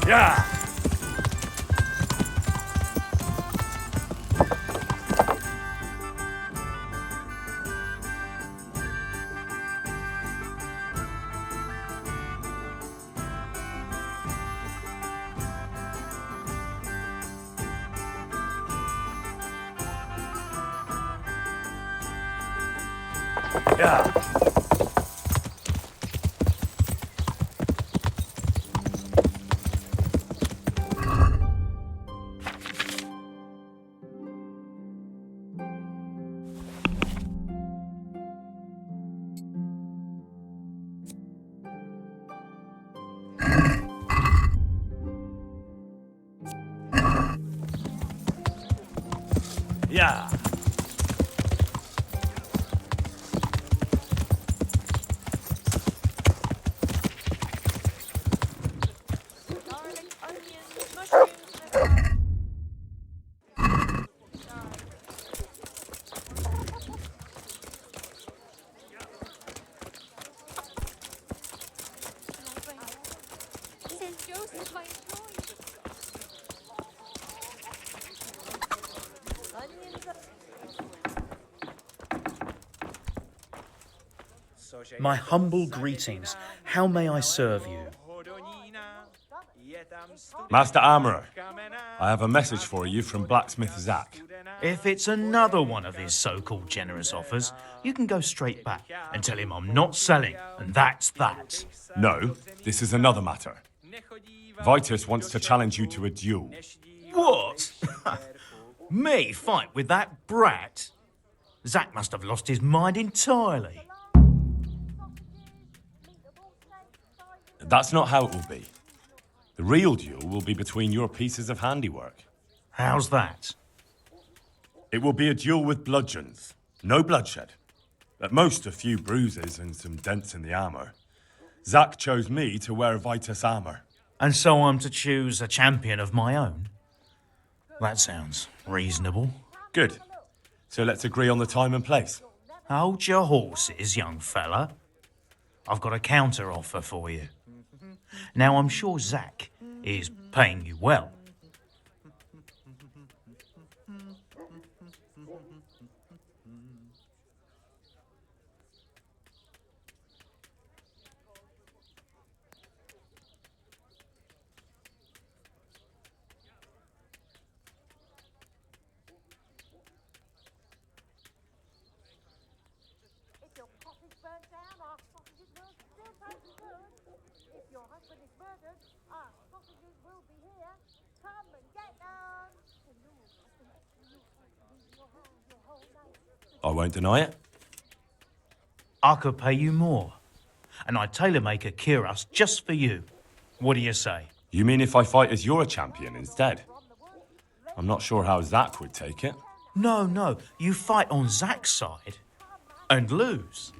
Yeah. Yeah. Yeah. Garlic, onions, mushrooms, Says Joseph, I enjoy it. Onions. My humble greetings. How may I serve you? Master Armourer, I have a message for you from blacksmith Zach. If it's another one of his so-called generous offers, you can go straight back and tell him I'm not selling, and that's that. No, this is another matter. Vitus wants to challenge you to a duel. What? Me fight with that brat? Zach must have lost his mind entirely. That's not how it will be. The real duel will be between your pieces of handiwork. How's that? It will be a duel with bludgeons. No bloodshed. At most, a few bruises and some dents in the armour. Zach chose me to wear Vitus armour. And so I'm to choose a champion of my own? That sounds reasonable. Good. So let's agree on the time and place. Hold your horses, young fella. I've got a counter offer for you. Now, I'm sure Zach is paying you well. If your pot is burnt down, our sausages will still taste good. If your husband is murdered, our sausages will be here. Come and get them. I won't deny it. I could pay you more, and I'd tailor-make a cuirass just for you. What do you say? You mean if I fight as your champion instead? I'm not sure how Zach would take it. No, you fight on Zach's side and lose.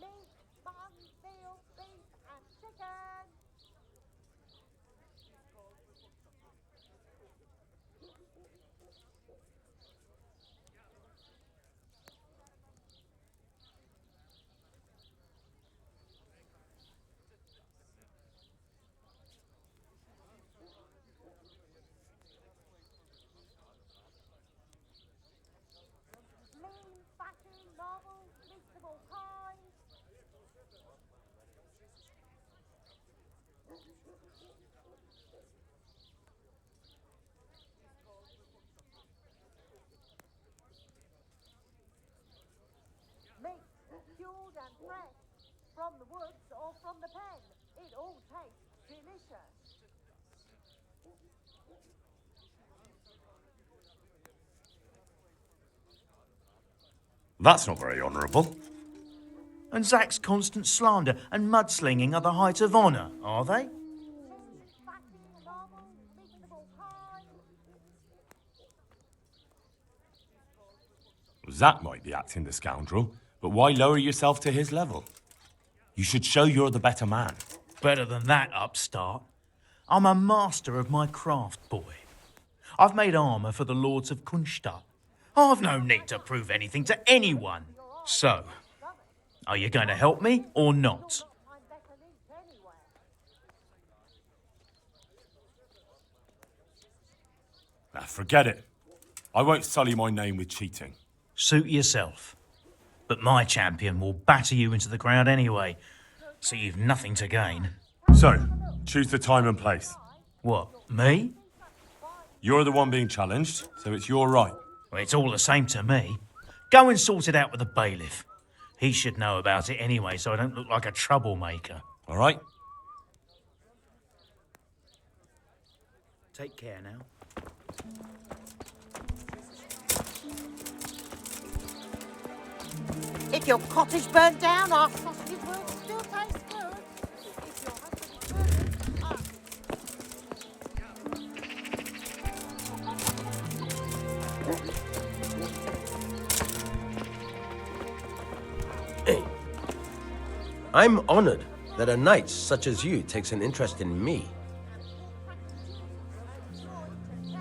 Meat, mutton, veal, beef and chicken. Lean, fatty, novel, meats of all kinds. Meat, cured and fresh, from the woods or from the pen. It all tastes delicious. That's not very honourable. And Zach's constant slander and mudslinging are the height of honour, are they? Lean, fatty, novel, meats of all kinds. Zach might be acting the scoundrel, but why lower yourself to his level? You should show you're the better man. Better than that, upstart. I'm a master of my craft, boy. I've made armour for the lords of Kunstadt. I've no need to prove anything to anyone. So, are you going to help me or not? Find better links anywhere. Forget it. I won't sully my name with cheating. Suit yourself. But my champion will batter you into the ground anyway, so you've nothing to gain. So, choose the time and place. What, me? You're the one being challenged, so it's your right. Well, it's all the same to me. Go and sort it out with the bailiff. He should know about it anyway, so I don't look like a troublemaker. All right? Take care now. If your cottage burned down, our sausages will still taste good. If your husband is murdered, I'm honored that a knight such as you takes an interest in me.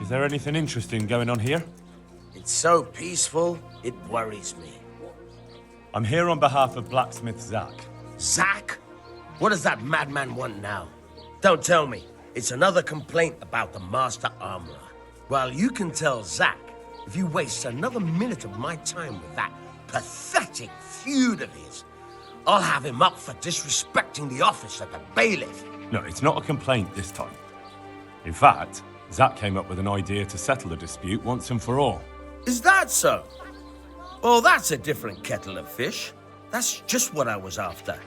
Is there anything interesting going on here? It's so peaceful, it worries me. I'm here on behalf of blacksmith Zach. Zach? What does that madman want now? Don't tell me. It's another complaint about the Master Armorer. Well, you can tell Zach if you waste another minute of my time with that pathetic feud of his. I'll have him up for disrespecting the office of the bailiff. No, it's not a complaint this time. In fact, Zach came up with an idea to settle the dispute once and for all. Is that so? Well, that's a different kettle of fish. That's just what I was after.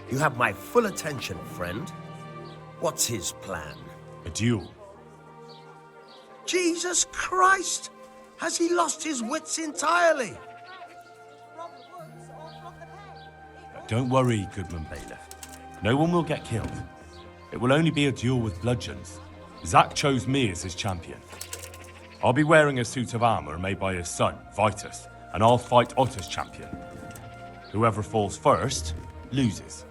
You have my full attention, friend. What's his plan? A duel. Jesus Christ! Has he lost his wits entirely? from the woods or from the pen. Don't worry, Goodman Bailiff. No one will get killed. It will only be a duel with bludgeons. Zach chose me as his champion. I'll be wearing a suit of armor made by his son, Vitus, and I'll fight Otter's champion. Whoever falls first, loses.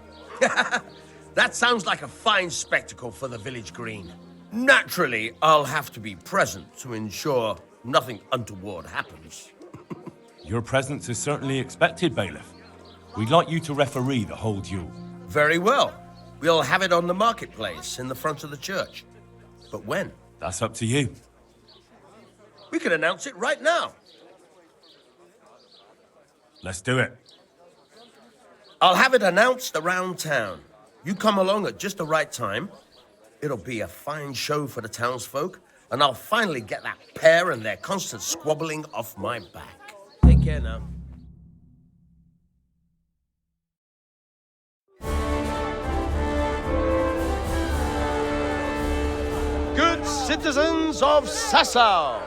That sounds like a fine spectacle for the village green. Naturally, I'll have to be present to ensure nothing untoward happens. Your presence is certainly expected, Bailiff. We'd like you to referee the whole duel. Very well. We'll have it on the marketplace in the front of the church. But when? That's up to you. We could announce it right now. Let's do it. I'll have it announced around town. You come along at just the right time. It'll be a fine show for the townsfolk, and I'll finally get that pair and their constant squabbling off my back. Take care now. Good citizens of Sasau,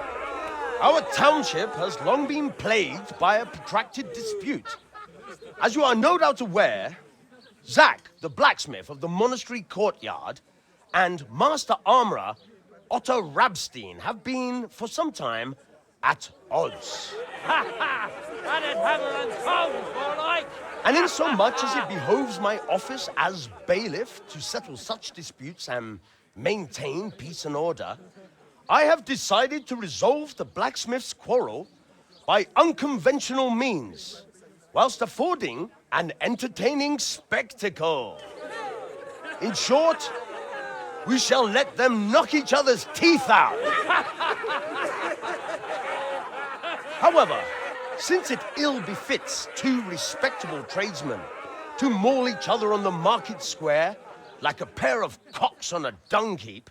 our township has long been plagued by a protracted dispute. As you are no doubt aware, Zach, the blacksmith of the monastery courtyard, and Master Armorer Otto Rabstein have been, for some time, at odds. And in so much as it behoves my office as bailiff to settle such disputes and maintain peace and order, I have decided to resolve the blacksmith's quarrel by unconventional means, whilst affording an entertaining spectacle. In short, we shall let them knock each other's teeth out. However, since it ill befits two respectable tradesmen to maul each other on the market square like a pair of cocks on a dung heap,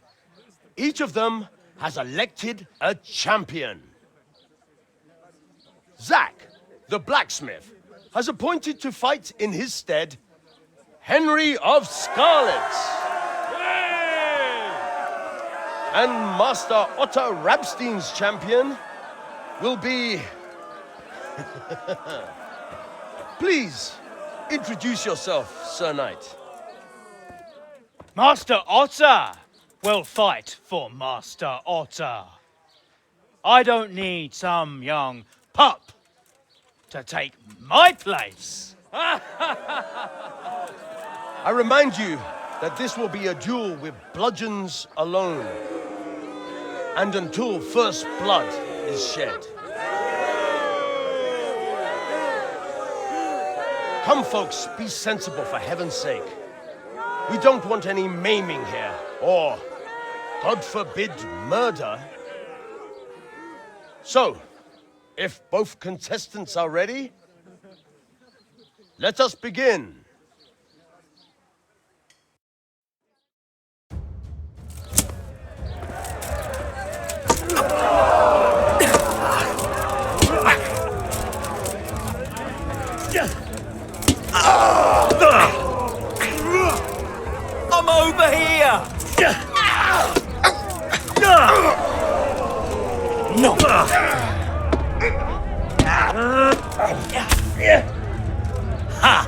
each of them has elected a champion. Zach, the blacksmith, has appointed to fight in his stead Henry of Scarlets. And Master Otto Rabstein's champion will be... Please, introduce yourself, Sir Knight. Master Otter will fight for Master Otter. I don't need some young pup to take my place. I remind you that this will be a duel with bludgeons alone, and until first blood is shed. Come, folks, be sensible for heaven's sake. We don't want any maiming here, or, God forbid, murder. So, if both contestants are ready, let us begin. I'm over here! No! Ha!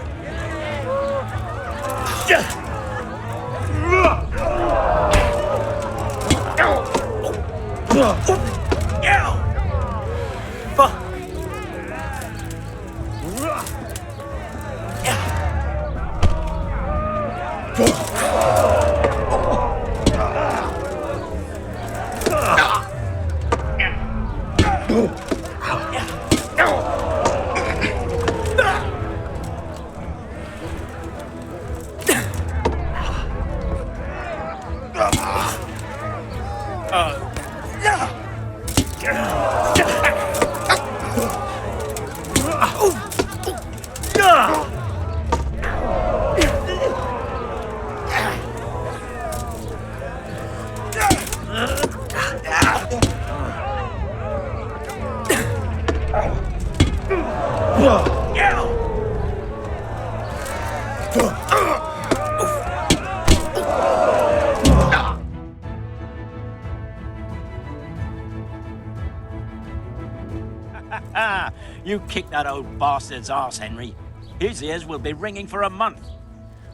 You kicked that old bastard's arse, Henry. His ears will be ringing for a month.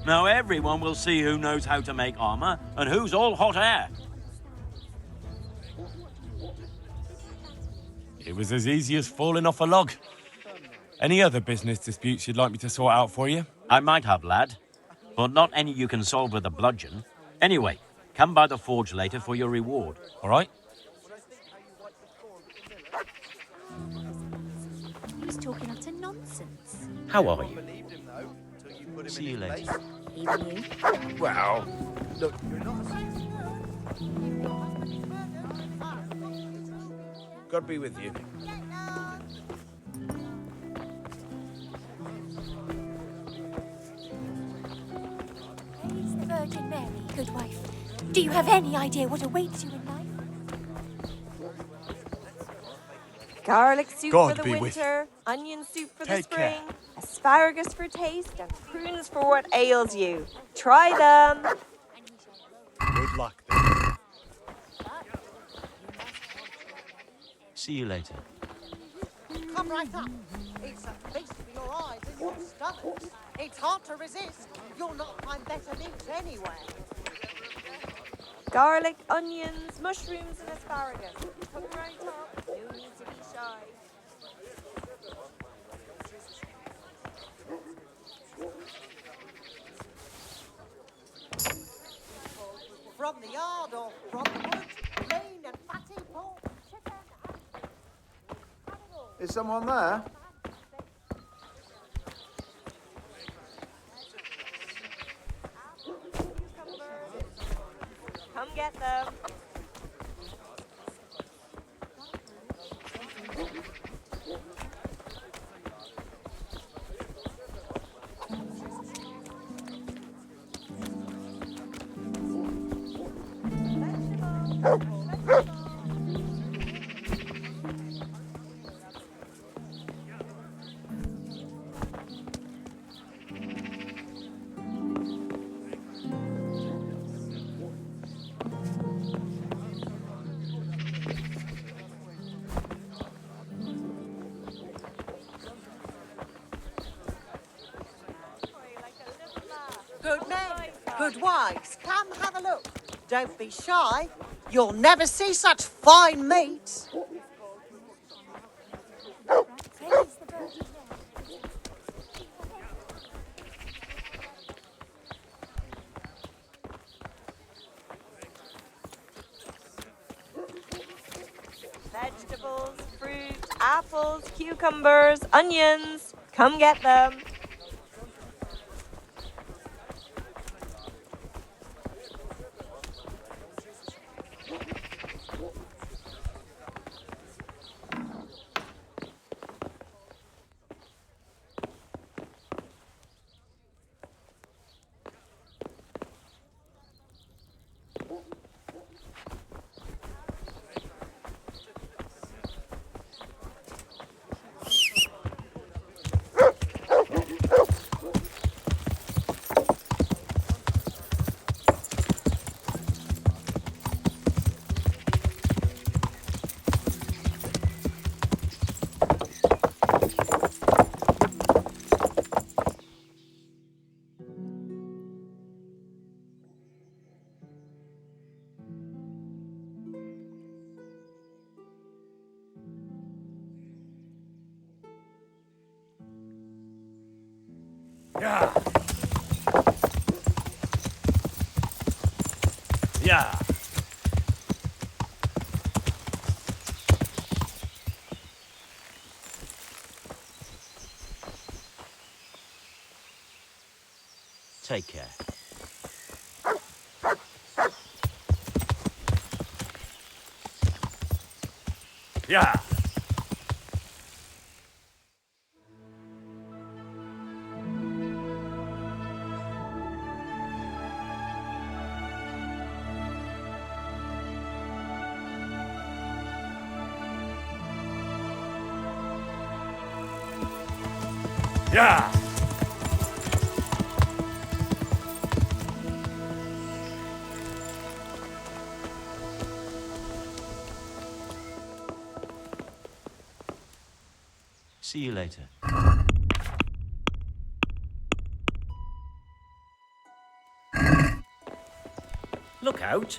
Now everyone will see who knows how to make armor and who's all hot air. It was as easy as falling off a log. Any other business disputes you'd like me to sort out for you? I might have, lad, but not any you can solve with a bludgeon. Anyway, come by the forge later for your reward. All right? He's talking utter nonsense. How are you? See you later. Even you. Well, look, God be with you. Praise the Virgin Mary, good wife. Do you have any idea what awaits you in life? Garlic soup God for the be with winter, onion soup for the Take spring, care. asparagus for taste, and prunes for what ails you. Try them. Good luck then. See you later. Come right up. It's a feast for your eyes and your stomachs. It's hard to resist. You'll not find better meat anywhere. Garlic, onions, mushrooms, and asparagus. Come right up. No need to be shy. From the yard or from the woods, lean and fatty pork, chicken and animal. Is someone there? Come get them. Good men, good wives, come have a look. Don't be shy. You'll never see such fine meat. Praise the Virgin Mary. apples, cucumbers, onions. Come get them. Yeah. Yeah. Take care. Yeah. Yeah. See you later. Look out.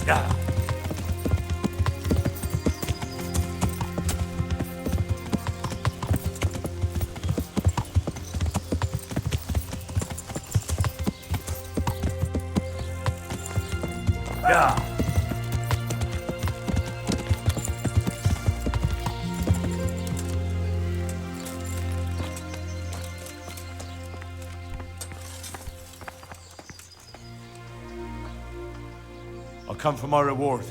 Yeah. Yeah. I'll come for my reward.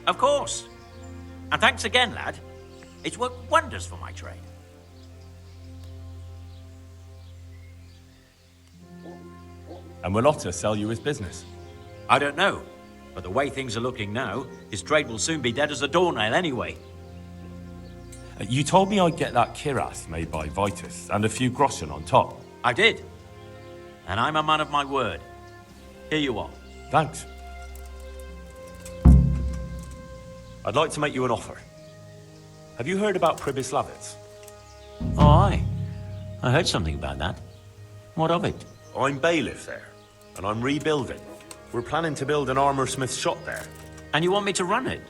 Of course. And thanks again, lad. It's worked wonders for my trade. And will Otter sell you his business? I don't know, but the way things are looking now, his trade will soon be dead as a doornail anyway. You told me I'd get that kiras made by Vitus and a few groschen on top. I did. And I'm a man of my word. Here you are. Thanks. I'd like to make you an offer. Have you heard about Pribyslavitz? Oh, aye. I heard something about that. What of it? I'm bailiff there, and I'm rebuilding. We're planning to build an armorsmith's shop there. And you want me to run it?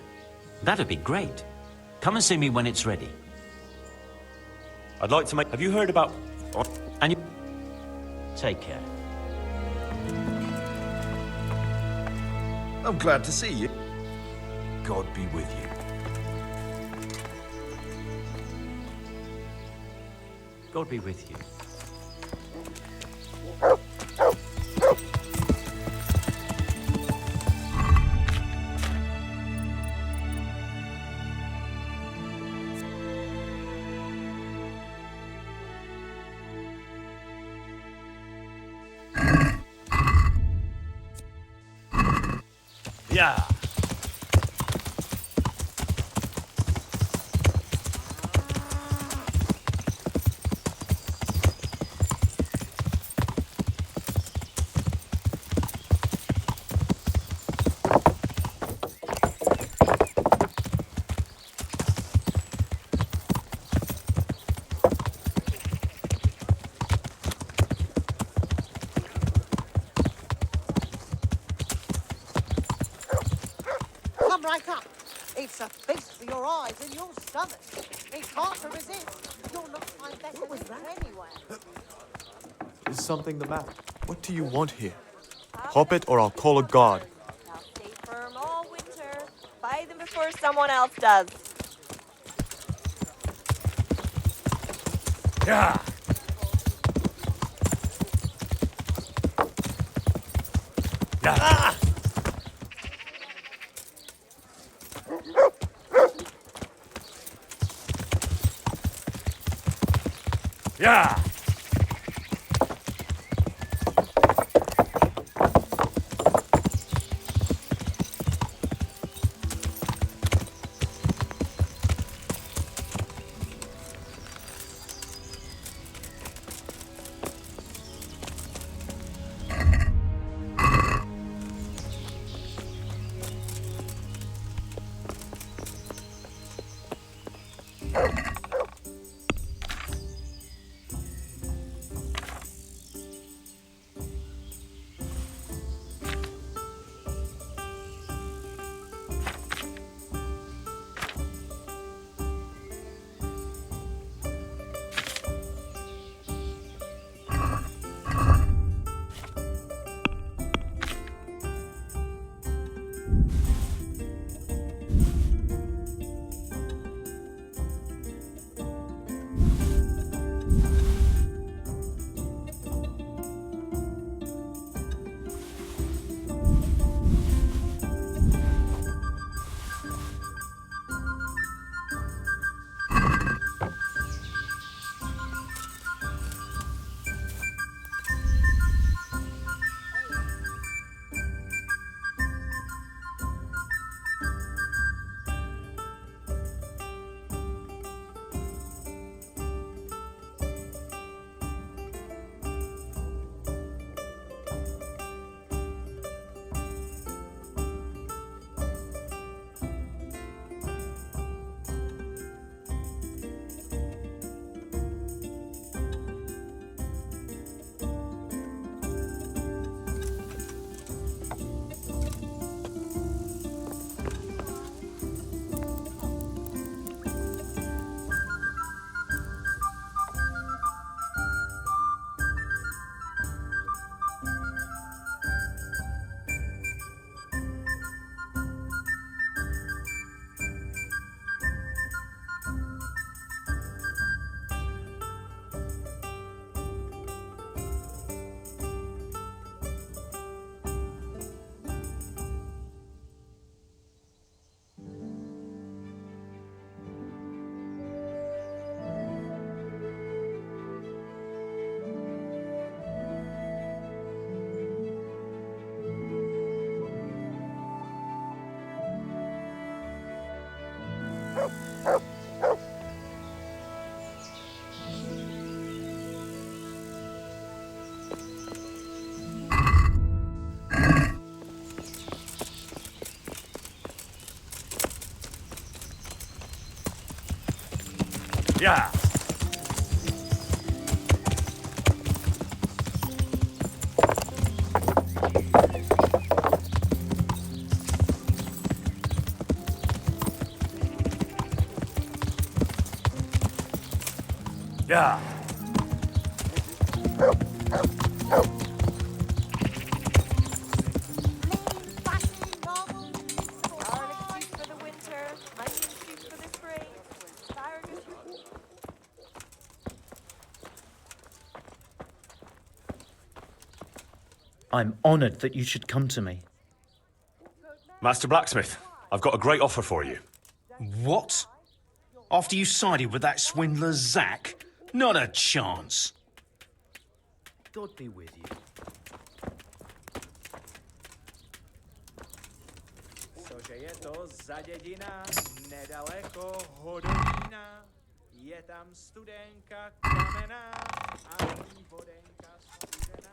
That'd be great. Come and see me when it's ready. I'd like to make... Have you heard about... And you... Take care. I'm glad to see you. God be with you. God be with you. Yeah. Come right up. It's a feast for your eyes and your stomach. It's hard to resist. You'll not find better meat anywhere. Is something the matter? What do you want here? Hop it or I'll call a guard. They'll stay firm all winter. Buy them before someone else does. Yeah. Yeah. Ah! Yeah. Yeah. Yeah. Garlic soup for the winter, onion soup for the spring, asparagus. I'm honoured that you should come to me. Master Blacksmith, I've got a great offer for you. What? After you sided with that swindler Zack? Not a chance. God be with you. Cože je to za dědina, nedaleko Hodonína. Je tam studenka kamená a v ní vodenka studená.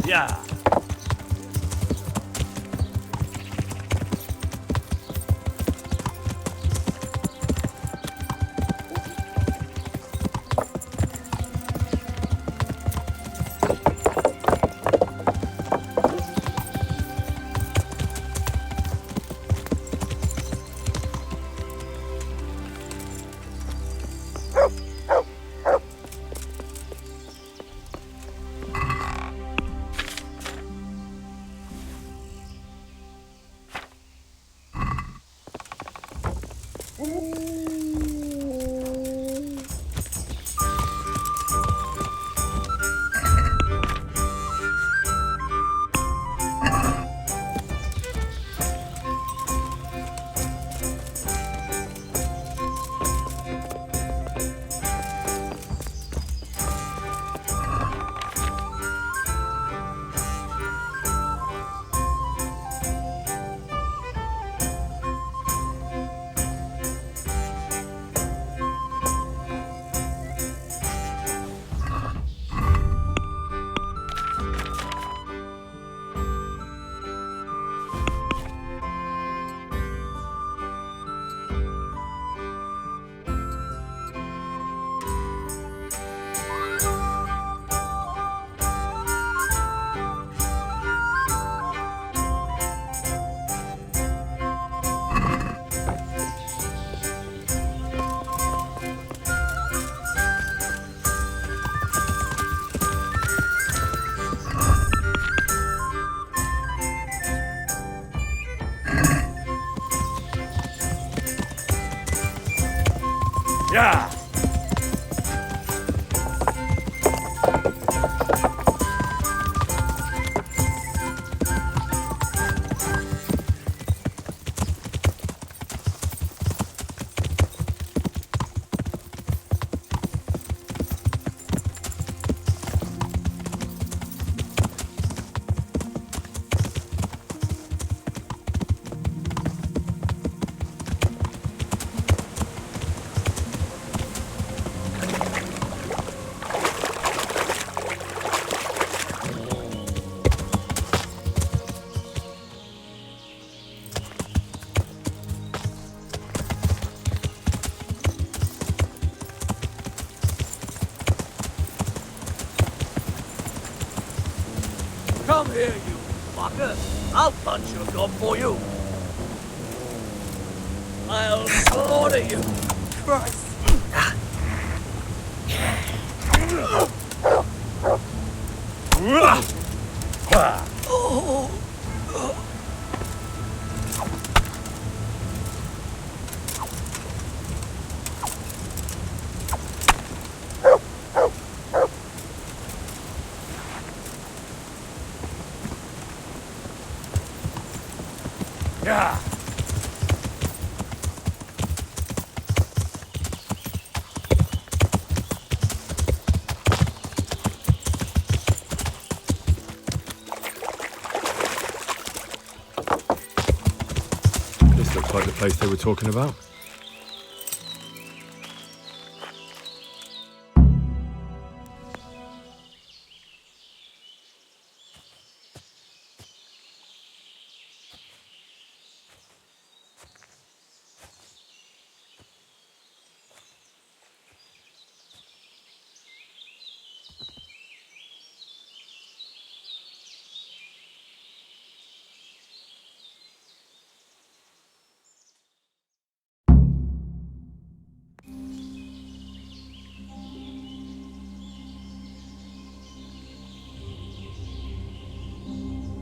Yeah. Yeah. Come here, you fucker. I'll punch your gob for you. I'll slaughter you. Christ. Yeah. This looks like the place they were talking about.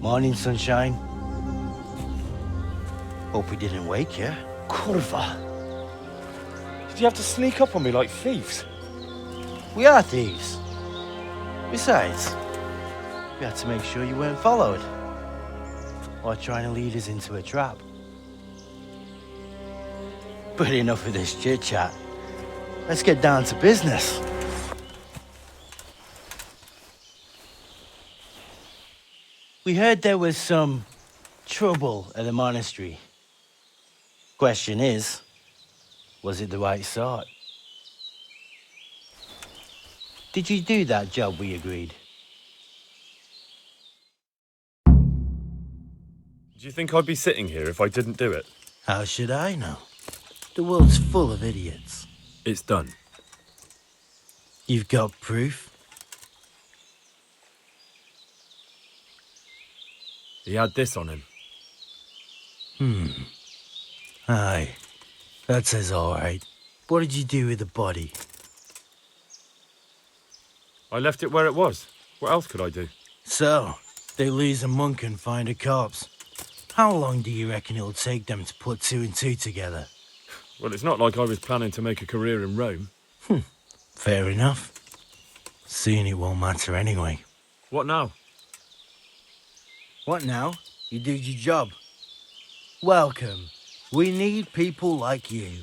Morning, sunshine. Hope we didn't wake you. Kurva! Did you have to sneak up on me like thieves? We are thieves. Besides, we had to make sure you weren't followed. Or trying to lead us into a trap. But enough of this chit-chat. Let's get down to business. We heard there was some trouble at the monastery. Question is, was it the right sort? Did you do that job we agreed? Do you think I'd be sitting here if I didn't do it? How should I know? The world's full of idiots. It's done. You've got proof? He had this on him. Aye. That says all right. What did you do with the body? I left it where it was. What else could I do? So, they lose a monk and find a corpse. How long do you reckon it'll take them to put two and two together? Well, it's not like I was planning to make a career in Rome. Fair enough. Soon it won't matter anyway. What now? What now? You did your job. Welcome. We need people like you.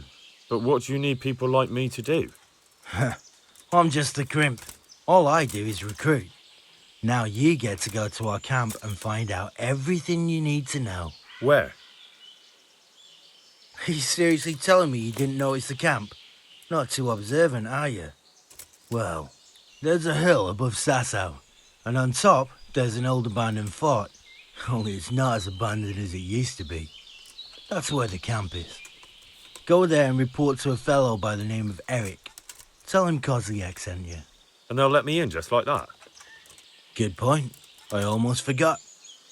But what do you need people like me to do? I'm just a crimp. All I do is recruit. Now you get to go to our camp and find out everything you need to know. Where? Are you seriously telling me you didn't notice the camp? Not too observant, are you? Well, there's a hill above Sasso, and on top there's an old abandoned fort. Only it's not as abandoned as it used to be. That's where the camp is. Go there and report to a fellow by the name of Eric. Tell him Kozliak sent you. And they'll let me in just like that? Good point. I almost forgot.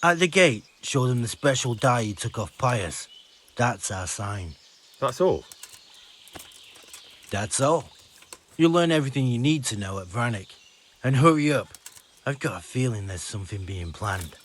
At the gate, show them the special dye you took off Pius. That's our sign. That's all? That's all. You'll learn everything you need to know at Vranik. And hurry up. I've got a feeling there's something being planned.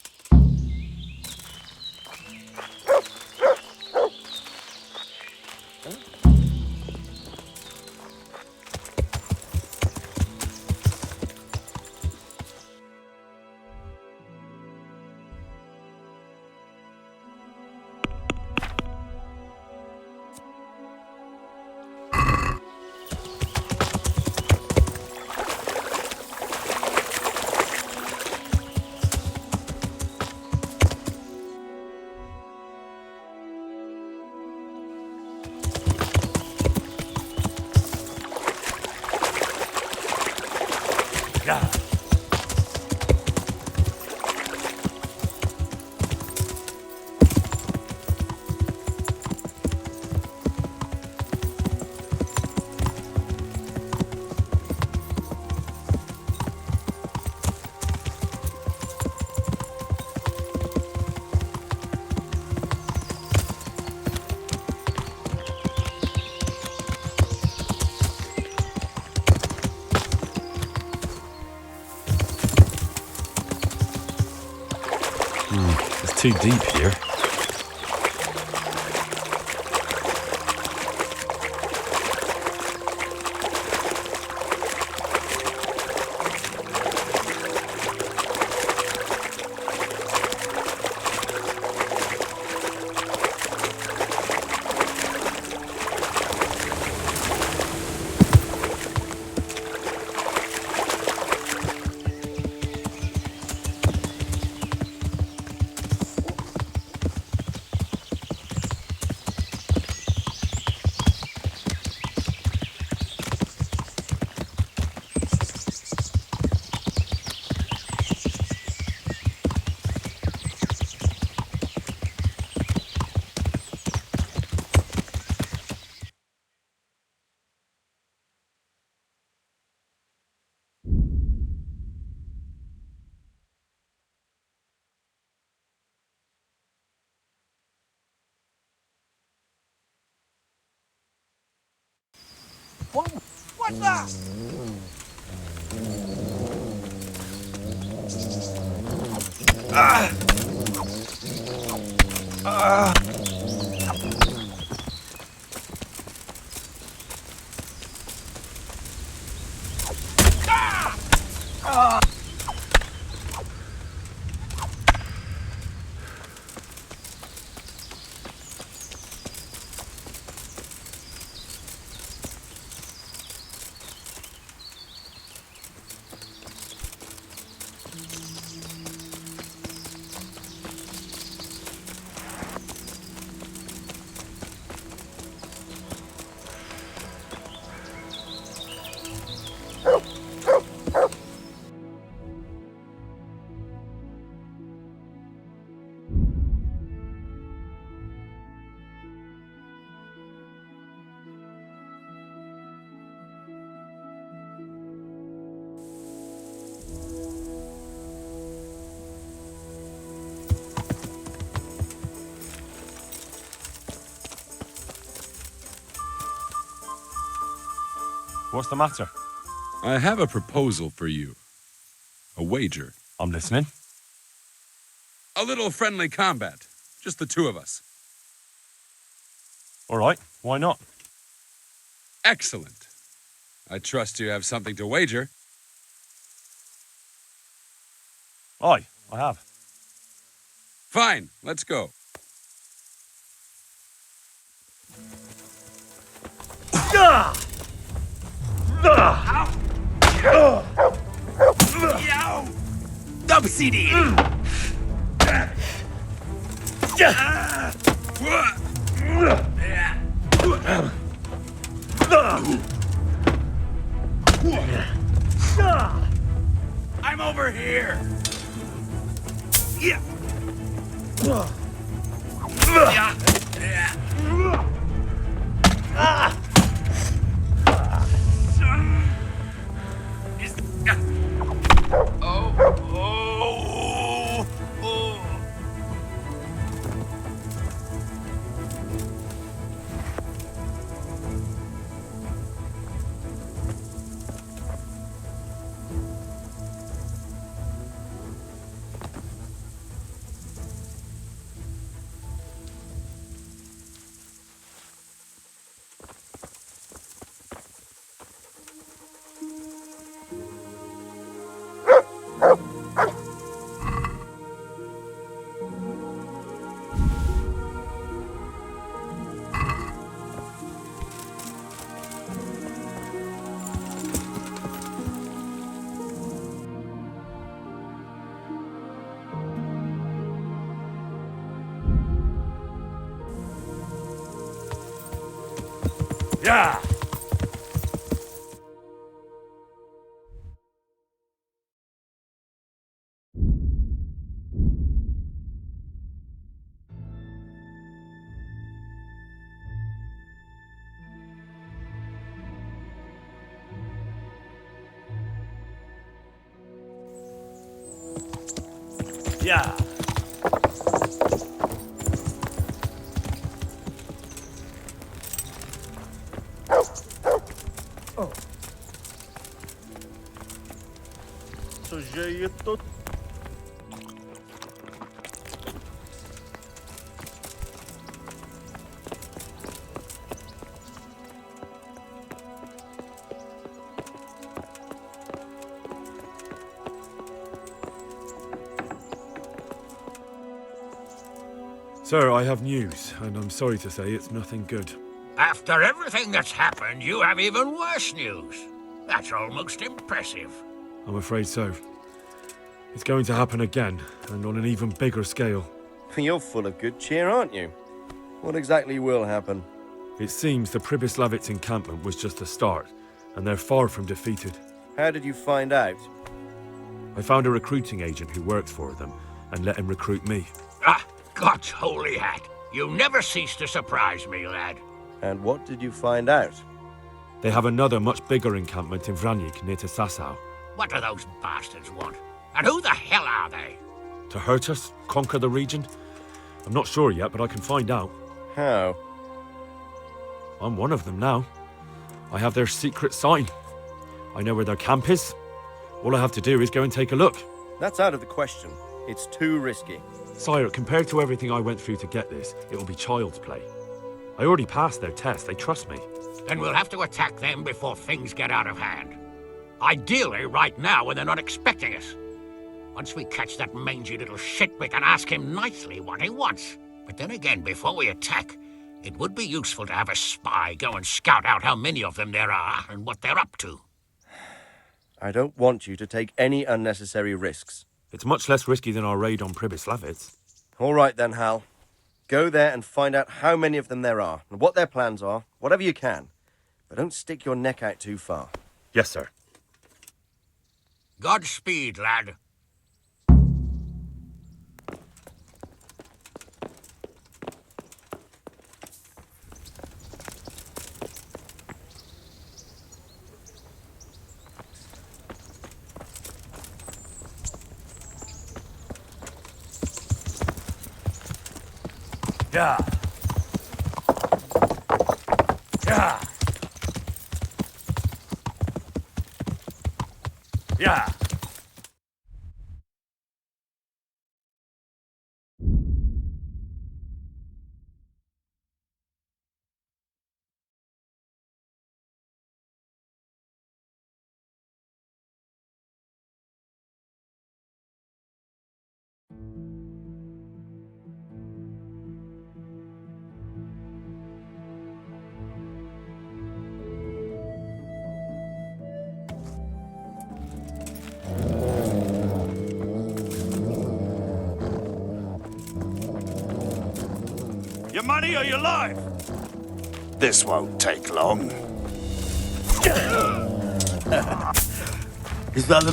It's too deep here. What's that? What's the matter? I have a proposal for you. A wager. I'm listening. A little friendly combat. Just the two of us. All right, why not? Excellent. I trust you have something to wager. Aye, I have. Fine, let's go. Dub CD! I'm over here! Yeah! Yeah! Yeah! Cože je to? Sir, I have news, and I'm sorry to say it's nothing good. After everything that's happened, you have even worse news. That's almost impressive. I'm afraid so. It's going to happen again, and on an even bigger scale. You're full of good cheer, aren't you? What exactly will happen? It seems the Pribyslavitz encampment was just a start, and they're far from defeated. How did you find out? I found a recruiting agent who works for them, and let him recruit me. Ah, God's holy hat. You never cease to surprise me, lad. And what did you find out? They have another much bigger encampment in Vranyk near to Sasau. What do those bastards want? And who the hell are they? To hurt us? Conquer the region? I'm not sure yet, but I can find out. How? I'm one of them now. I have their secret sign. I know where their camp is. All I have to do is go and take a look. That's out of the question. It's too risky. Sire, compared to everything I went through to get this, it will be child's play. I already passed their test. They trust me. Then we'll have to attack them before things get out of hand. Ideally, right now, when they're not expecting us. Once we catch that mangy little shit, we can ask him nicely what he wants. But then again, before we attack, it would be useful to have a spy go and scout out how many of them there are and what they're up to. I don't want you to take any unnecessary risks. It's much less risky than our raid on Pribyslavitz. All right then, Hal. Go there and find out how many of them there are, and what their plans are, whatever you can. But don't stick your neck out too far. Yes, sir. Godspeed, lad. Yeah. Yeah. Yeah. Your money or your life? This won't take long. Is that the...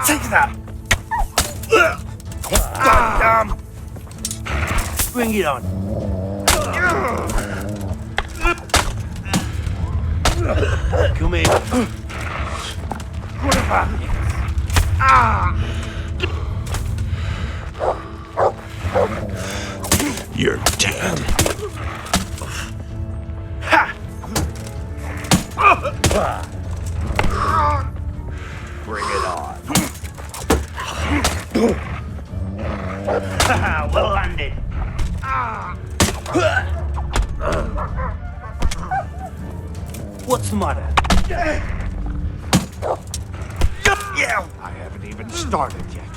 Take that! Bring it on. Come here. You're dead. Bring it on. Well landed. What's the matter? Yeah. I haven't even started yet.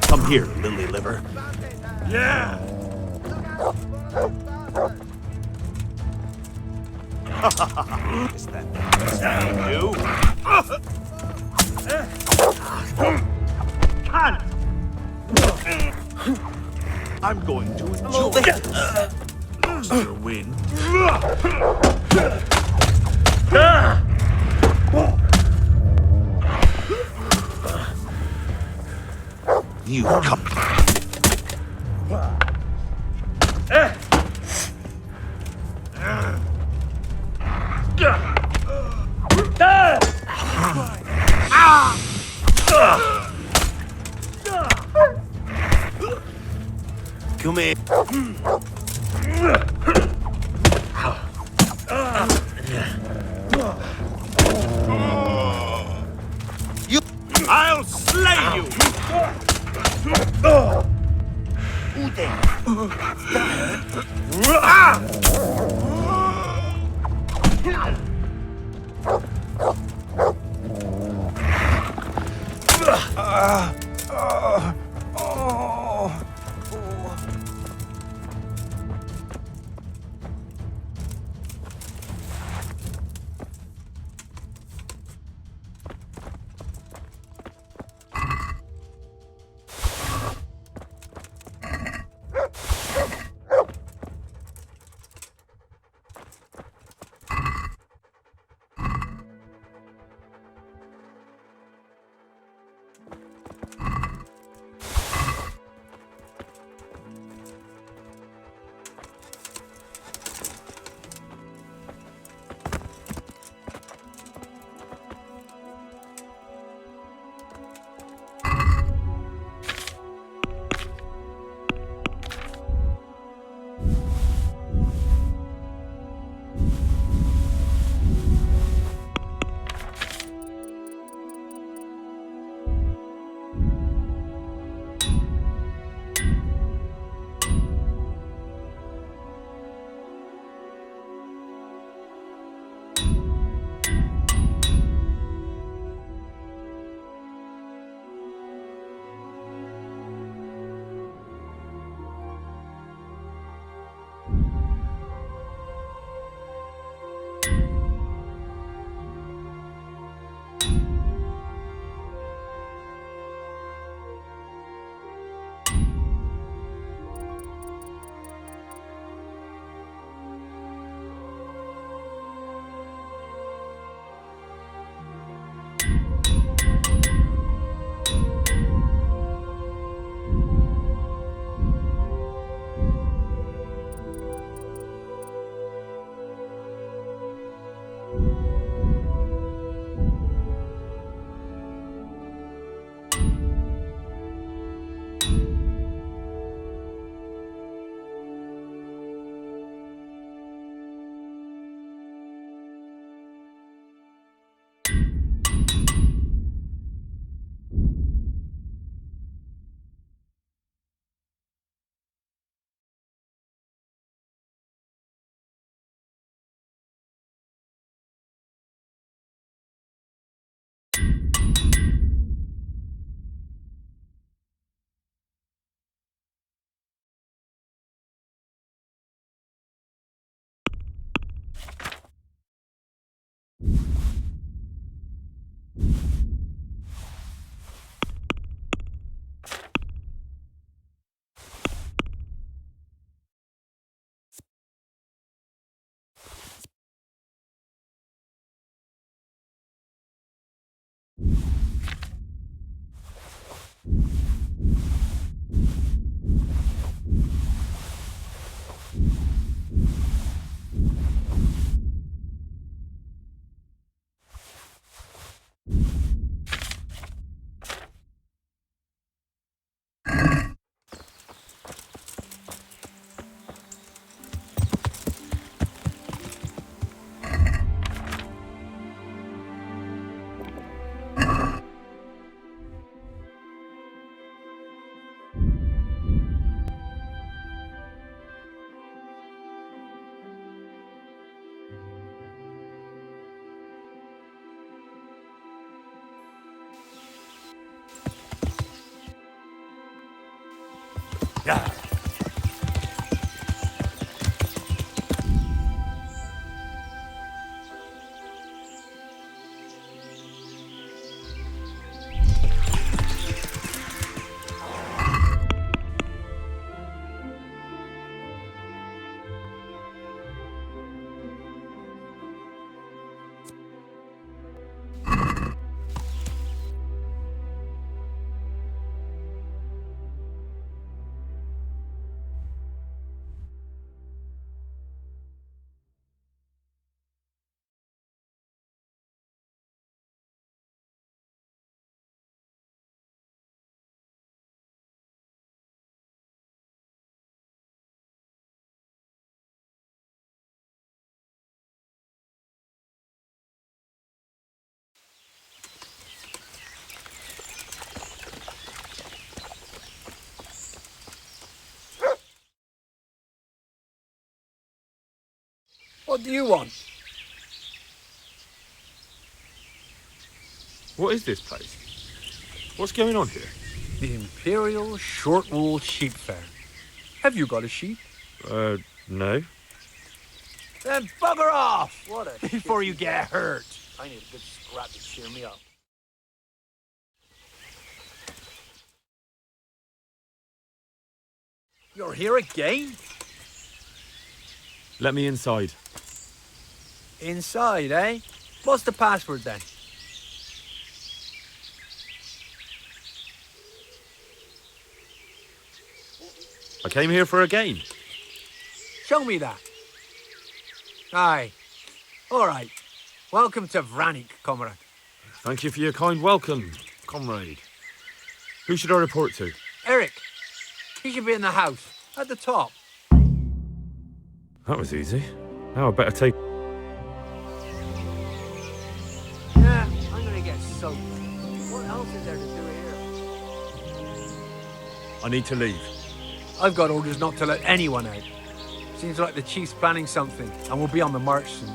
Come here, lily liver. Yeah. Is that you? I'm going to enjoy this. Lose or win. You come. Come here. You. I'll slay you. Who then? Yeah. What do you want? What is this place? What's going on here? The Imperial Short Wool Sheep Fair. Have you got a sheep? No. Then bugger off! What a Before you get hurt. I need a good scrap to cheer me up. You're here again? Let me inside. Inside, eh? What's the password then? I came here for a game. Show me that. Aye. All right. Welcome to Vranik, comrade. Thank you for your kind welcome, comrade. Who should I report to? Eric. He should be in the house, at the top. That was easy. Now I better take... Yeah, I'm gonna get soaked. What else is there to do here? I need to leave. I've got orders not to let anyone out. Seems like the chief's planning something, and we'll be on the march soon.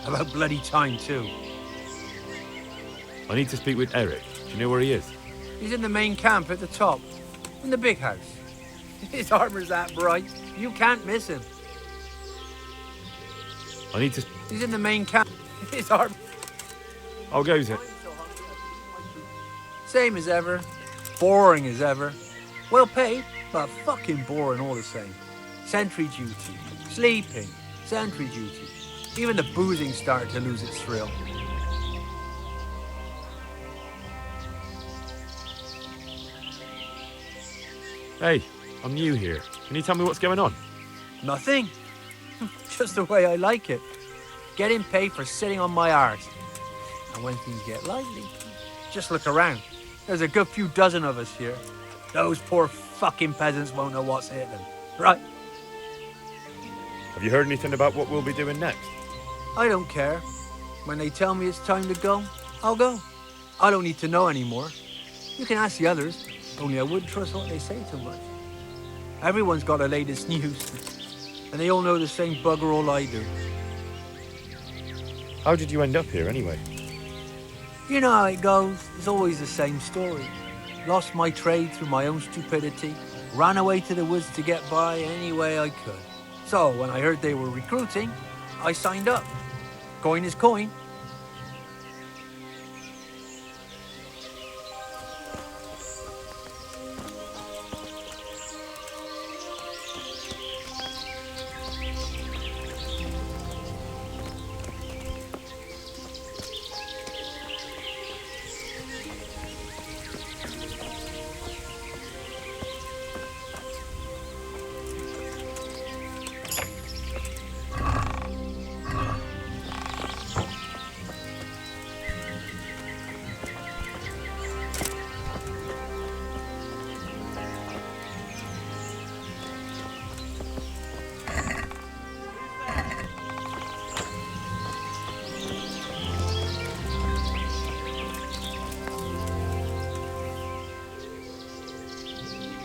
About bloody time, too. I need to speak with Eric. Do you know where he is? He's in the main camp at the top, in the big house. His armor's that bright, you can't miss him. I need to... He's in the main camp. His armor... How goes it? Same as ever. Boring as ever. Well paid, but fucking boring all the same. Sentry duty, sleeping, sentry duty. Even the boozing started to lose its thrill. Hey, I'm new here. Can you tell me what's going on? Nothing. Just the way I like it. Getting paid for sitting on my arse. And when things get lively, just look around. There's a good few dozen of us here. Those poor fucking peasants won't know what's hit them. Right? Have you heard anything about what we'll be doing next? I don't care. When they tell me it's time to go, I'll go. I don't need to know anymore. You can ask the others, only I wouldn't trust what they say too much. Everyone's got the latest news, and they all know the same bugger all I do. How did you end up here, anyway? You know how it goes. It's always the same story. Lost my trade through my own stupidity. Ran away to the woods to get by any way I could. So, when I heard they were recruiting, I signed up. Coin is coin.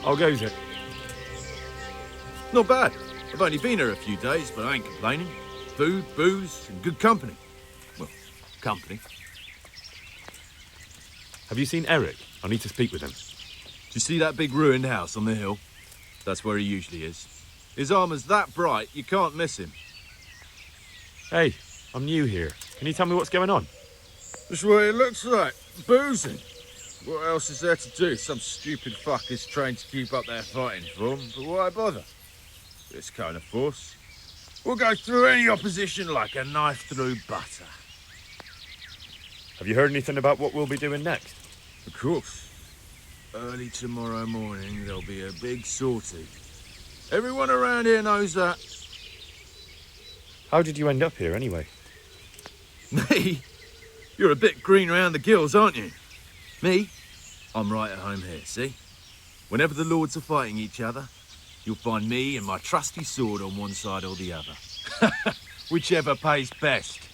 How goes it? Not bad. I've only been here a few days, but I ain't complaining. Food, booze, and good company. Well, company. Have you seen Eric? I need to speak with him. Do you see that big ruined house on the hill? That's where he usually is. His armor's that bright, you can't miss him. Hey, I'm new here. Can you tell me what's going on? That's what it looks like. Boozing. What else is there to do? Some stupid fuck is trained to keep up their fighting form, but why bother? This kind of force will go through any opposition like a knife through butter. Have you heard anything about what we'll be doing next? Of course. Early tomorrow morning, there'll be a big sortie. Everyone around here knows that. How did you end up here, anyway? Me? You're a bit green around the gills, aren't you? Me? I'm right at home here, see? Whenever the lords are fighting each other, you'll find me and my trusty sword on one side or the other. Whichever pays best.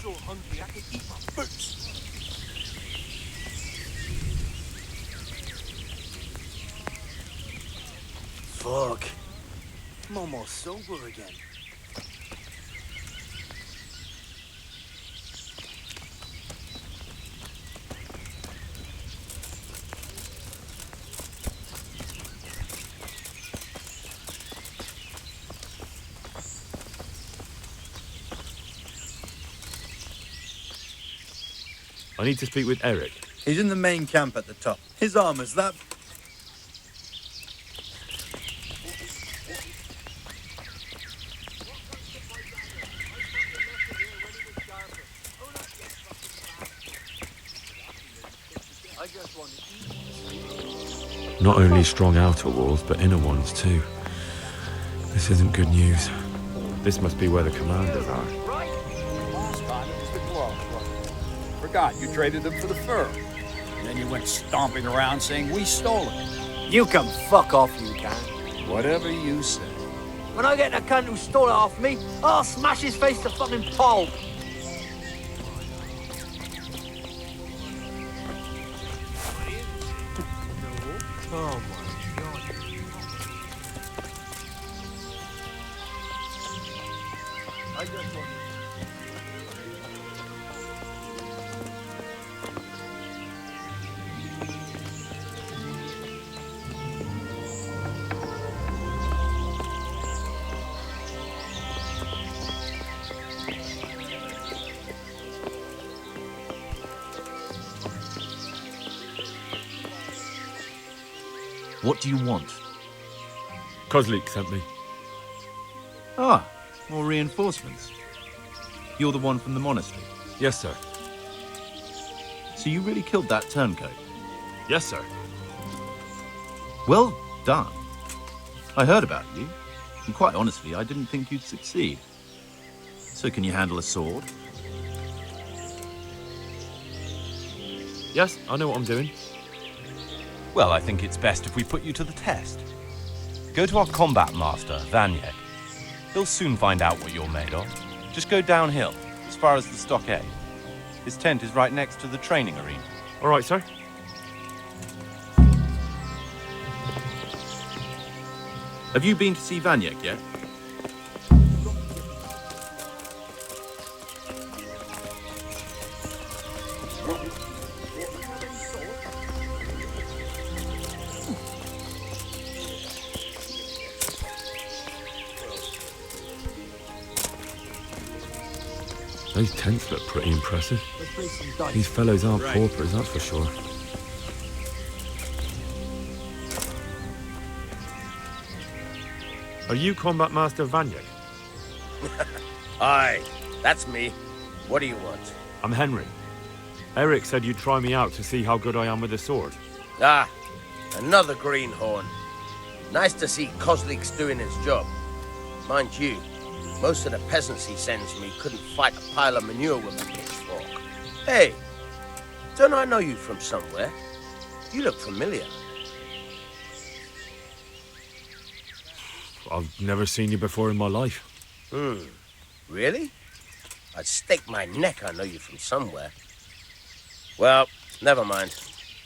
So hungry I can eat my boots. Fuck. I'm almost sober again. I need to speak with Eric. He's in the main camp at the top. His armor's that... Not only strong outer walls, but inner ones too. This isn't good news. This must be where the commanders are. Forgot you traded them for the fur. And then you went stomping around saying we stole it. You can fuck off, you can. Whatever you say. When I get the cunt who stole it off me, I'll smash his face to fucking pulp. Oh my god. I just want... What do you want? Kozlik sent me. Ah, more reinforcements. You're the one from the monastery? Yes, sir. So you really killed that turncoat? Yes, sir. Well done. I heard about you, and quite honestly, I didn't think you'd succeed. So can you handle a sword? Yes, I know what I'm doing. Well, I think it's best if we put you to the test. Go to our combat master, Vanyek. He'll soon find out what you're made of. Just go downhill, as far as the stockade. His tent is right next to the training arena. All right, sir. Have you been to see Vanyek yet? Those tents look pretty impressive. Let's play some dice. These fellows aren't paupers, that's for sure. Are you Combat Master Vanyek? Aye, that's me. What do you want? I'm Henry. Eric said you'd try me out to see how good I am with the sword. Ah, another greenhorn. Nice to see Kozlik's doing his job. Mind you, most of the peasants he sends me couldn't fight a pile of manure with a pitchfork. Hey, don't I know you from somewhere? You look familiar. I've never seen you before in my life. Really? I'd stake my neck I know you from somewhere. Well, never mind.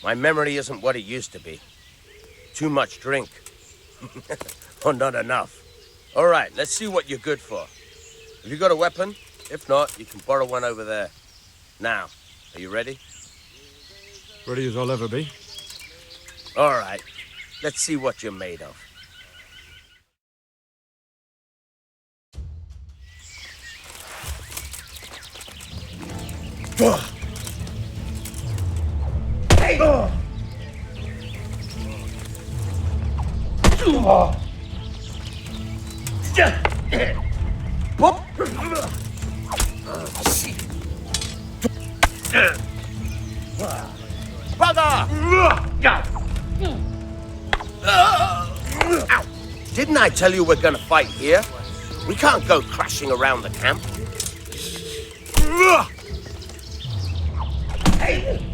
My memory isn't what it used to be. Too much drink. Or not enough. All right, let's see what you're good for. Have you got a weapon? If not, you can borrow one over there. Now, are you ready? Ready as I'll ever be. All right, let's see what you're made of. Hey! Ow. Didn't I tell you we're gonna fight here? We can't go crashing around the camp. Hey!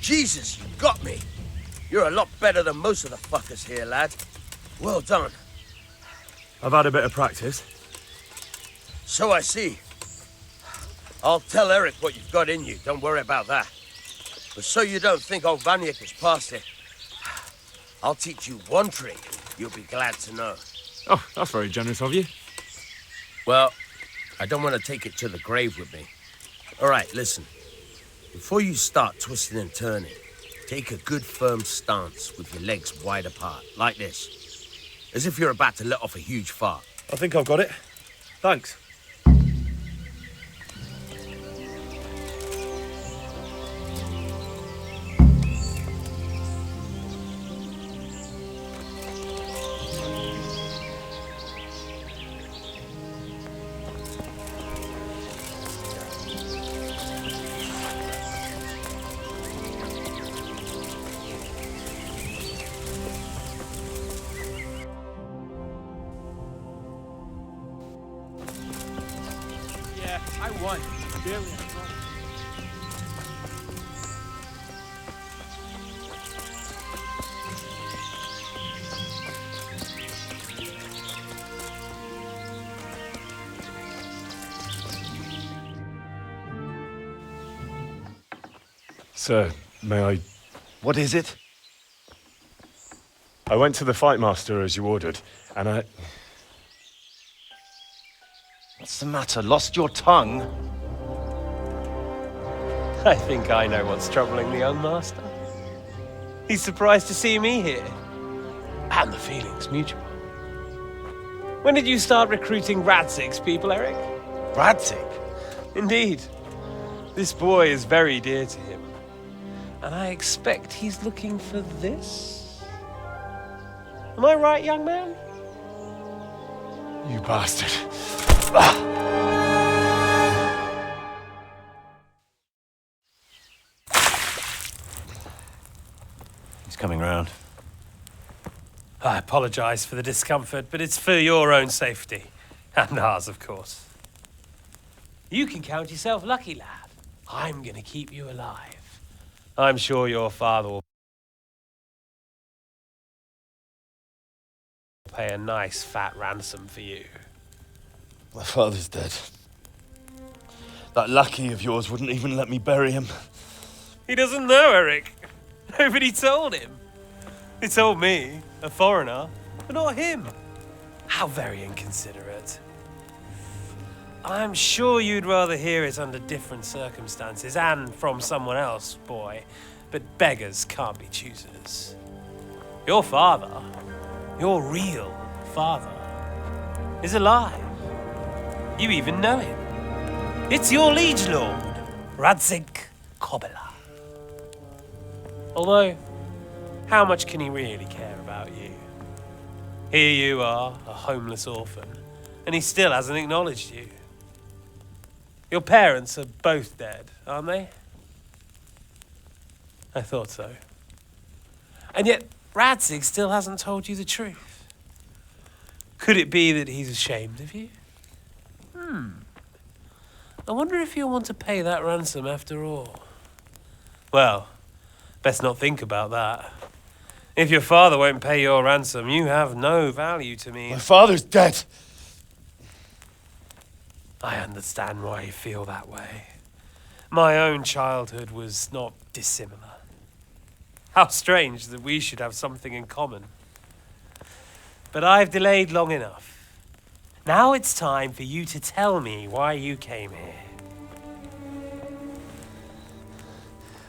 Jesus, you got me. You're a lot better than most of the fuckers here, lad. Well done. I've had a bit of practice. So I see. I'll tell Eric what you've got in you. Don't worry about that. But so you don't think old Vanyek has passed it, I'll teach you one trick you'll be glad to know. Oh, that's very generous of you. Well, I don't want to take it to the grave with me. All right, listen. Before you start twisting and turning, take a good firm stance with your legs wide apart, like this. As if you're about to let off a huge fart. I think I've got it. Thanks. I won. Barely. Sir, may I... What is it? I went to the fight master as you ordered, and I... What's the matter? Lost your tongue? I think I know what's troubling the young master. He's surprised to see me here. And the feeling's mutual. When did you start recruiting Radzig's people, Eric? Radzig? Indeed. This boy is very dear to him. And I expect he's looking for this? Am I right, young man? You bastard. He's coming round. I apologize for the discomfort, but it's for your own safety. And ours, of course. You can count yourself lucky, lad. I'm gonna keep you alive. I'm sure your father will pay a nice fat ransom for you. My father's dead. That lackey of yours wouldn't even let me bury him. He doesn't know, Eric. Nobody told him. He told me, a foreigner, but not him. How very inconsiderate. I'm sure you'd rather hear it under different circumstances and from someone else, boy. But beggars can't be choosers. Your father, your real father, is alive. You even know him. It's your liege lord, Radzik Kobela. Although, how much can he really care about you? Here you are, a homeless orphan, and he still hasn't acknowledged you. Your parents are both dead, aren't they? I thought so. And yet, Radzik still hasn't told you the truth. Could it be that he's ashamed of you? I wonder if you'll want to pay that ransom after all. Well, best not think about that. If your father won't pay your ransom, you have no value to me. My father's dead. I understand why you feel that way. My own childhood was not dissimilar. How strange that we should have something in common. But I've delayed long enough. Now it's time for you to tell me why you came here.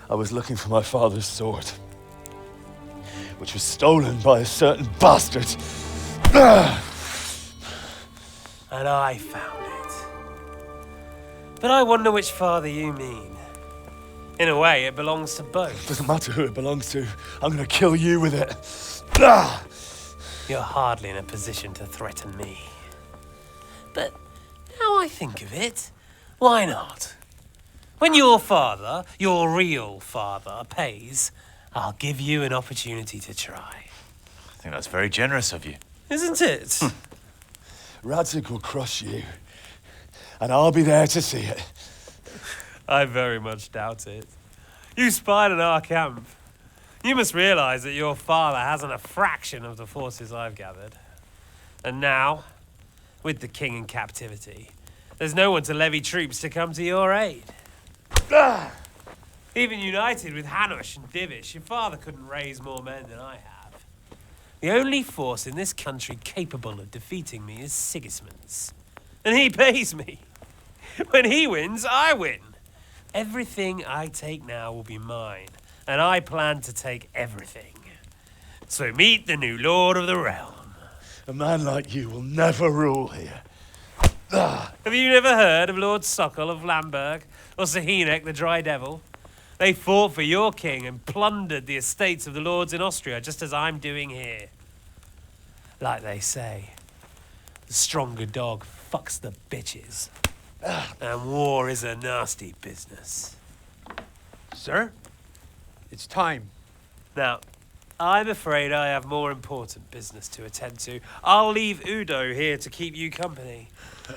I was looking for my father's sword, which was stolen by a certain bastard. And I found it. But I wonder which father you mean. In a way, it belongs to both. Doesn't matter who it belongs to. I'm gonna kill you with it. You're hardly in a position to threaten me. But now I think of it, why not? When your father, your real father, pays, I'll give you an opportunity to try. I think that's very generous of you. Isn't it? Radzik will crush you, and I'll be there to see it. I very much doubt it. You spied on our camp. You must realize that your father hasn't a fraction of the forces I've gathered. And now, with the king in captivity, there's no one to levy troops to come to your aid. Even united with Hanush and Divish, your father couldn't raise more men than I have. The only force in this country capable of defeating me is Sigismund's. And he pays me. When he wins, I win. Everything I take now will be mine, and I plan to take everything. So meet the new lord of the realm. A man like you will never rule here. Have you never heard of Lord Sokol of Lamberg, or Sahinek the Dry Devil? They fought for your king and plundered the estates of the lords in Austria, just as I'm doing here. Like they say, the stronger dog fucks the bitches. And war is a nasty business. Sir, it's time. Now, I'm afraid I have more important business to attend to. I'll leave Udo here to keep you company.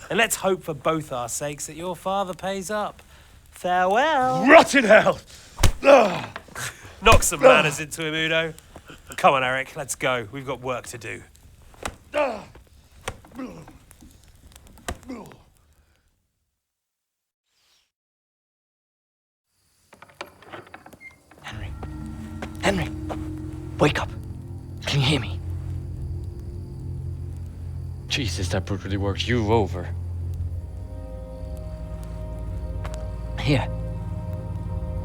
And let's hope for both our sakes that your father pays up. Farewell. Rot in hell! Knock some manners into him, Udo. Come on, Eric, let's go. We've got work to do. Henry, wake up. Can you hear me? Jesus, that brutally worked you over. Here.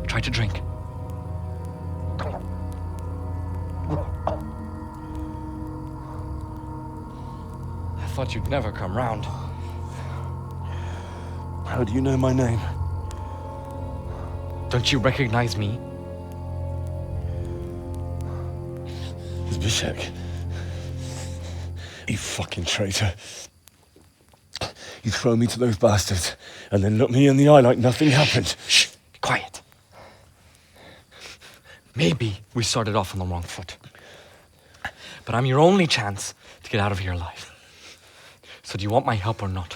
Try to drink. I thought you'd never come round. How do you know my name? Don't you recognize me? Zbyszek. You fucking traitor. You throw me to those bastards and then look me in the eye like nothing happened. Shh, be quiet. Maybe we started off on the wrong foot. But I'm your only chance to get out of here alive. So do you want my help or not?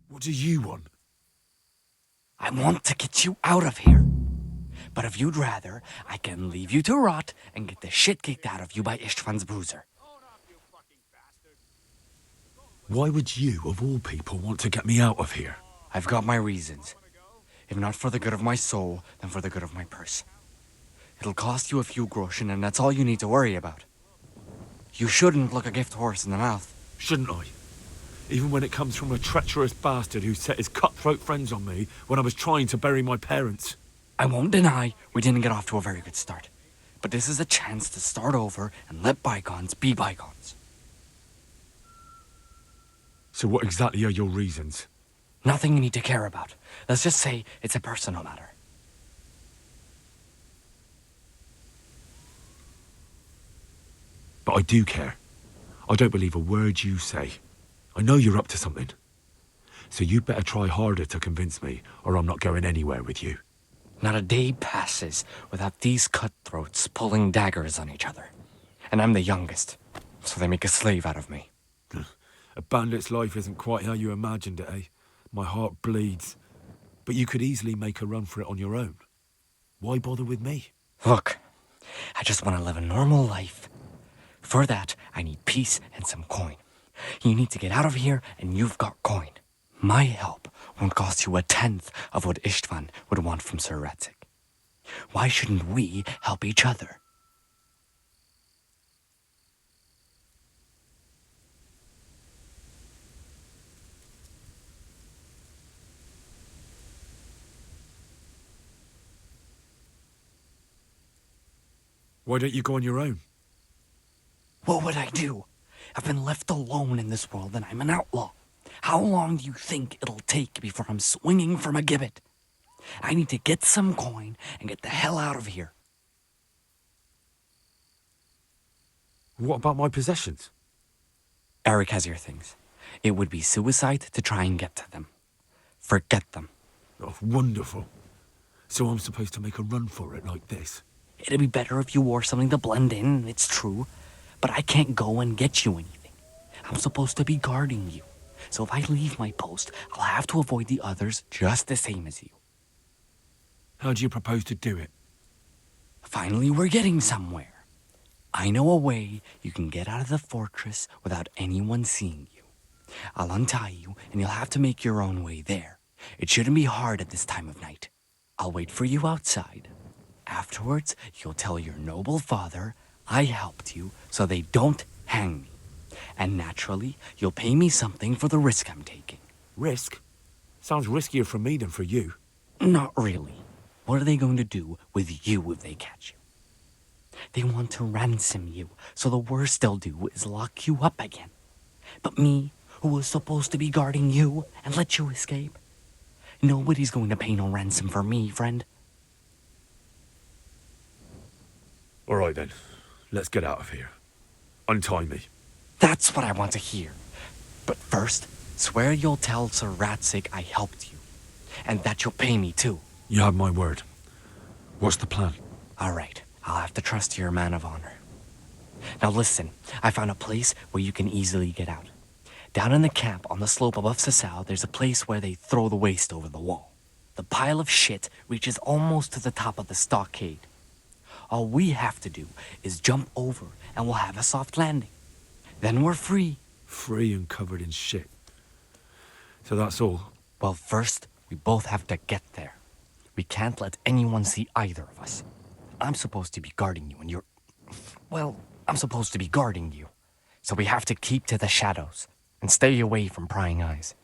What do you want? I want to get you out of here. But if you'd rather, I can leave you to rot and get the shit kicked out of you by Ishtvan's bruiser. Why would you, of all people, want to get me out of here? I've got my reasons. If not for the good of my soul, then for the good of my purse. It'll cost you a few groschen, and that's all you need to worry about. You shouldn't look a gift horse in the mouth. Shouldn't I? Even when it comes from a treacherous bastard who set his cutthroat friends on me when I was trying to bury my parents. I won't deny we didn't get off to a very good start. But this is a chance to start over and let bygones be bygones. So what exactly are your reasons? Nothing you need to care about. Let's just say it's a personal matter. But I do care. I don't believe a word you say. I know you're up to something. So you better try harder to convince me, or I'm not going anywhere with you. Not a day passes without these cutthroats pulling daggers on each other. And I'm the youngest, so they make a slave out of me. A bandit's life isn't quite how you imagined it, eh? My heart bleeds. But you could easily make a run for it on your own. Why bother with me? Look, I just want to live a normal life. For that, I need peace and some coin. You need to get out of here, and you've got coin. My help won't cost you a tenth of what Istvan would want from Sir Ratzik. Why shouldn't we help each other? Why don't you go on your own? What would I do? I've been left alone in this world and I'm an outlaw. How long do you think it'll take before I'm swinging from a gibbet? I need to get some coin and get the hell out of here. What about my possessions? Eric has your things. It would be suicide to try and get to them. Forget them. Oh, wonderful. So I'm supposed to make a run for it like this? It'd be better if you wore something to blend in, it's true. But I can't go and get you anything. I'm supposed to be guarding you. So if I leave my post, I'll have to avoid the others just the same as you. How do you propose to do it? Finally, we're getting somewhere. I know a way you can get out of the fortress without anyone seeing you. I'll untie you, and you'll have to make your own way there. It shouldn't be hard at this time of night. I'll wait for you outside. Afterwards, you'll tell your noble father I helped you so they don't hang me. And naturally, you'll pay me something for the risk I'm taking. Risk? Sounds riskier for me than for you. Not really. What are they going to do with you if they catch you? They want to ransom you, so the worst they'll do is lock you up again. But me, who was supposed to be guarding you and let you escape? Nobody's going to pay no ransom for me, friend. All right then, let's get out of here. Untie me. That's what I want to hear. But first, swear you'll tell Sir Ratzik I helped you. And that you'll pay me too. You have my word. What's the plan? All right, I'll have to trust you're a man of honor. Now listen, I found a place where you can easily get out. Down in the camp on the slope above Sasau, there's a place where they throw the waste over the wall. The pile of shit reaches almost to the top of the stockade. All we have to do is jump over and we'll have a soft landing. Then we're free. Free and covered in shit. So that's all? Well, first, we both have to get there. We can't let anyone see either of us. I'm supposed to be guarding you and you're... Well, I'm supposed to be guarding you. So we have to keep to the shadows and stay away from prying eyes.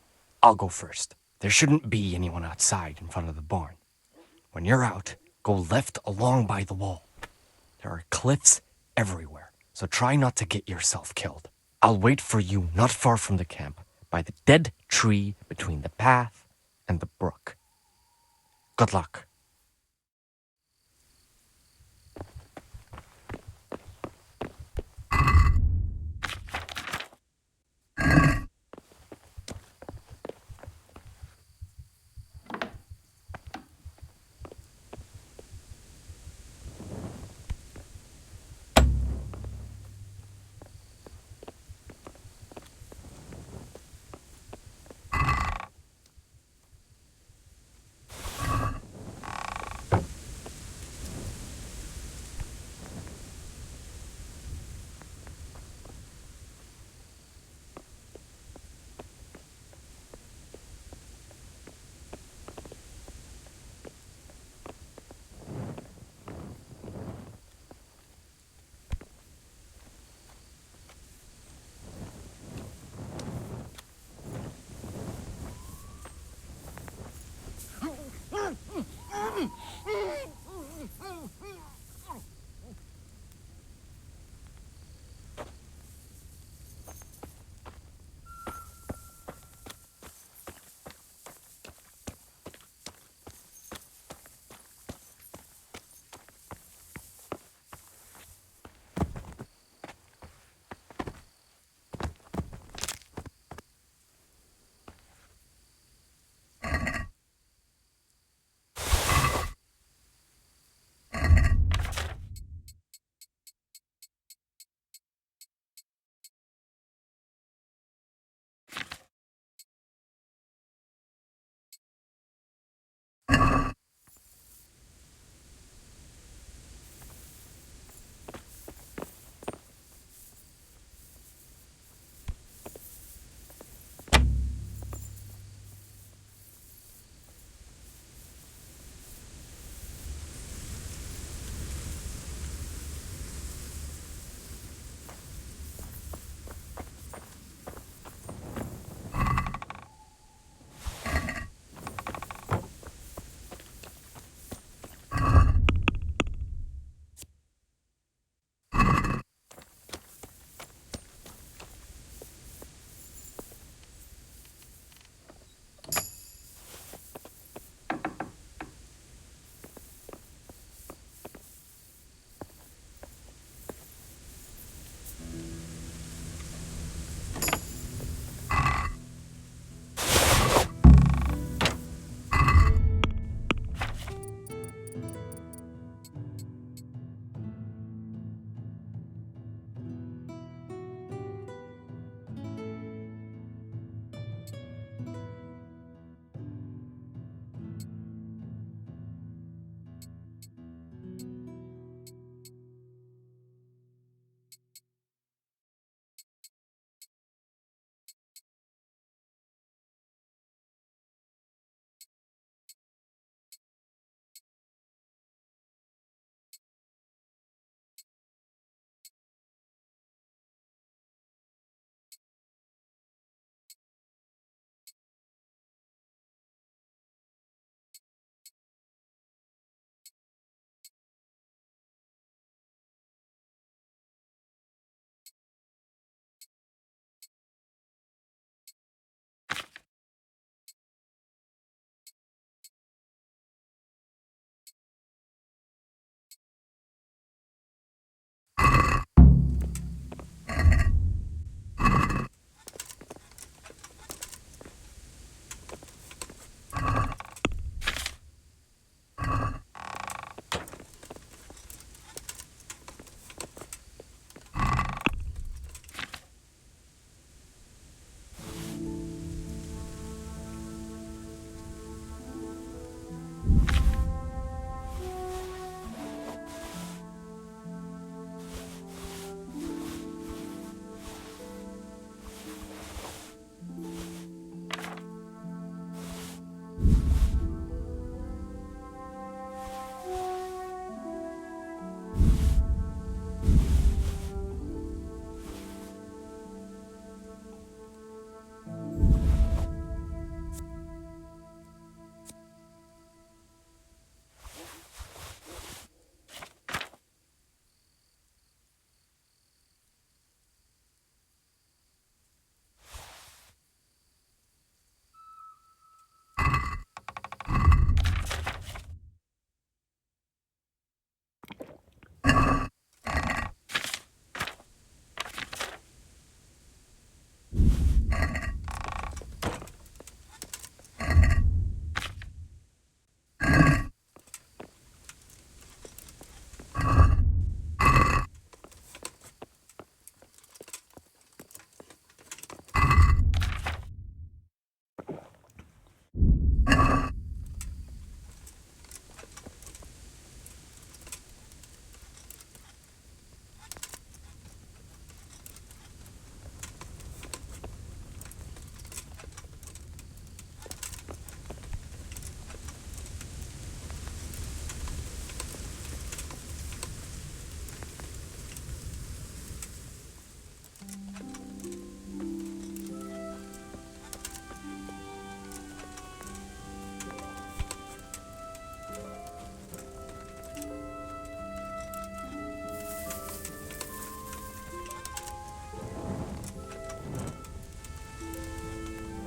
I'll go first. There shouldn't be anyone outside in front of the barn. When you're out, go left along by the wall. There are cliffs everywhere, so try not to get yourself killed. I'll wait for you not far from the camp, by the dead tree between the path and the brook. Good luck.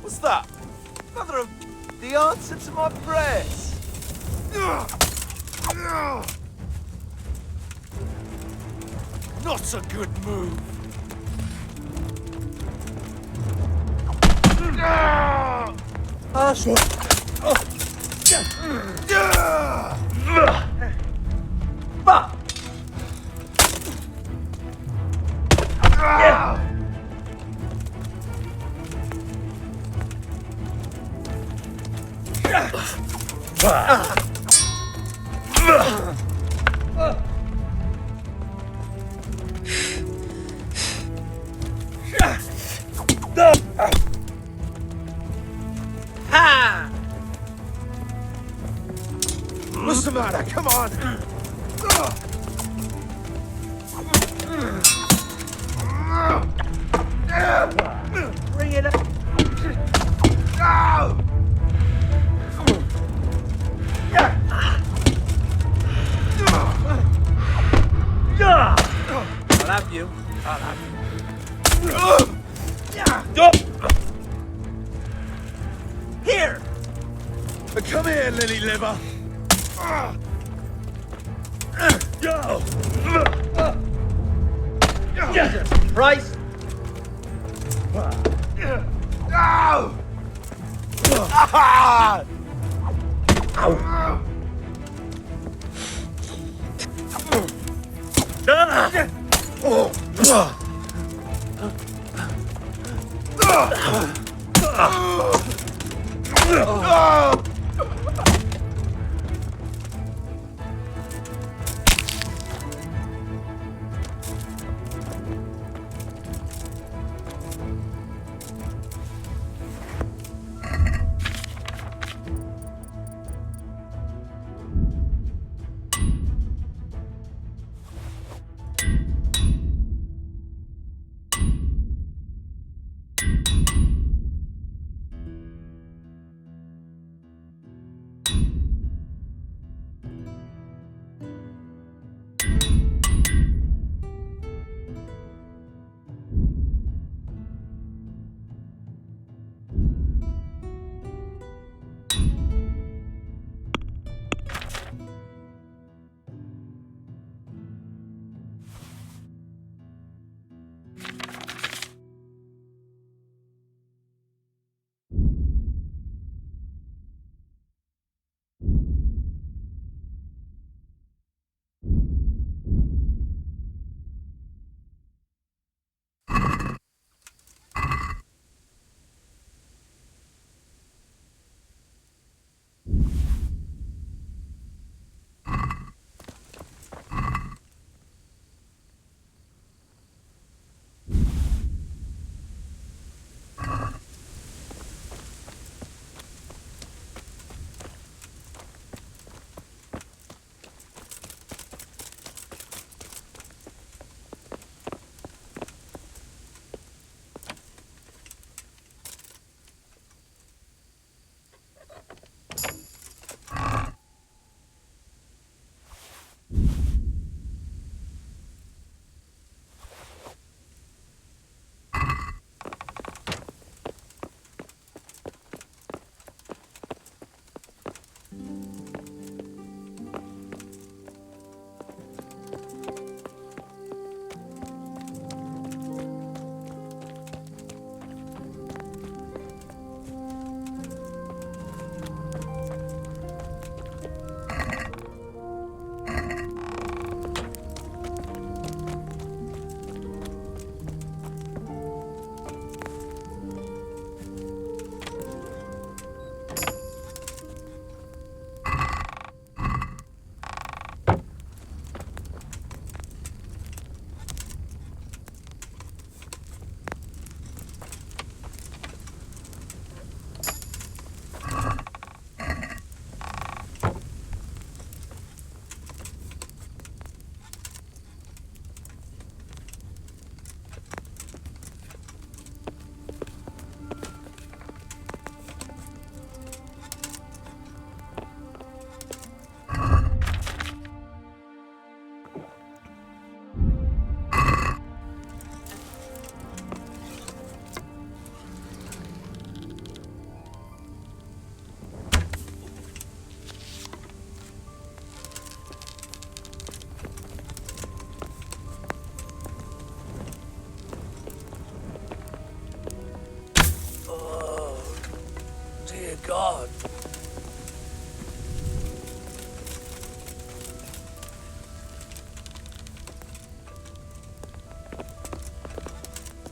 What's that? Mother of... The answer to my prayers. Not a good move. What's the matter? Come on! Bring it up. I'll have you. I'll have you. Here! Come here, lily liver! Go! Price.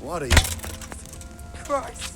What are you... Christ.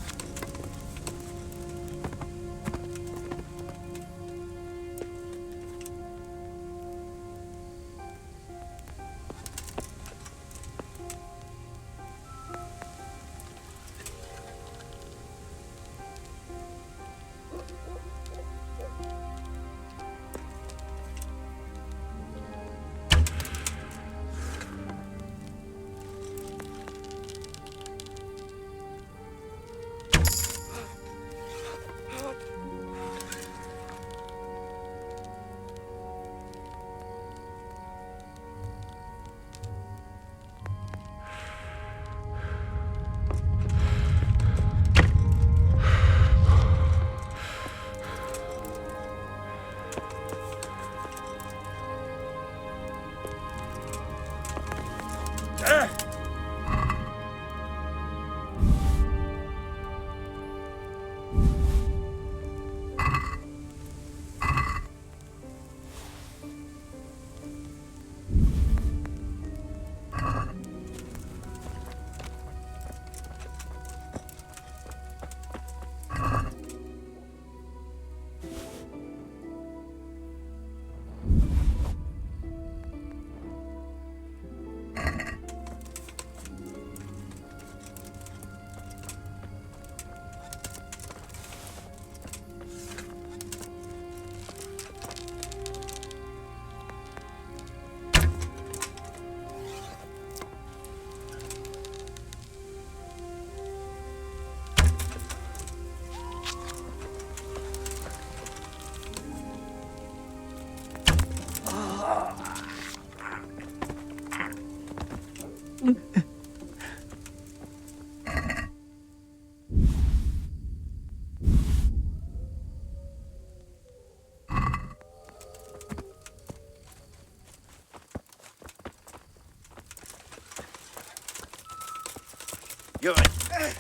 You're right.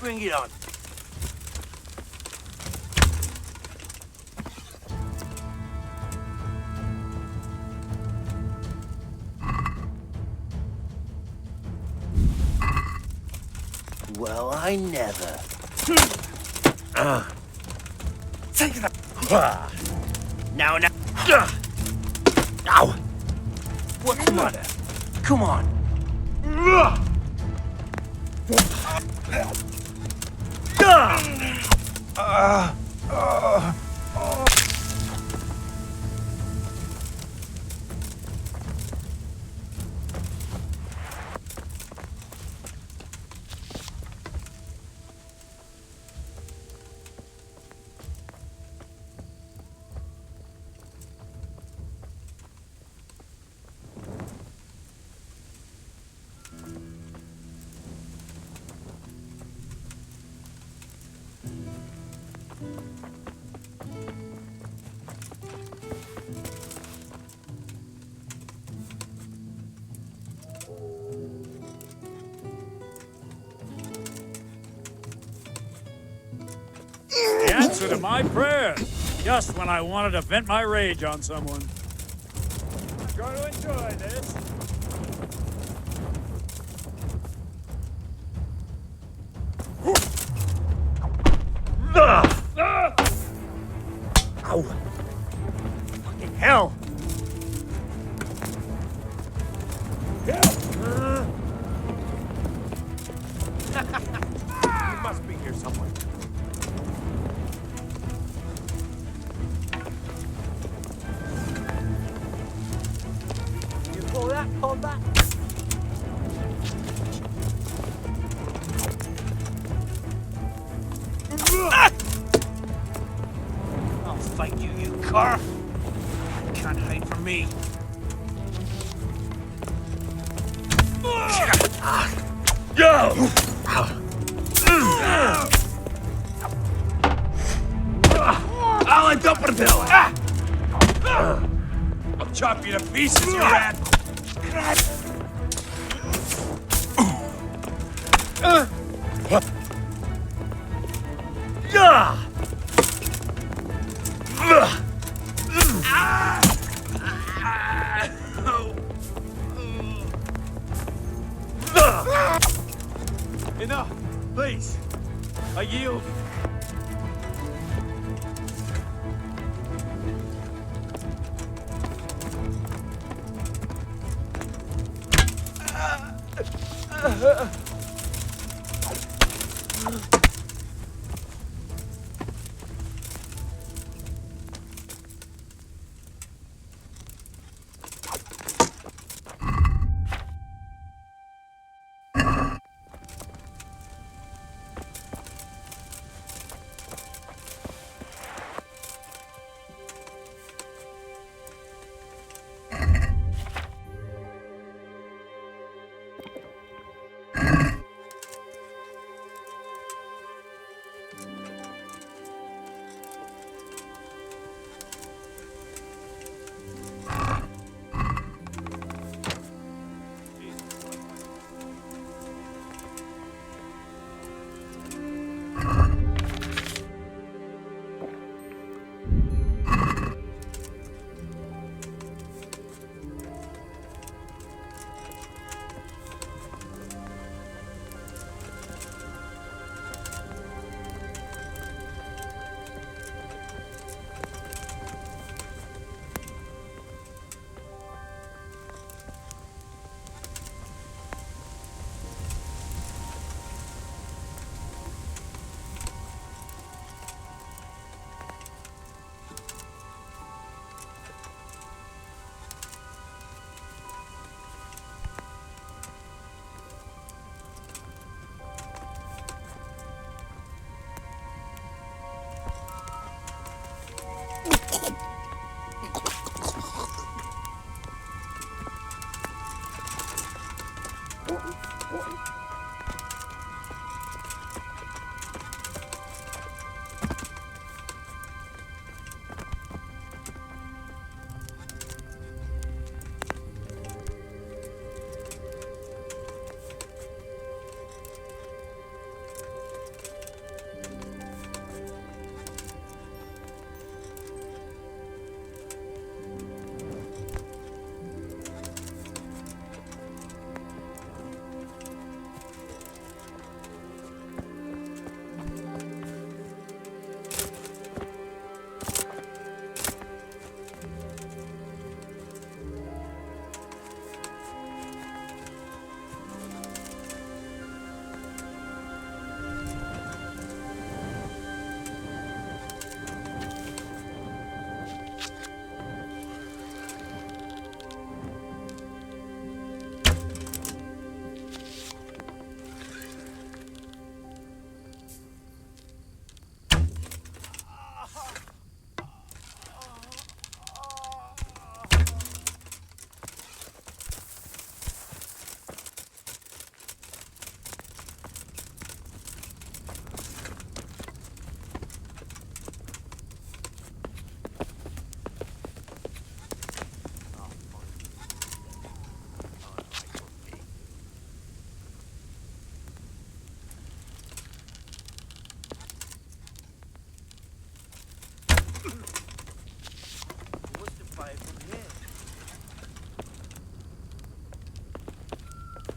Bring it on. Well, I never. Take the. Now. Ow! What's the matter? Come on. The answer to my prayer, just when I wanted to vent my rage on someone. I'm going to enjoy this. Ow! Fucking hell! You must be here somewhere. You call that combat? I'll fight you, you car. You can't hide from me. Yo! I'll end up with a bill. I'll chop you to pieces, you rat. Enough! Please! I yield!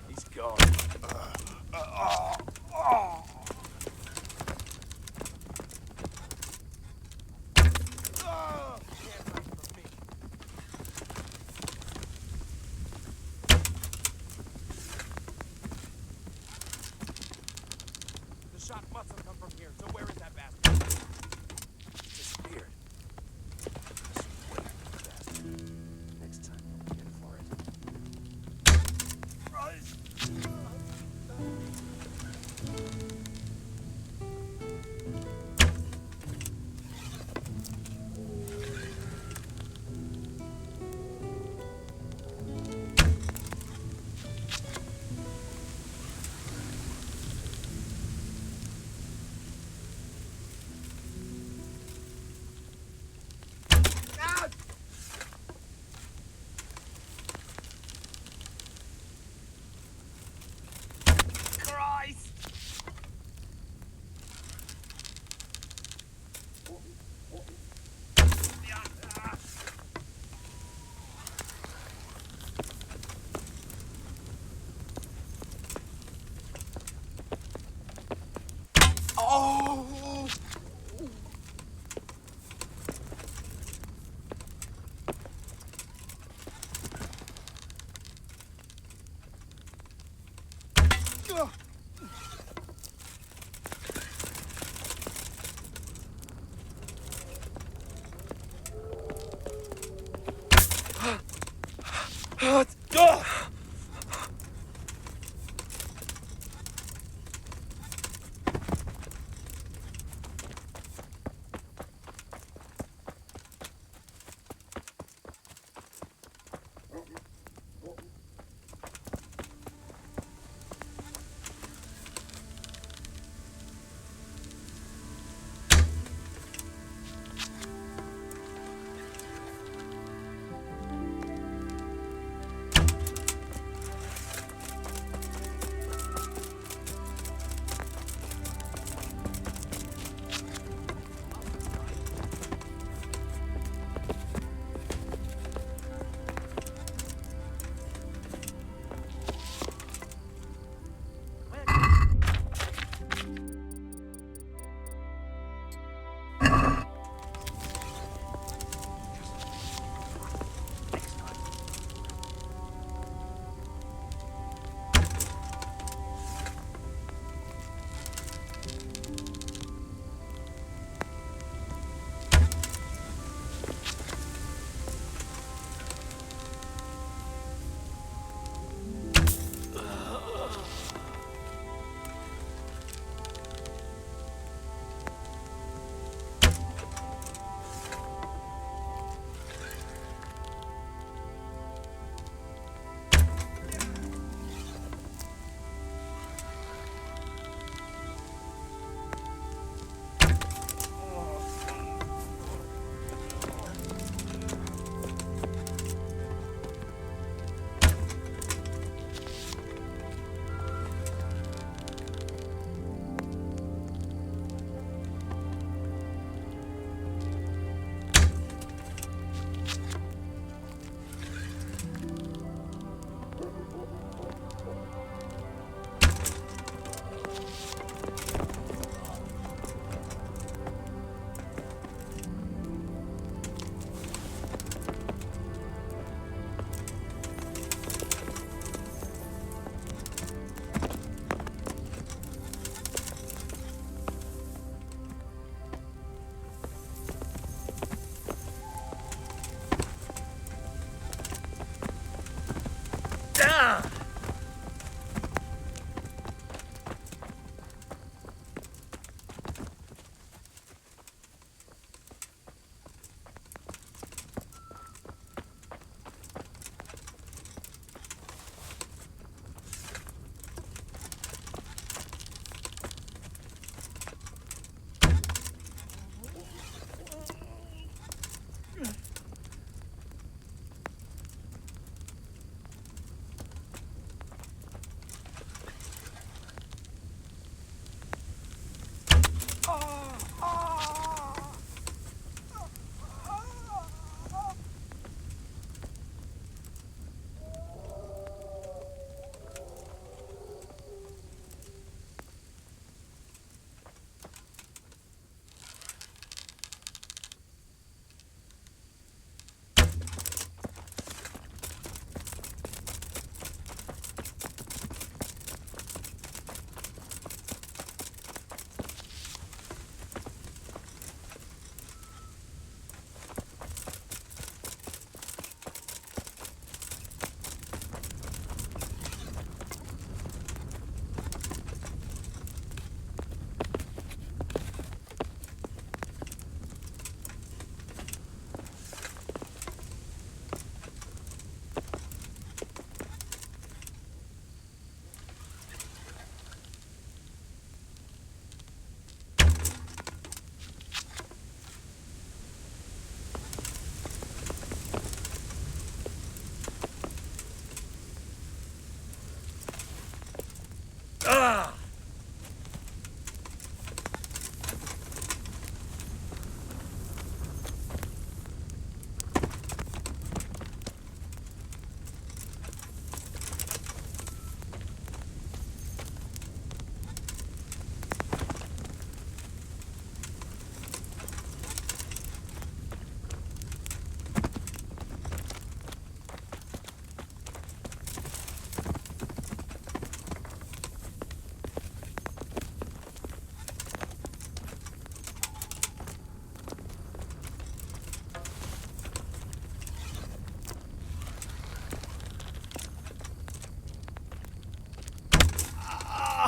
He's gone. The shot must have come from here, so where is that bastard? Disappeared. Next time, I'll get for it.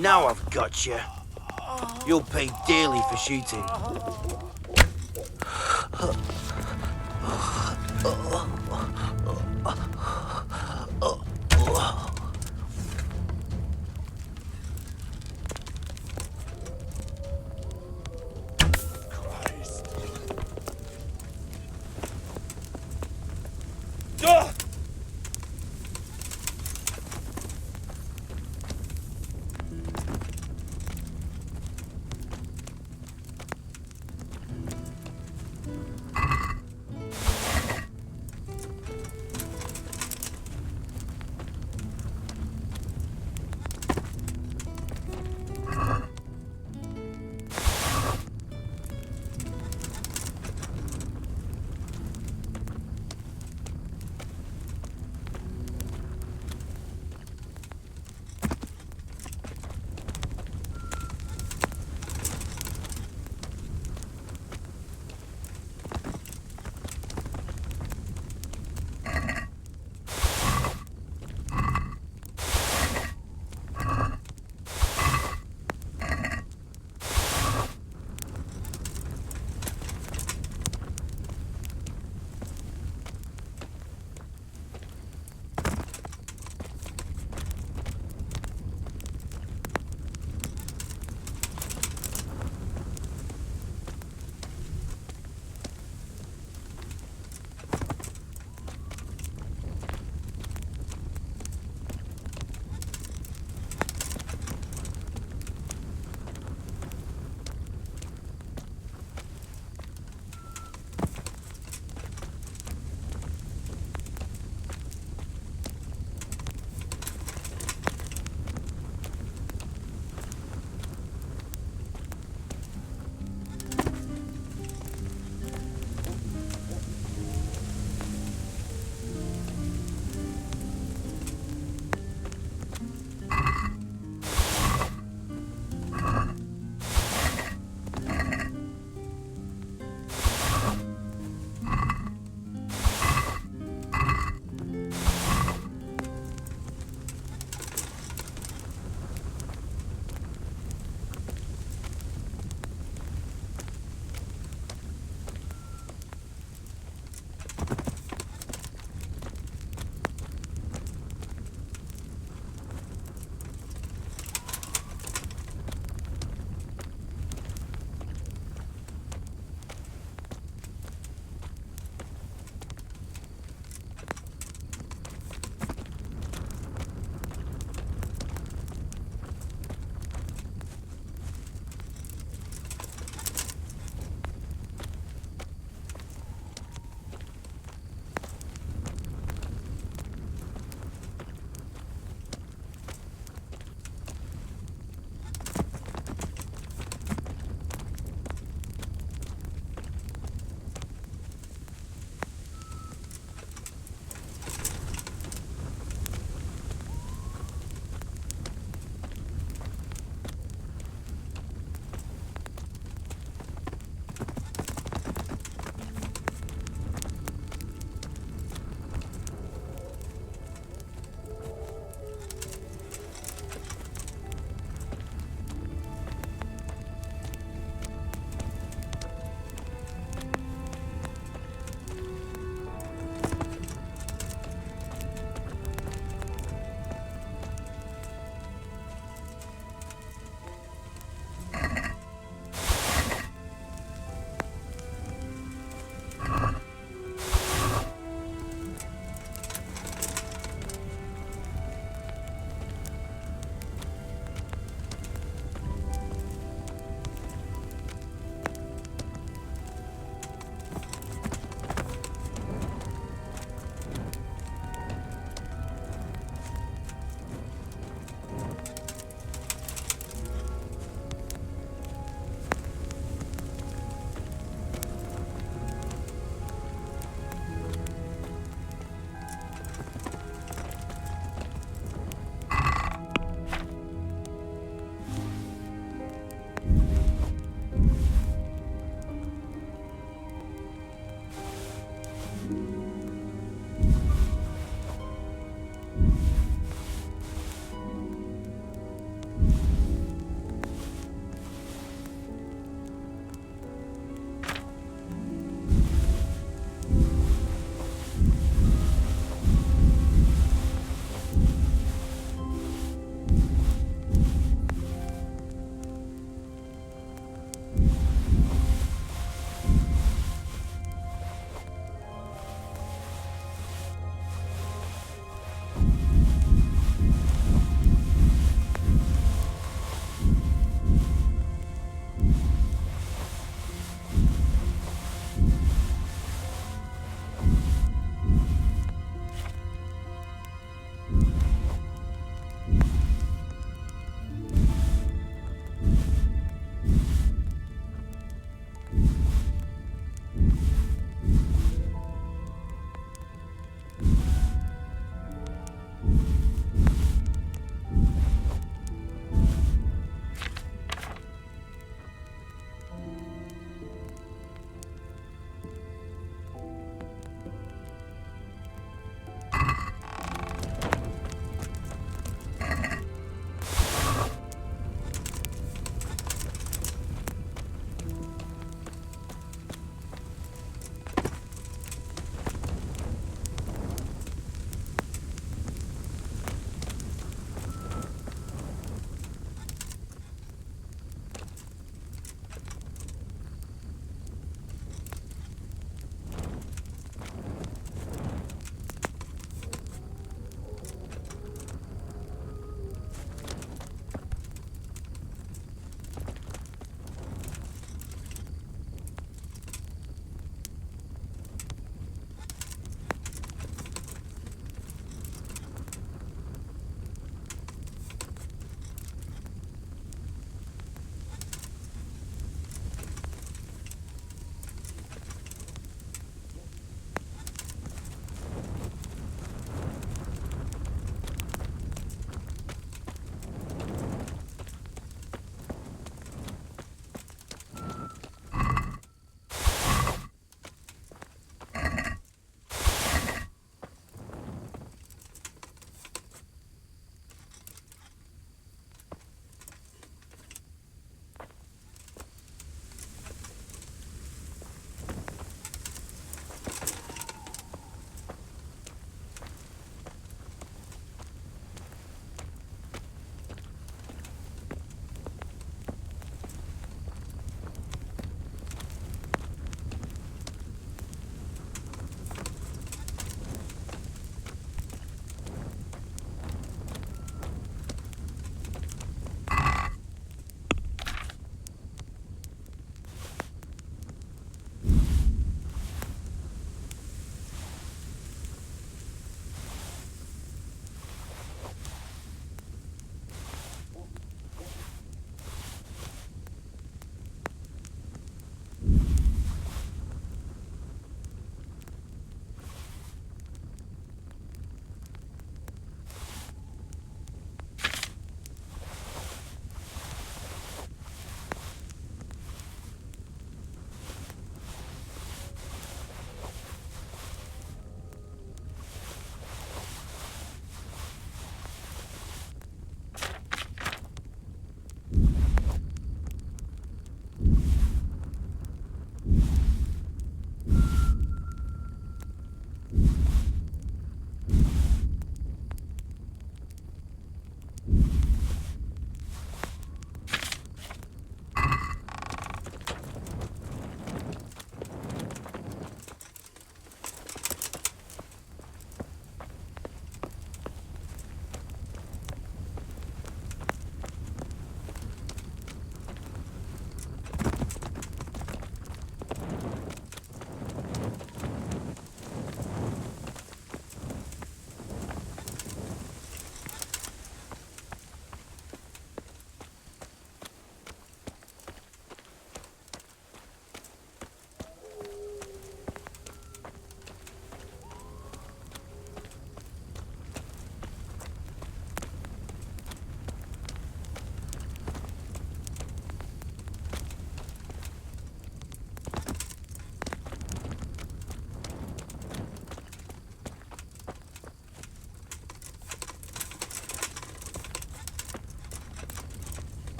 Now I've got you. You'll pay dearly for shooting.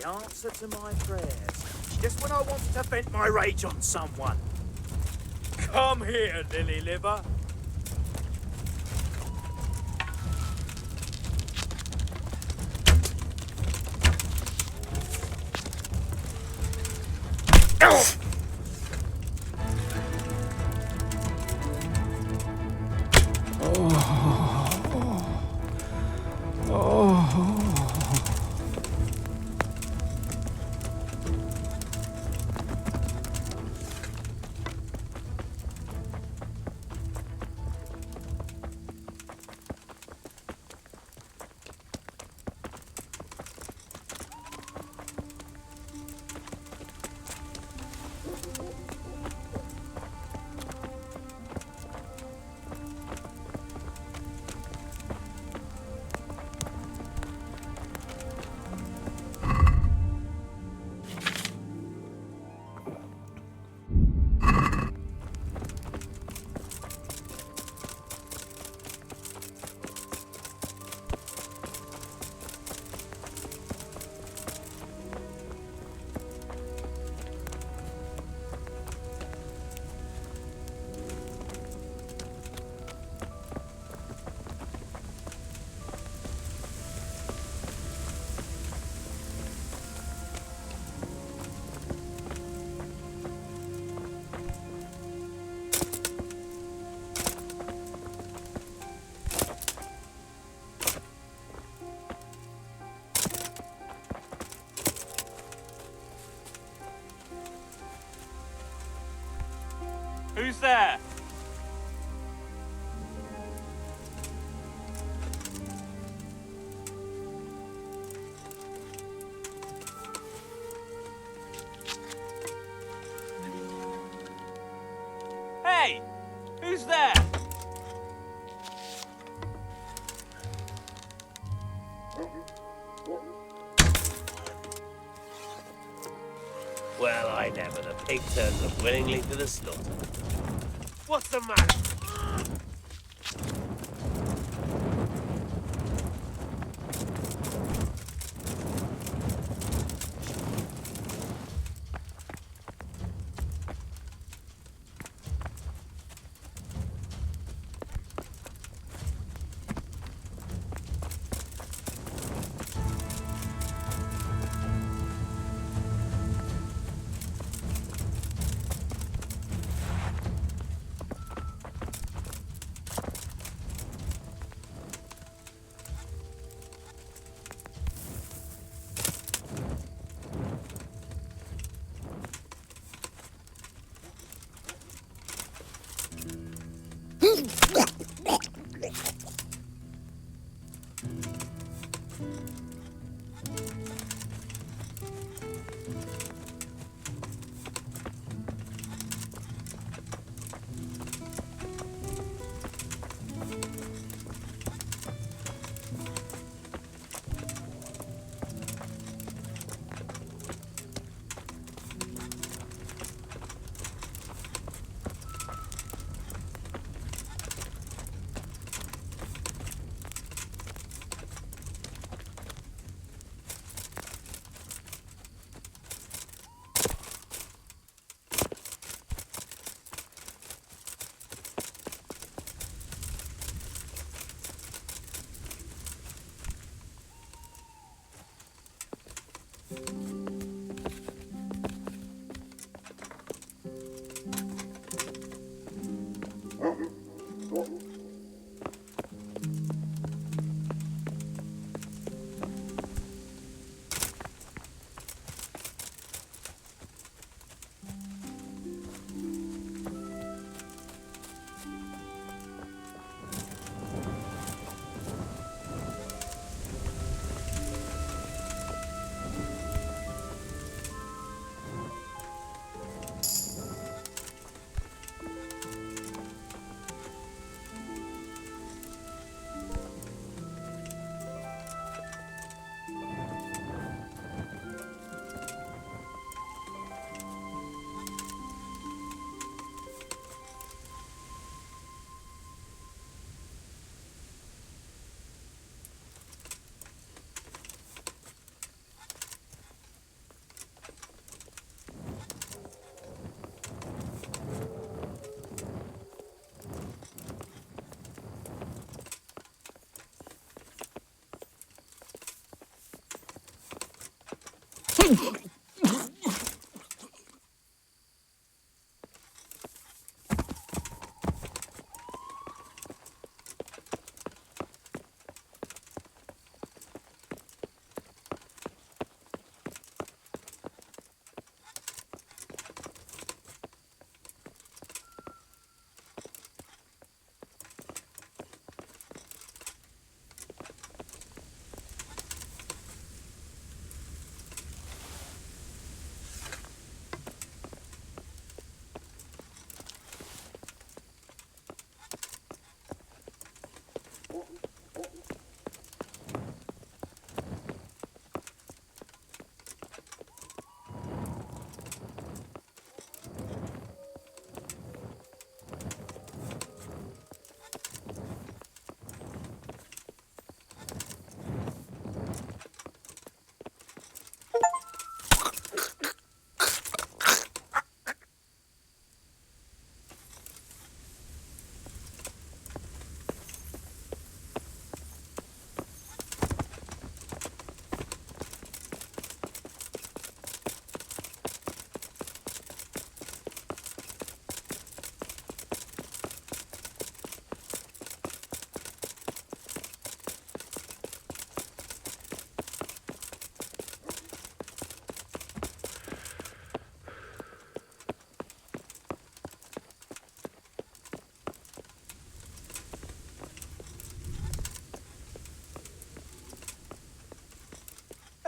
The answer to my prayers. Just when I wanted to vent my rage on someone. Come here, lily liver. Who's there? Hey! Who's there? Well, I never. The pig turns up willingly to the slaughter. What's the matter?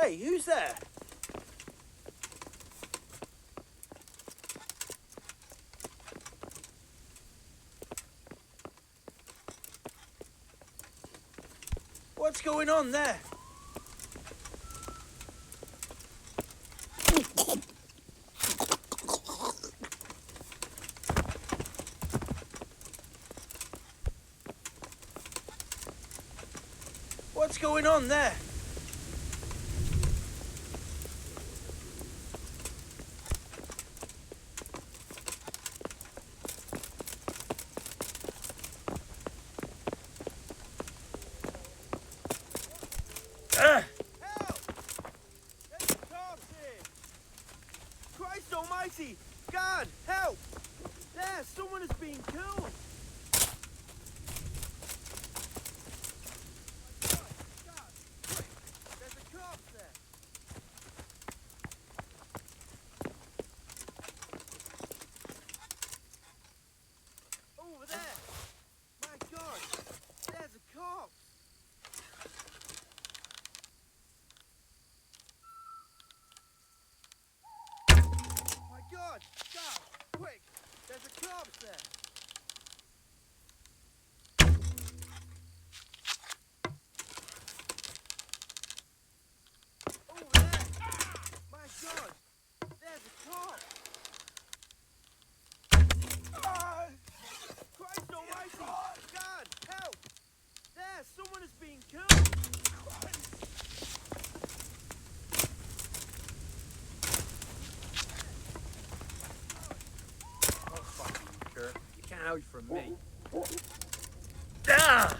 Hey, who's there? What's going on there? What's going on there? Christ almighty! God, help! There, someone is being killed! There's a corpse there! Over there! My God! There's a corpse! My God! Stop! Quick! There's a corpse there! Over there! My God! There's a corpse! Christ almighty! God, help! There, someone is being killed! Oh, fuck you, Kurt. You can't hide from me. Ah!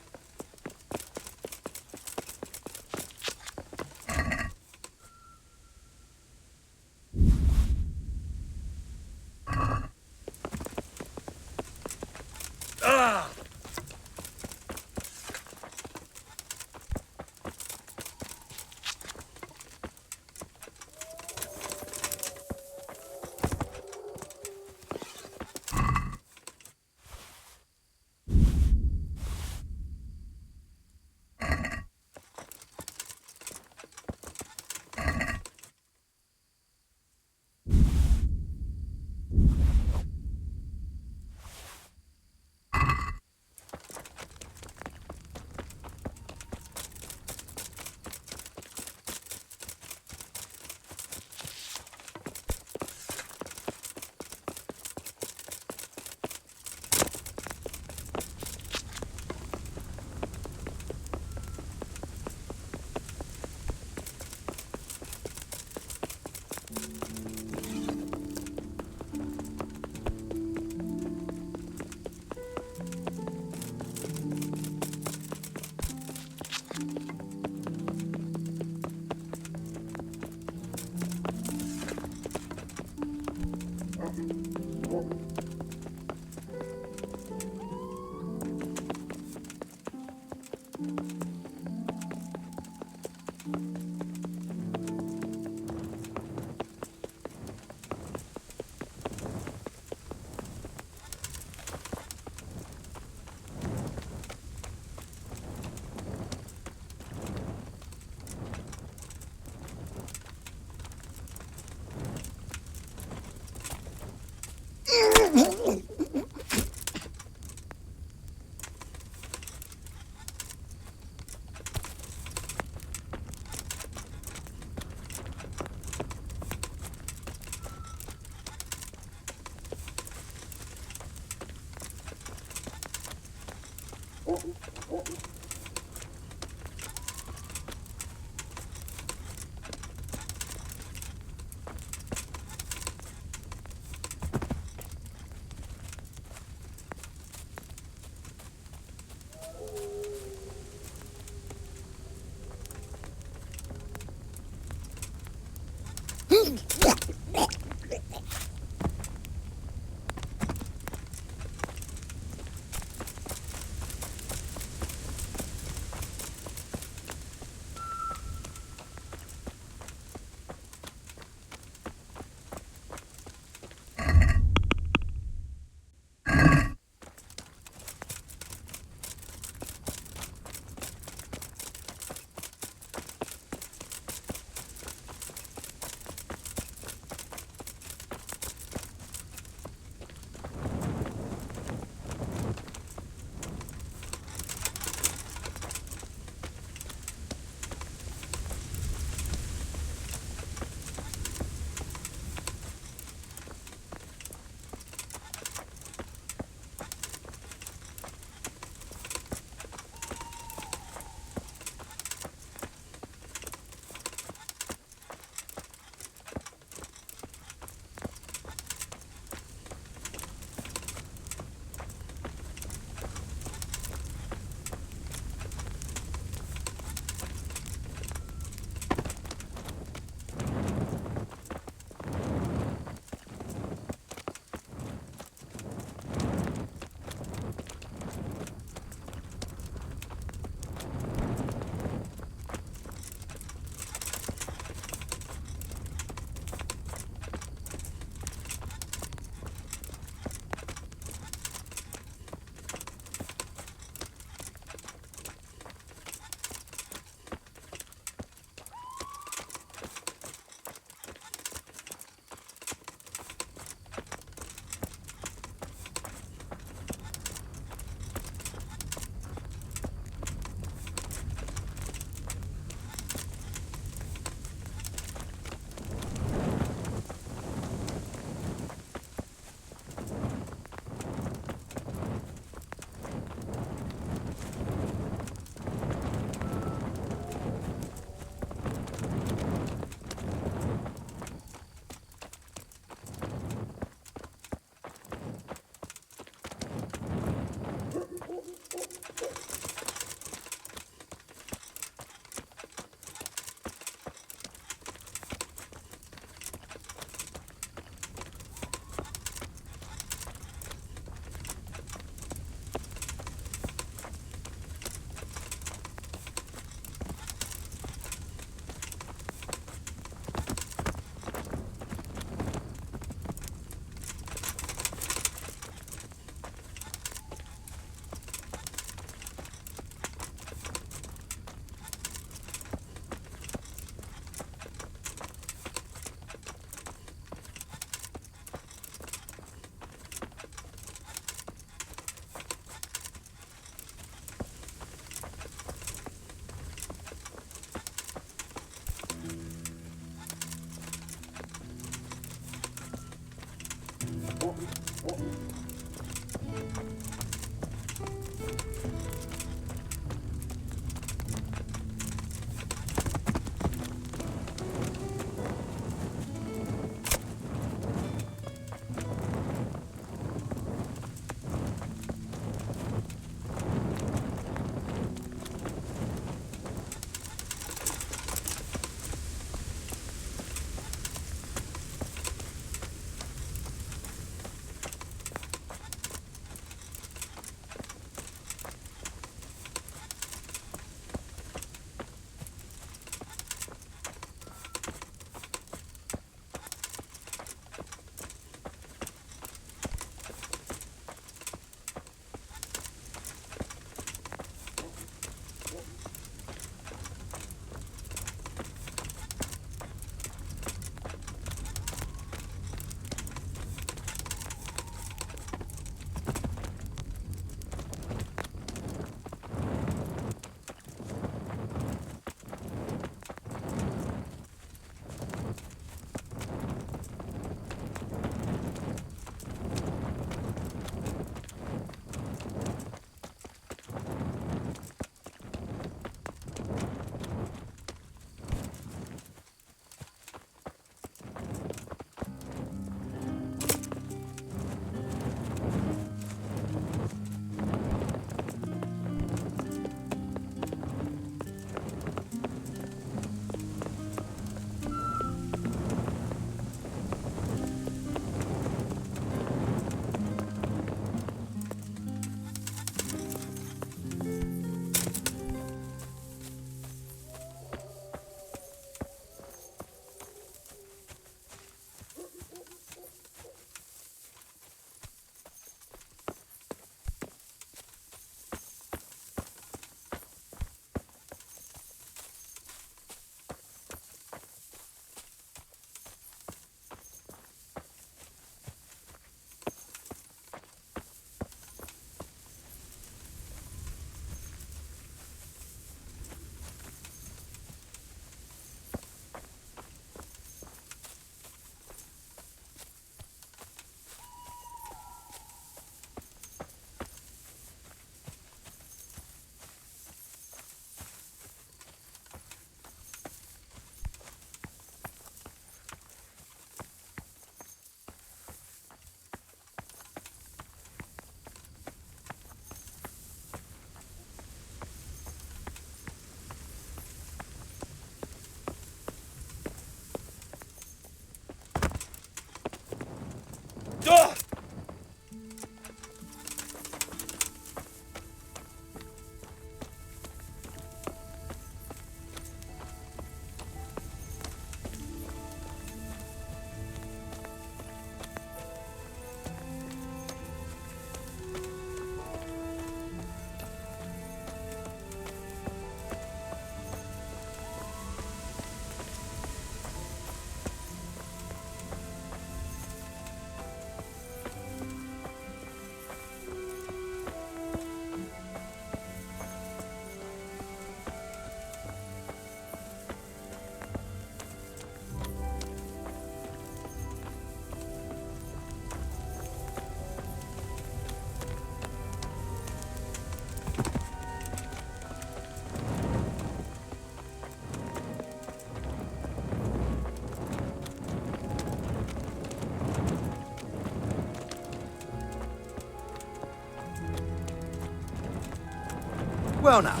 Well now,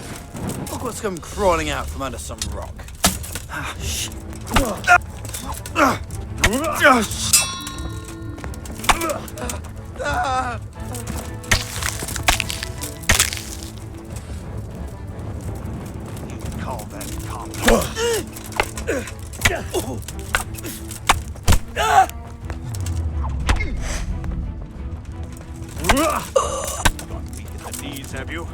look what's come crawling out from under some rock. Ah, shit. You call that combat? Got weak at the knees, have you?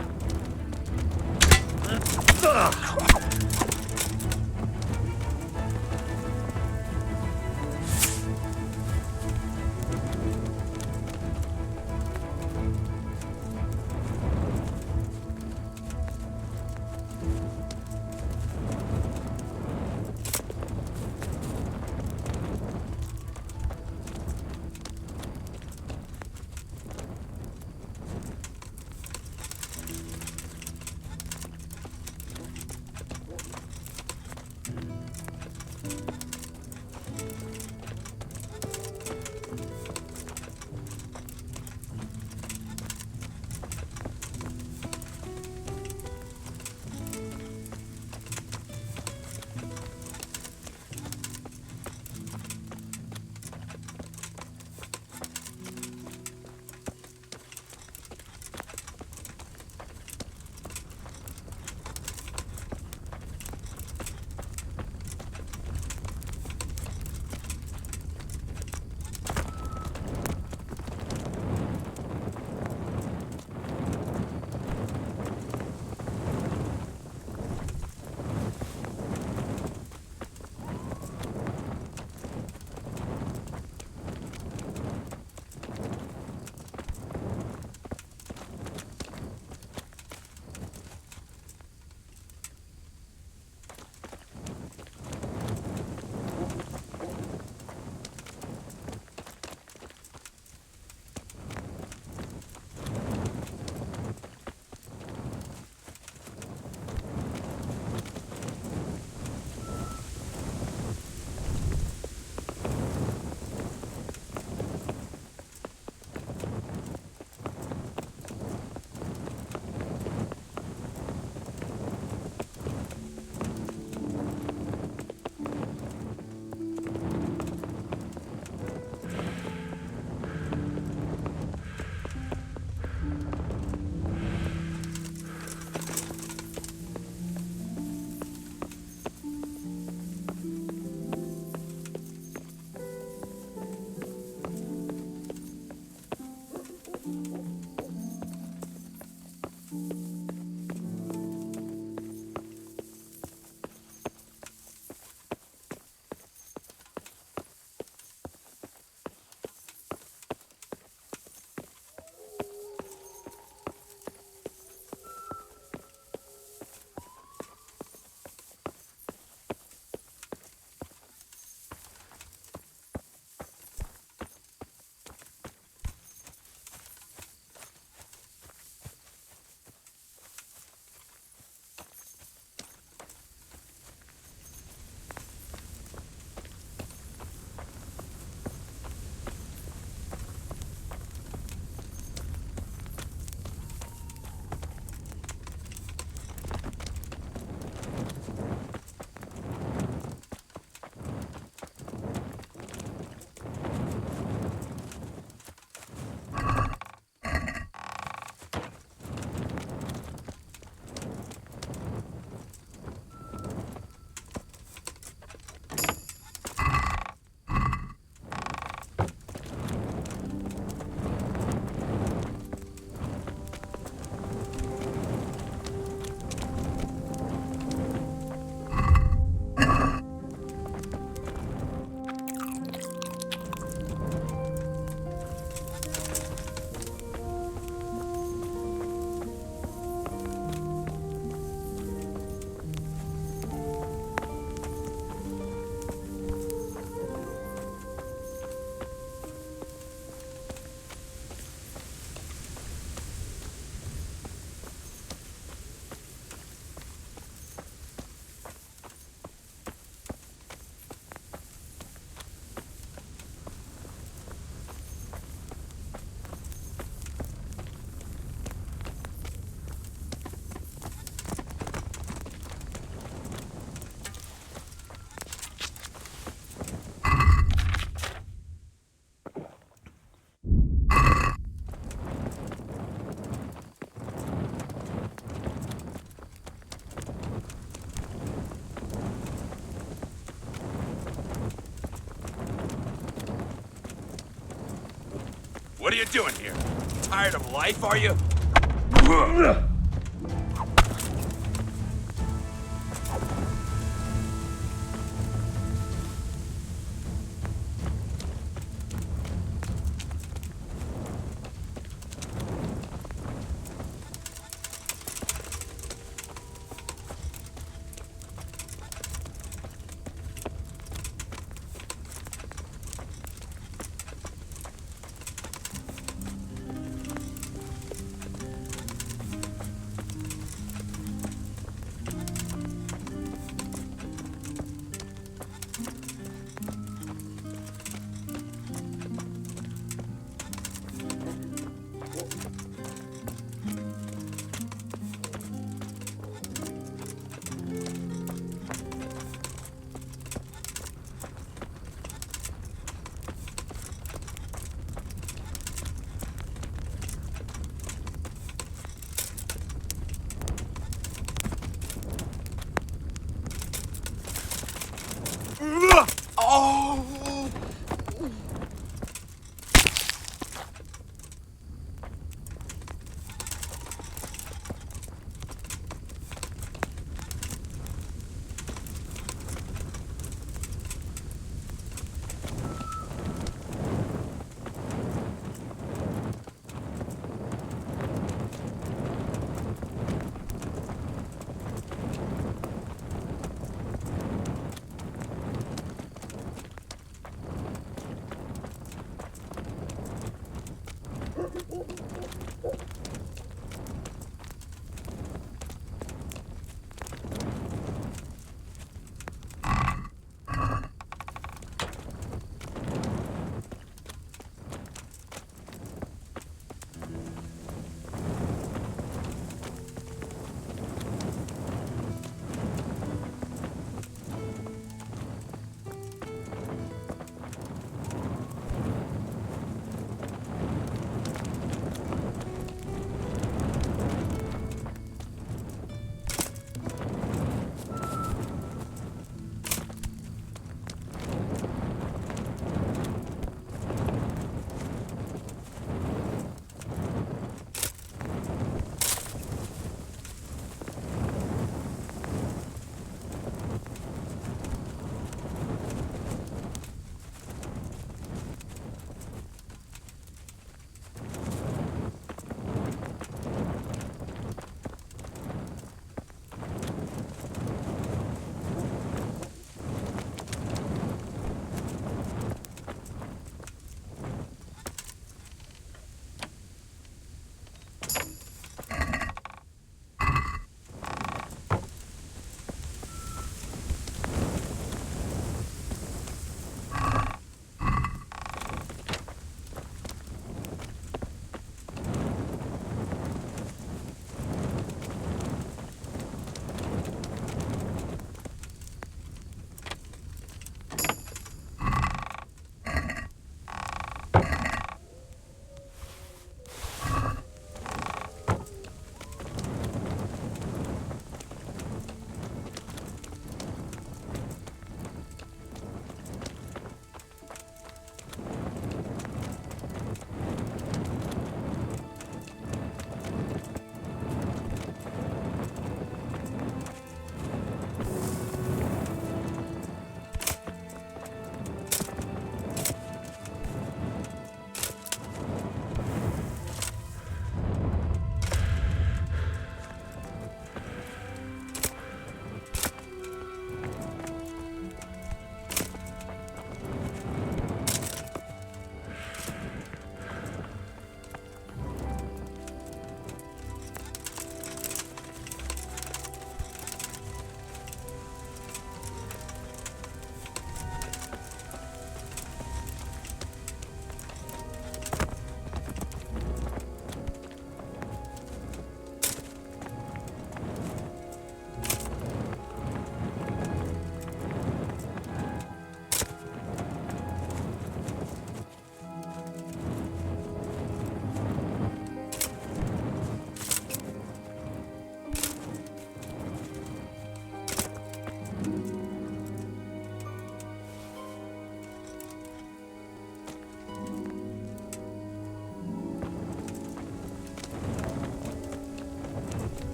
What are you doing here? Tired of life, are you?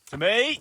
To me!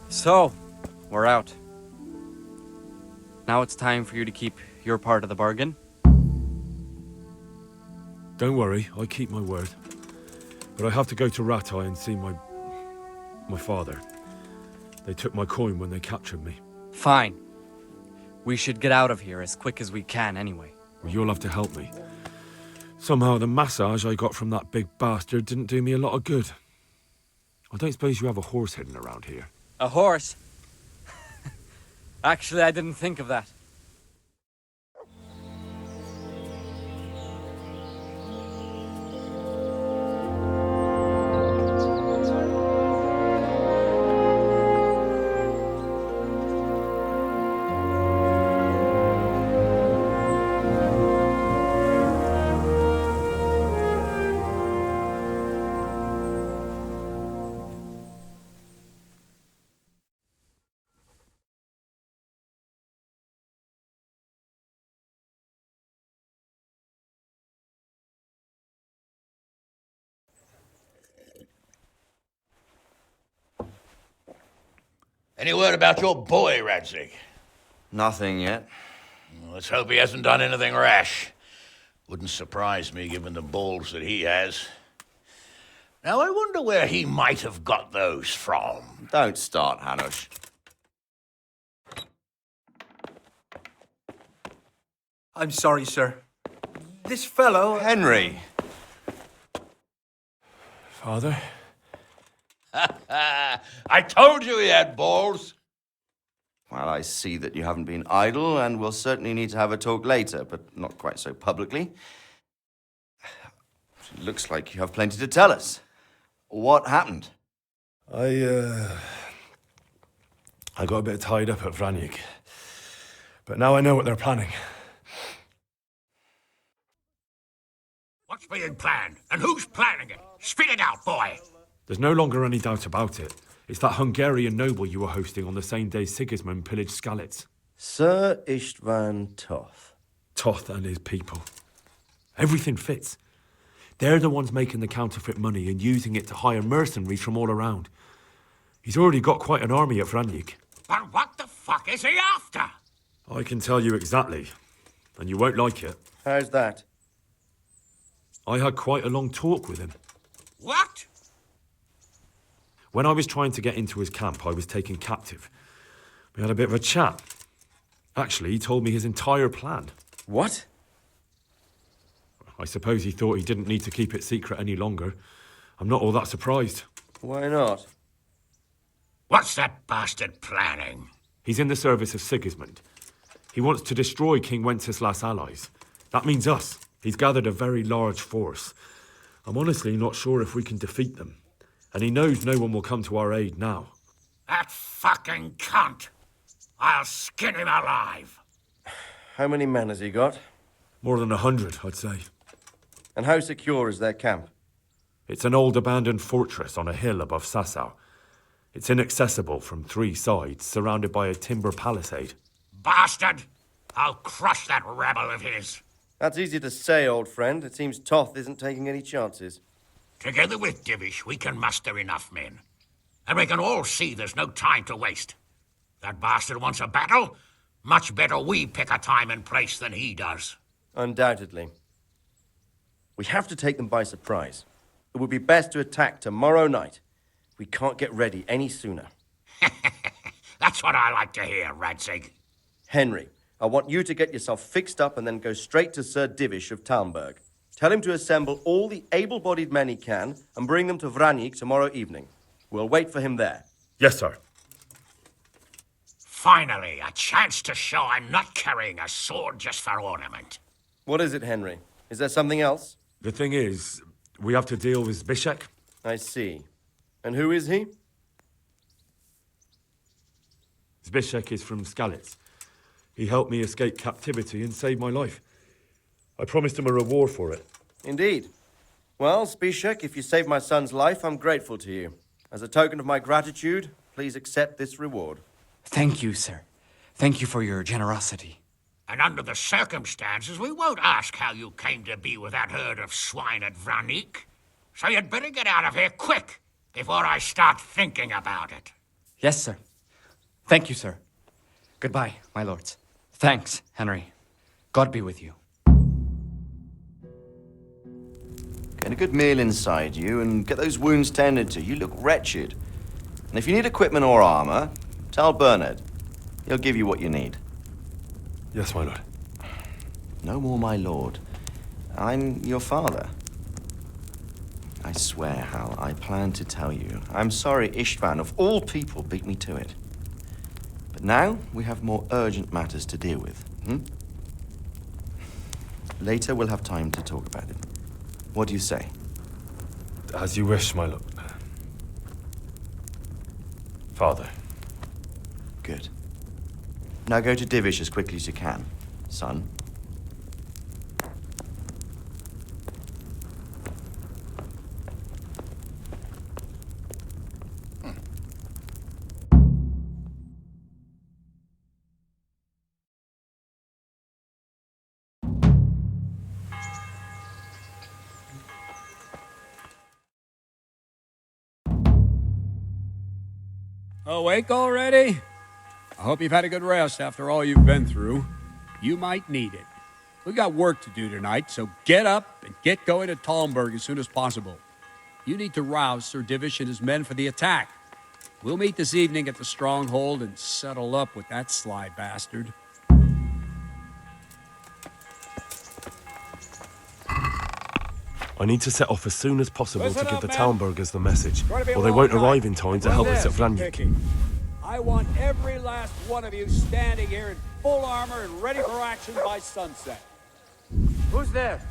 So, we're out. Now it's time for you to keep your part of the bargain. Don't worry, I keep my word. But I have to go to Rattled and see my father. They took my coin when they captured me. Fine. We should get out of here as quick as we can anyway. You'll have to help me. Somehow the massage I got from that big bastard didn't do me a lot of good. I don't suppose you have a horse hidden around here. A horse? Actually, I didn't think of that. Any word about your boy, Radzig? Nothing yet. Let's hope he hasn't done anything rash. Wouldn't surprise me, given the balls that he has. Now, I wonder where he might have got those from. Don't start, Hanush. I'm sorry, sir. This fellow... Henry! Father? I told you he had balls. Well, I see that you haven't been idle, and we'll certainly need to have a talk later, but not quite so publicly. Looks like you have plenty to tell us. What happened? I got a bit tied up at Vranyik. But now I know what they're planning. What's being planned? And who's planning it? Spit it out, boy! There's no longer any doubt about it. It's that Hungarian noble you were hosting on the same day Sigismund pillaged Skalitz. Sir Istvan Toth. Toth and his people. Everything fits. They're the ones making the counterfeit money and using it to hire mercenaries from all around. He's already got quite an army at Vranyik. But what the fuck is he after? I can tell you exactly, and you won't like it. How's that? I had quite a long talk with him. What? When I was trying to get into his camp, I was taken captive. We had a bit of a chat. Actually, he told me his entire plan. What? I suppose he thought he didn't need to keep it secret any longer. I'm not all that surprised. Why not? What's that bastard planning? He's in the service of Sigismund. He wants to destroy King Wenceslas' allies. That means us. He's gathered a very large force. I'm honestly not sure if we can defeat them. And he knows no one will come to our aid now. That fucking cunt! I'll skin him alive! How many men has he got? More than 100, I'd say. And how secure is their camp? It's an old abandoned fortress on a hill above Sasau. It's inaccessible from 3 sides, surrounded by a timber palisade. Bastard! I'll crush that rebel of his. That's easy to say, old friend. It seems Toth isn't taking any chances. Together with Divish, we can muster enough men. And we can all see there's no time to waste. That bastard wants a battle. Much better we pick a time and place than he does. Undoubtedly. We have to take them by surprise. It would be best to attack tomorrow night. We can't get ready any sooner. That's what I like to hear, Radzig. Henry, I want you to get yourself fixed up and then go straight to Sir Divish of Talmberg. Tell him to assemble all the able-bodied men he can and bring them to Vranyik tomorrow evening. We'll wait for him there. Yes, sir. Finally, a chance to show I'm not carrying a sword just for ornament. What is it, Henry? Is there something else? The thing is, we have to deal with Zbyszek. I see. And who is he? Zbyszek is from Skalitz. He helped me escape captivity and saved my life. I promised him a reward for it. Indeed. Well, Zbyszek, if you saved my son's life, I'm grateful to you. As a token of my gratitude, please accept this reward. Thank you, sir. Thank you for your generosity. And under the circumstances, we won't ask how you came to be with that herd of swine at Vranyik. So you'd better get out of here quick, before I start thinking about it. Yes, sir. Thank you, sir. Goodbye, my lords. Thanks, Henry. God be with you. Get a good meal inside you and get those wounds tended to. You look wretched. And if you need equipment or armor, tell Bernard. He'll give you what you need. Yes, my lord. No more, my lord. I'm your father. I swear, Hal, I plan to tell you. I'm sorry Istvan, of all people, beat me to it. But now we have more urgent matters to deal with. Later we'll have time to talk about it. What do you say? As you wish, my lord. Father. Good. Now go to Divish as quickly as you can, son. Awake already? I hope you've had a good rest after all you've been through. You might need it. We've got work to do tonight, so get up and get going to Talmberg as soon as possible. You need to rouse Sir Divish and his men for the attack. We'll meet this evening at the stronghold and settle up with that sly bastard. I need to set off as soon as possible Listen to give up, the men. Townburgers the message, Gonna be a or they long won't night. arrive in time to help us at Listen, Vranyik. Vicky, I want every last one of you standing here in full armor and ready for action by sunset. Who's there?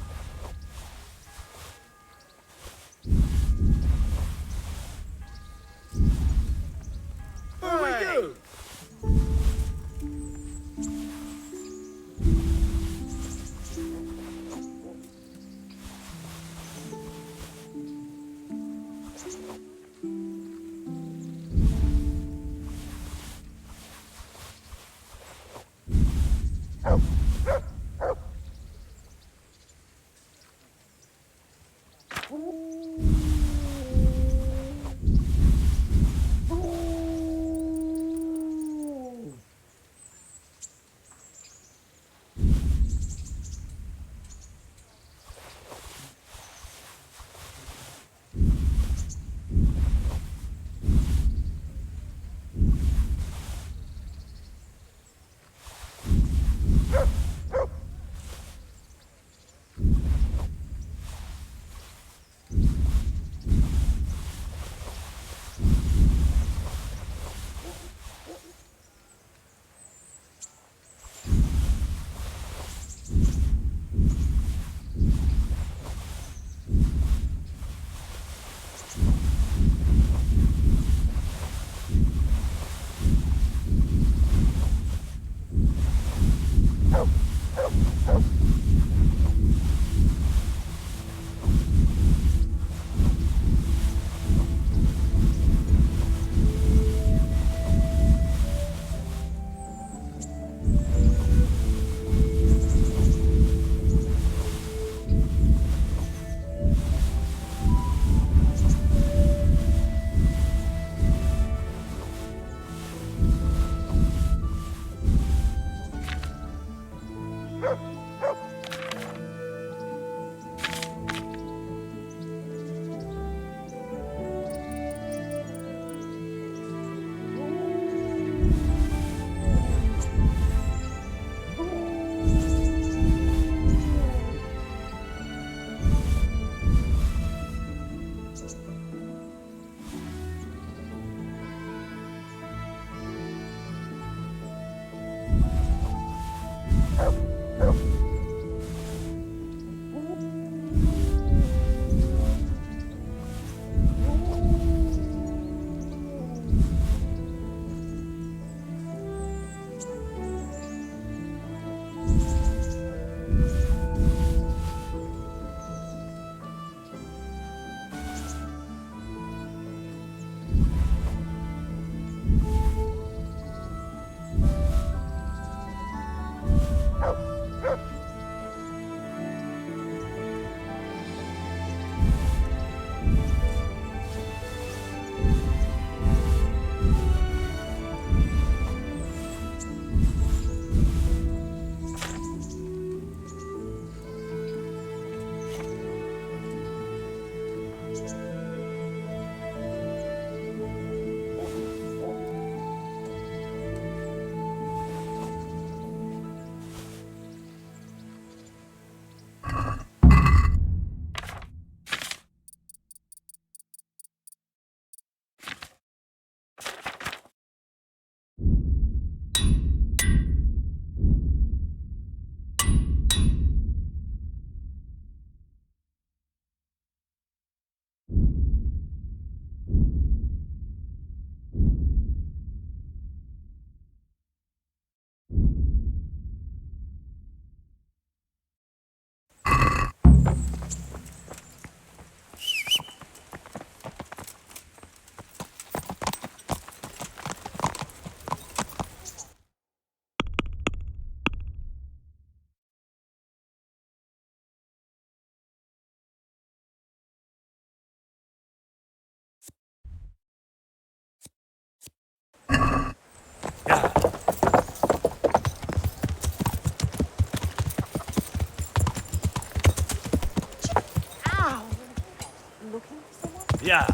Yeah.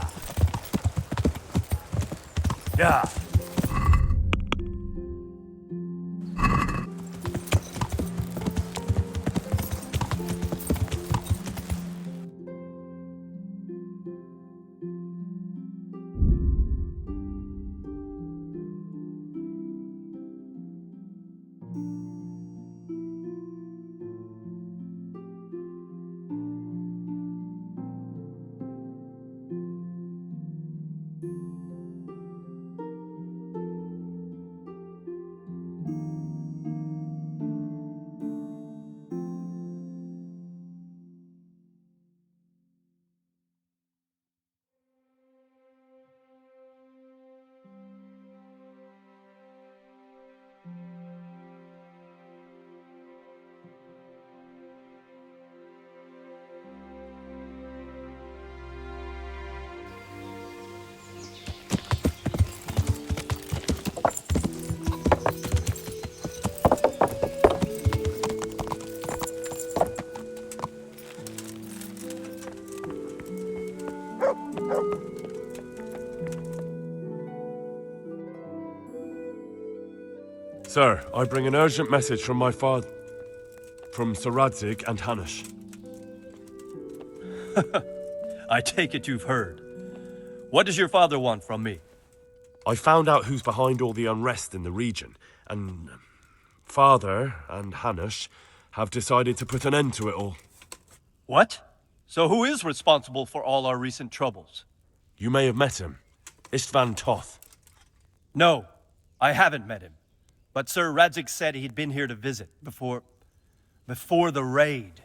Yeah. Sir, I bring an urgent message from my father... from Sir Radzig and Hanush. I take it you've heard. What does your father want from me? I found out who's behind all the unrest in the region, and... Father and Hanush have decided to put an end to it all. What? So who is responsible for all our recent troubles? You may have met him. Istvan Toth. No, I haven't met him. But Sir Radzig said he'd been here to visit before the raid.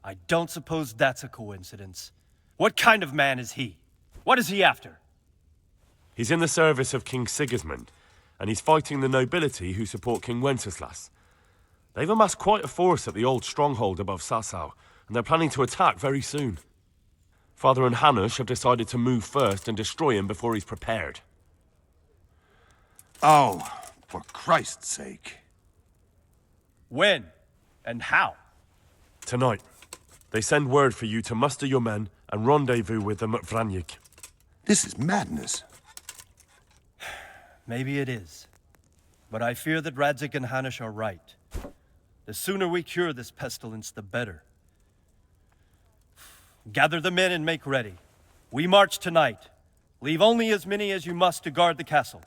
I don't suppose that's a coincidence. What kind of man is he? What is he after? He's in the service of King Sigismund, and he's fighting the nobility who support King Wenceslas. They've amassed quite a force at the old stronghold above Sasau, and they're planning to attack very soon. Father and Hanush have decided to move first and destroy him before he's prepared. Oh, for Christ's sake. When? And how? Tonight. They send word for you to muster your men and rendezvous with them at Vranyik. This is madness. Maybe it is. But I fear that Radzig and Hanush are right. The sooner we cure this pestilence, the better. Gather the men and make ready. We march tonight. Leave only as many as you must to guard the castle.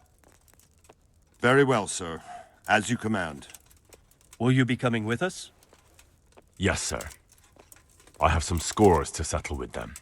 Very well, sir. As you command. Will you be coming with us? Yes, sir. I have some scores to settle with them.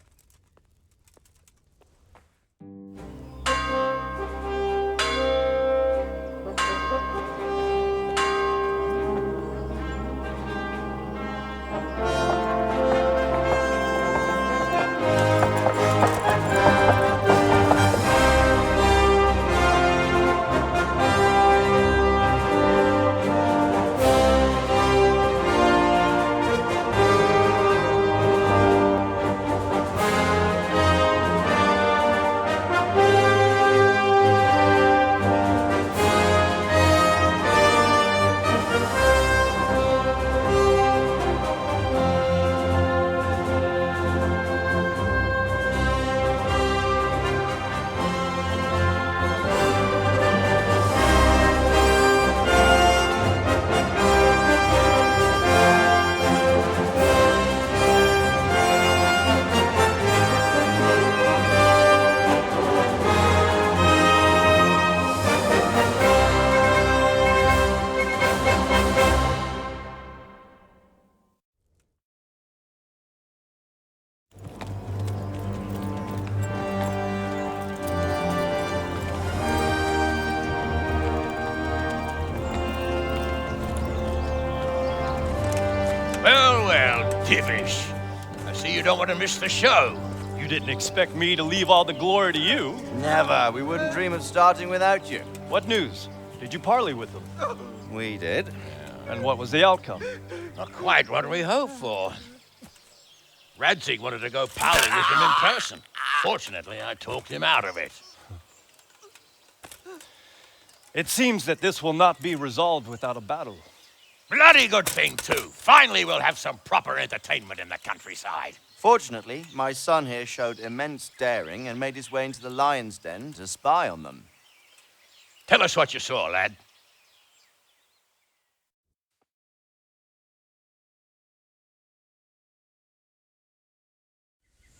Divish. I see you don't want to miss the show. You didn't expect me to leave all the glory to you. Never. We wouldn't dream of starting without you. What news? Did you parley with them? We did. And what was the outcome? Not quite what we hoped for. Radzig wanted to go pally with him in person. Fortunately, I talked him out of it. It seems that this will not be resolved without a battle. Bloody good thing, too. Finally, we'll have some proper entertainment in the countryside. Fortunately, my son here showed immense daring and made his way into the lion's den to spy on them. Tell us what you saw, lad.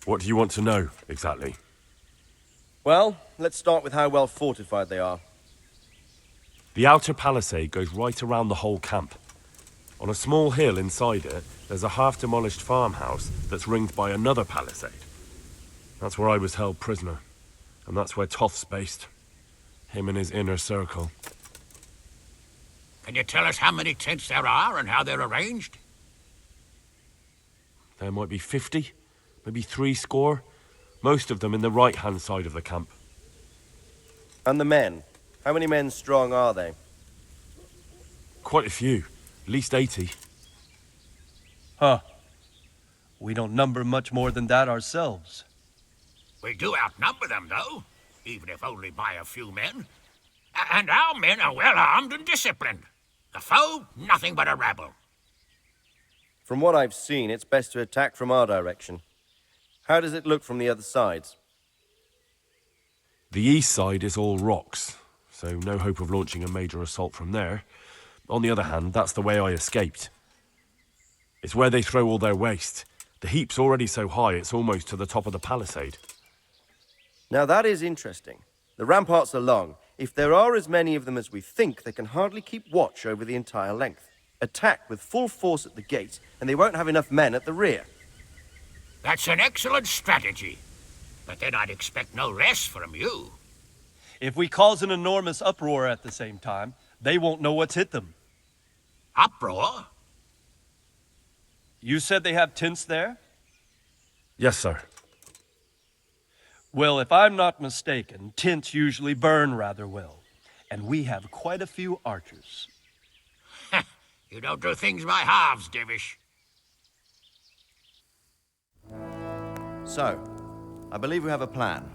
What do you want to know, exactly? Well, let's start with how well fortified they are. The outer palisade goes right around the whole camp. On a small hill inside it, there's a half-demolished farmhouse that's ringed by another palisade. That's where I was held prisoner. And that's where Toth's based. Him and his inner circle. Can you tell us how many tents there are and how they're arranged? There might be 50, maybe 60. Most of them in the right-hand side of the camp. And the men? How many men strong are they? Quite a few. At least 80. Huh. We don't number much more than that ourselves. We do outnumber them, though, even if only by a few men. And our men are well armed and disciplined. The foe, nothing but a rabble. From what I've seen, it's best to attack from our direction. How does it look from the other sides? The east side is all rocks, so no hope of launching a major assault from there. On the other hand, that's the way I escaped. It's where they throw all their waste. The heap's already so high it's almost to the top of the palisade. Now that is interesting. The ramparts are long. If there are as many of them as we think, they can hardly keep watch over the entire length. Attack with full force at the gate, and they won't have enough men at the rear. That's an excellent strategy. But then I'd expect no less from you. If we cause an enormous uproar at the same time, they won't know what's hit them. Uproar? You said they have tents there? Yes, sir. Well, if I'm not mistaken, tents usually burn rather well. And we have quite a few archers. You don't do things by halves, Divish. So, I believe we have a plan.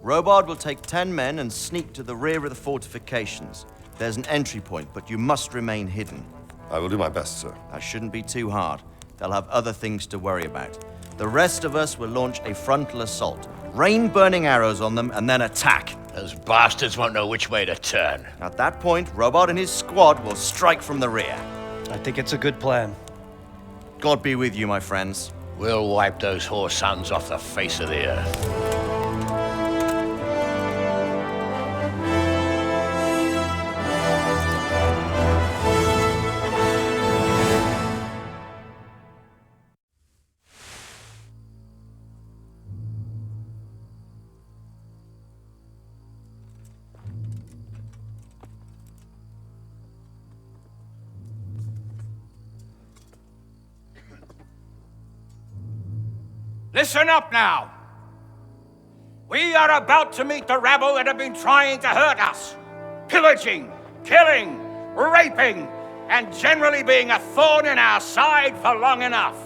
Robard will take 10 men and sneak to the rear of the fortifications. There's an entry point, but you must remain hidden. I will do my best, sir. That shouldn't be too hard. They'll have other things to worry about. The rest of us will launch a frontal assault. Rain burning arrows on them and then attack. Those bastards won't know which way to turn. At that point, Robard and his squad will strike from the rear. I think it's a good plan. God be with you, my friends. We'll wipe those whore sons off the face of the earth. Listen up now. We are about to meet the rabble that have been trying to hurt us. Pillaging, killing, raping, and generally being a thorn in our side for long enough.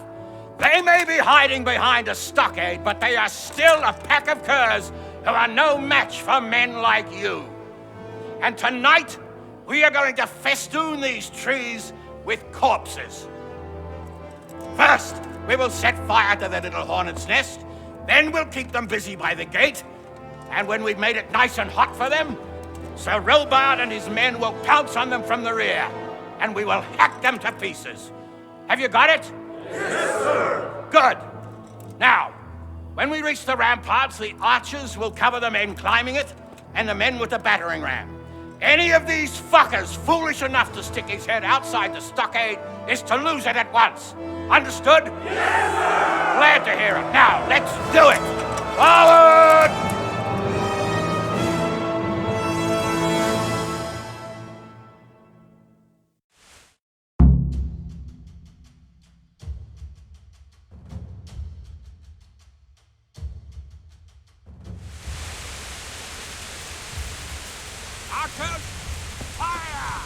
They may be hiding behind a stockade, but they are still a pack of curs who are no match for men like you. And tonight, we are going to festoon these trees with corpses. First, we will set fire to their little hornet's nest. Then we'll keep them busy by the gate. And when we've made it nice and hot for them, Sir Robard and his men will pounce on them from the rear. And we will hack them to pieces. Have you got it? Yes, sir. Good. Now, when we reach the ramparts, the archers will cover the men climbing it and the men with the battering ram. Any of these fuckers foolish enough to stick his head outside the stockade is to lose it at once. Understood? Yes, sir! Glad to hear it. Now, let's do it! Forward! Archers, fire!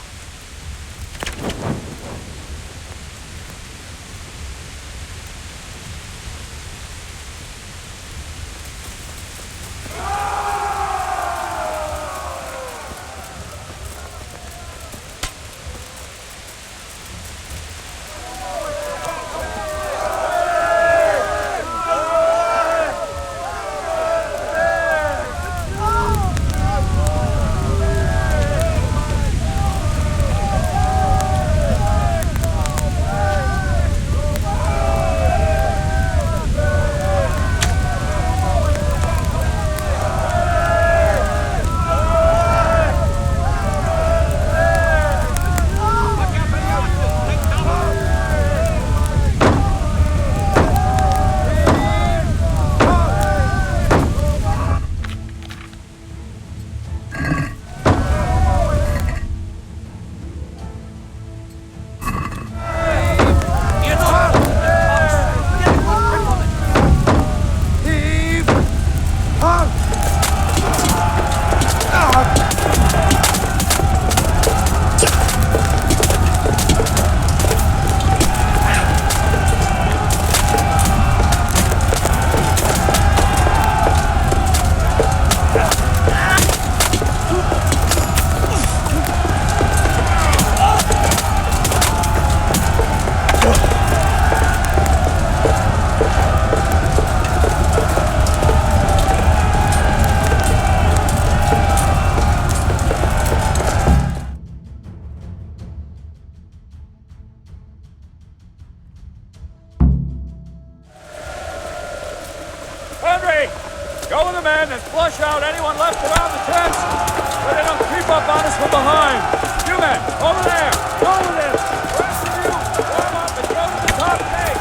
Go with the men and flush out anyone left around the tents so they don't creep up on us from behind. You men, over there, go with them. The rest of you, warm up and go to the top gate.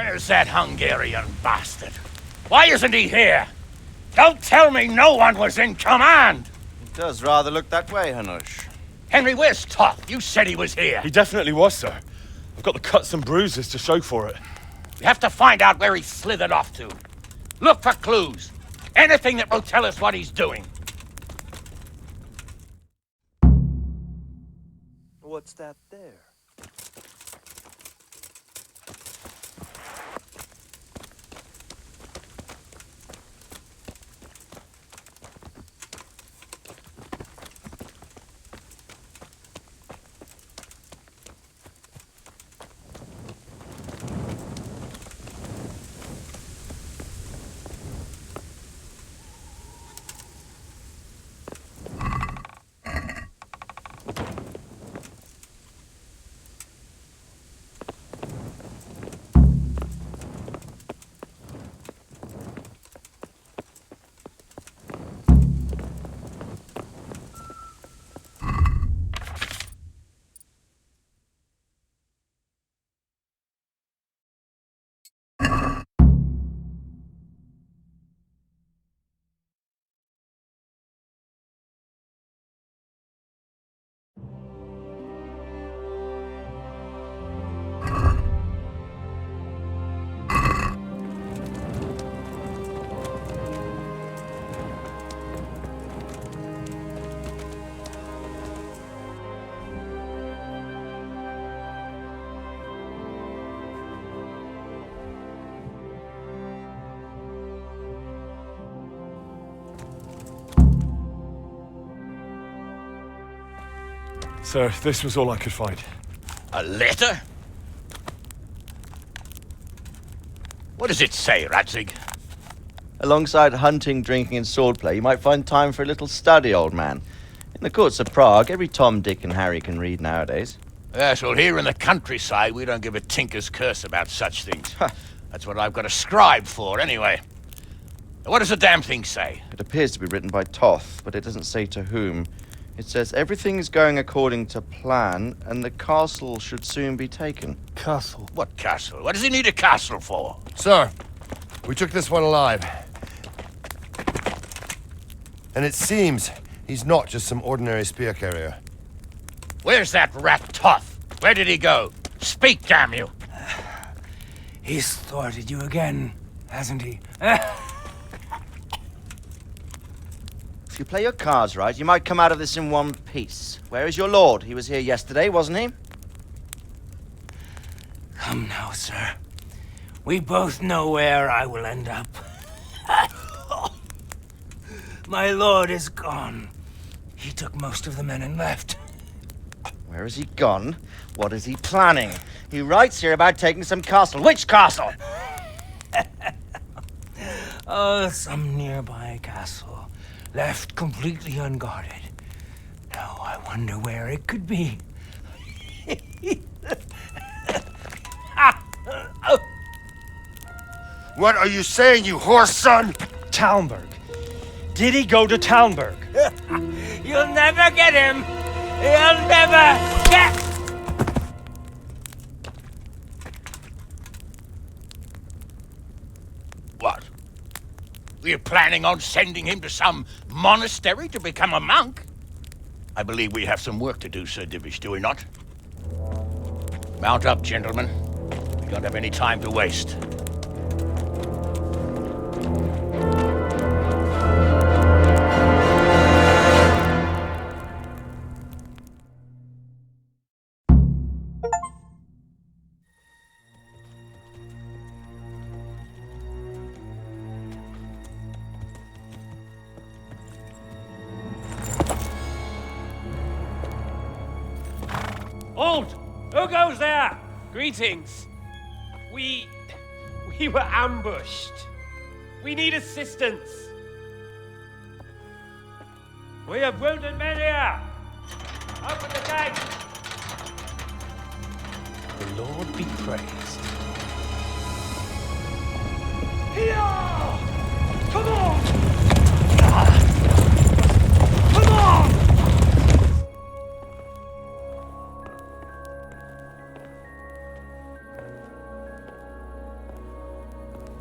Where's that Hungarian bastard? Why isn't he here? Don't tell me no one was in command! It does rather look that way, Hanush. Henry, where's Toth? You said he was here. He definitely was, sir. I've got the cuts and bruises to show for it. We have to find out where he slithered off to. Look for clues. Anything that will tell us what he's doing. What's that there? Sir, this was all I could find. A letter? What does it say, Ratzig? Alongside hunting, drinking, and swordplay, you might find time for a little study, old man. In the courts of Prague, every Tom, Dick, and Harry can read nowadays. Yes, well, here in the countryside, we don't give a tinker's curse about such things. That's what I've got a scribe for, anyway. What does the damn thing say? It appears to be written by Toth, but it doesn't say to whom. It says everything is going according to plan, and the castle should soon be taken. Castle? What castle? What does he need a castle for? Sir, we took this one alive. And it seems he's not just some ordinary spear carrier. Where's that rat Toth? Where did he go? Speak, damn you! He's thwarted you again, hasn't he? If you play your cards right, you might come out of this in one piece. Where is your lord? He was here yesterday, wasn't he? Come now, sir. We both know where I will end up. My lord is gone. He took most of the men and left. Where has he gone? What is he planning? He writes here about taking some castle. Which castle? Oh, some nearby castle, left completely unguarded. Now I wonder where it could be. What are you saying, you horse son? Talmberg. Did he go to Talmberg? You'll never get him! You'll never get... What? Were you planning on sending him to some monastery to become a monk? I believe we have some work to do, Sir Divish, do we not? Mount up, gentlemen. We don't have any time to waste. Halt! Who goes there? Greetings. We were ambushed. We need assistance. We have wounded men here. Open the gate. The Lord be praised. Here! Come on! Come on!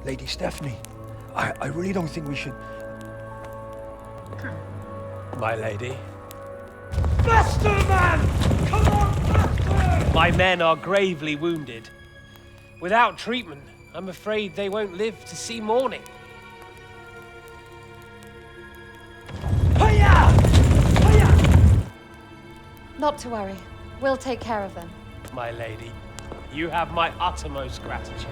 Lady Stephanie, I really don't think we should... My lady. Faster, man! Come on, faster! My men are gravely wounded. Without treatment, I'm afraid they won't live to see morning. Hiya! Hiya! Not to worry. We'll take care of them. My lady, you have my uttermost gratitude.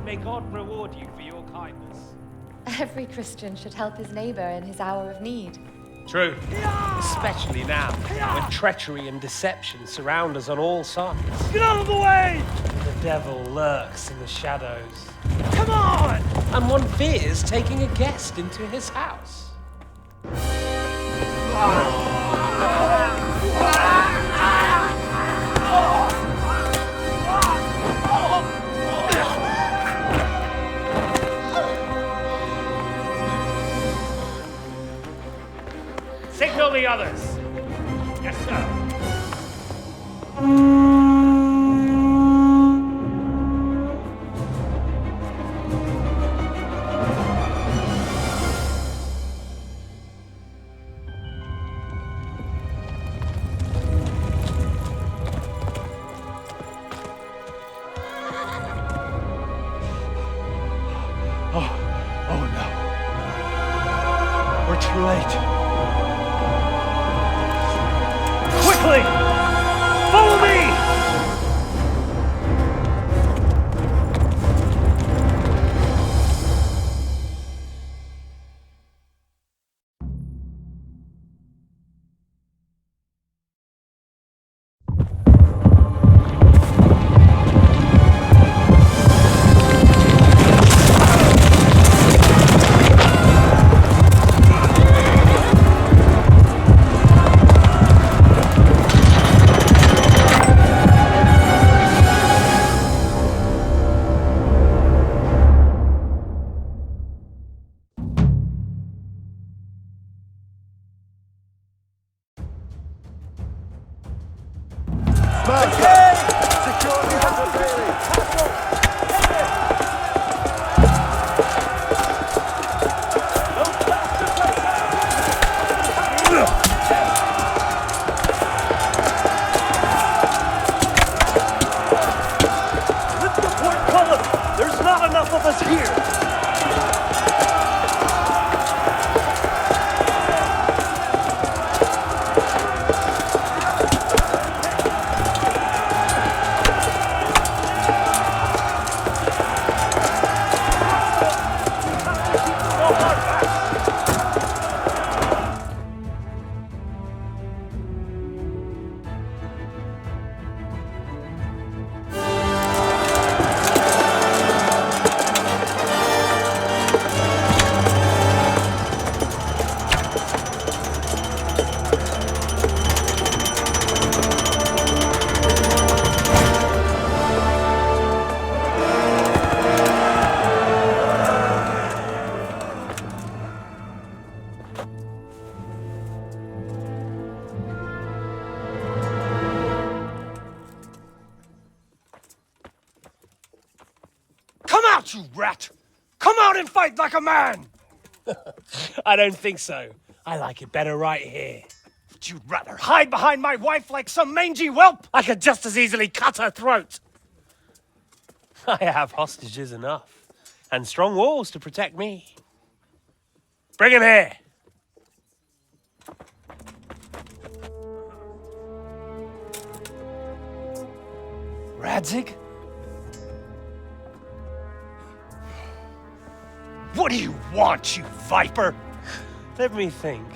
May God reward you for your kindness. Every Christian should help his neighbor in his hour of need. True. Especially now, when treachery and deception surround us on all sides. Get out of the way! The devil lurks in the shadows. Come on! And one fears taking a guest into his house. Signal the others. Yes, sir. Oh no. We're too late. Quickly! Follow me! out, you rat! Come out and fight like a man! I don't think so. I like it better right here. Would you rather hide behind my wife like some mangy whelp? I could just as easily cut her throat. I have hostages enough, and strong walls to protect me. Bring him here! Radzig? What do you want, you viper? Let me think.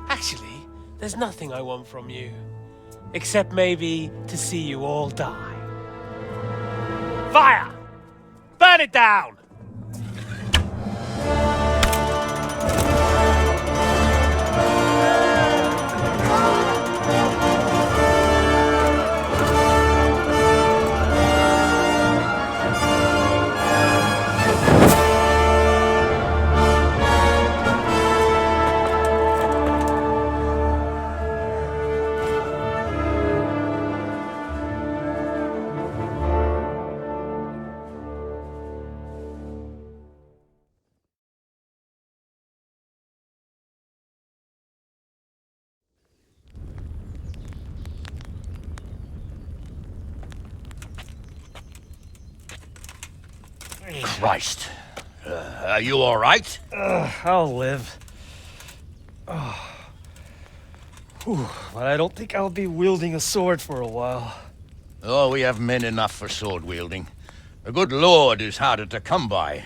Actually, there's nothing I want from you. Except maybe to see you all die. Fire! Burn it down! Christ. Are you all right? I'll live. Whew, but I don't think I'll be wielding a sword for a while. Oh, we have men enough for sword wielding. The good Lord is harder to come by.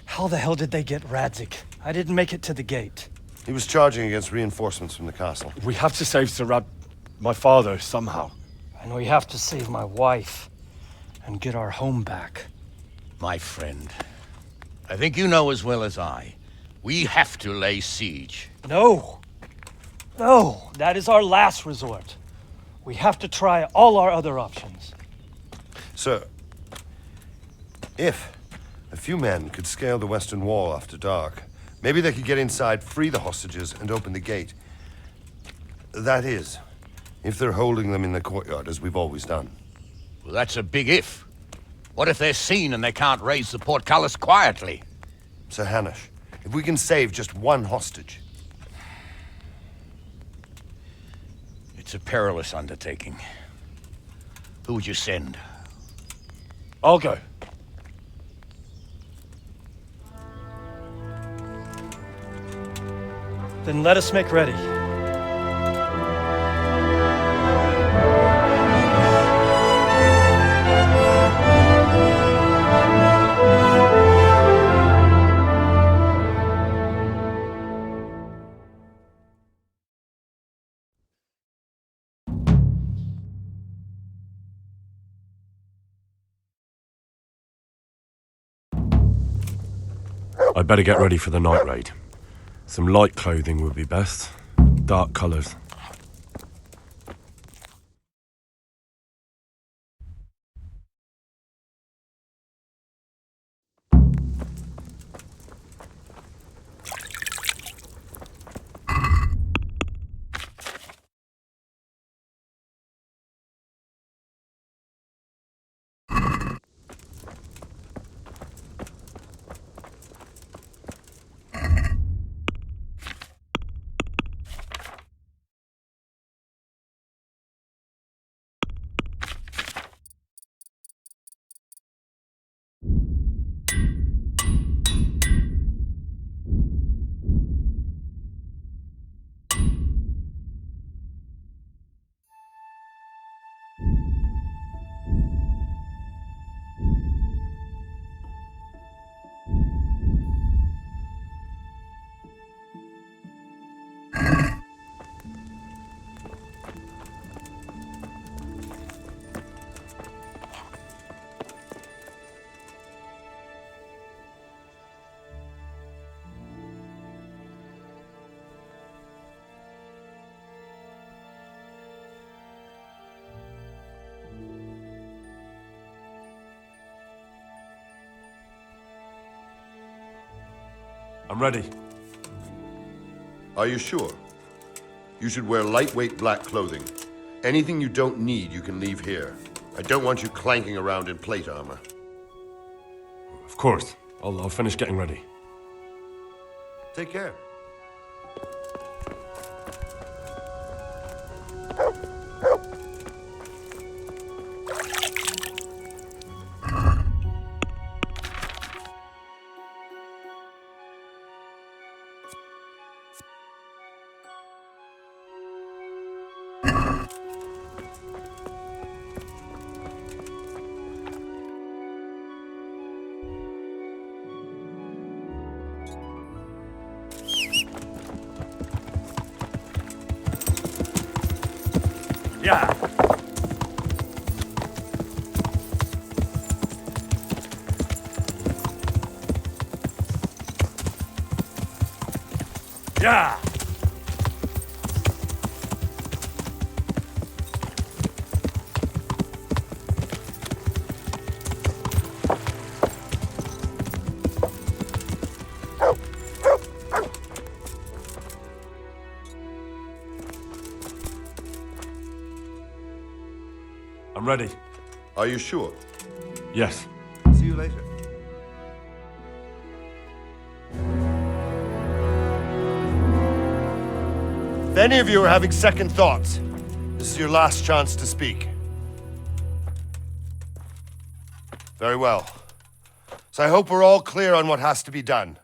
How the hell did they get Radzig? I didn't make it to the gate. He was charging against reinforcements from the castle. We have to save Sir my father, somehow. And we have to save my wife and get our home back. My friend, I think you know as well as I. We have to lay siege. No! No! That is our last resort. We have to try all our other options. Sir, if a few men could scale the western wall after dark, maybe they could get inside, free the hostages, and open the gate. That is, if they're holding them in the courtyard, as we've always done. Well, that's a big if. What if they're seen and they can't raise the portcullis quietly? Sir Hanush, if we can save just one hostage. It's a perilous undertaking. Who would you send? I'll go. Then let us make ready. I'd better get ready for the night raid. Some light clothing would be best. Dark colours. I'm ready. Are you sure? You should wear lightweight black clothing. Anything you don't need, you can leave here. I don't want you clanking around in plate armor. Of course. I'll finish getting ready. Take care. Yeah. Yeah. I'm ready. Are you sure? Yes. See you later. If any of you are having second thoughts, this is your last chance to speak. Very well. So I hope we're all clear on what has to be done.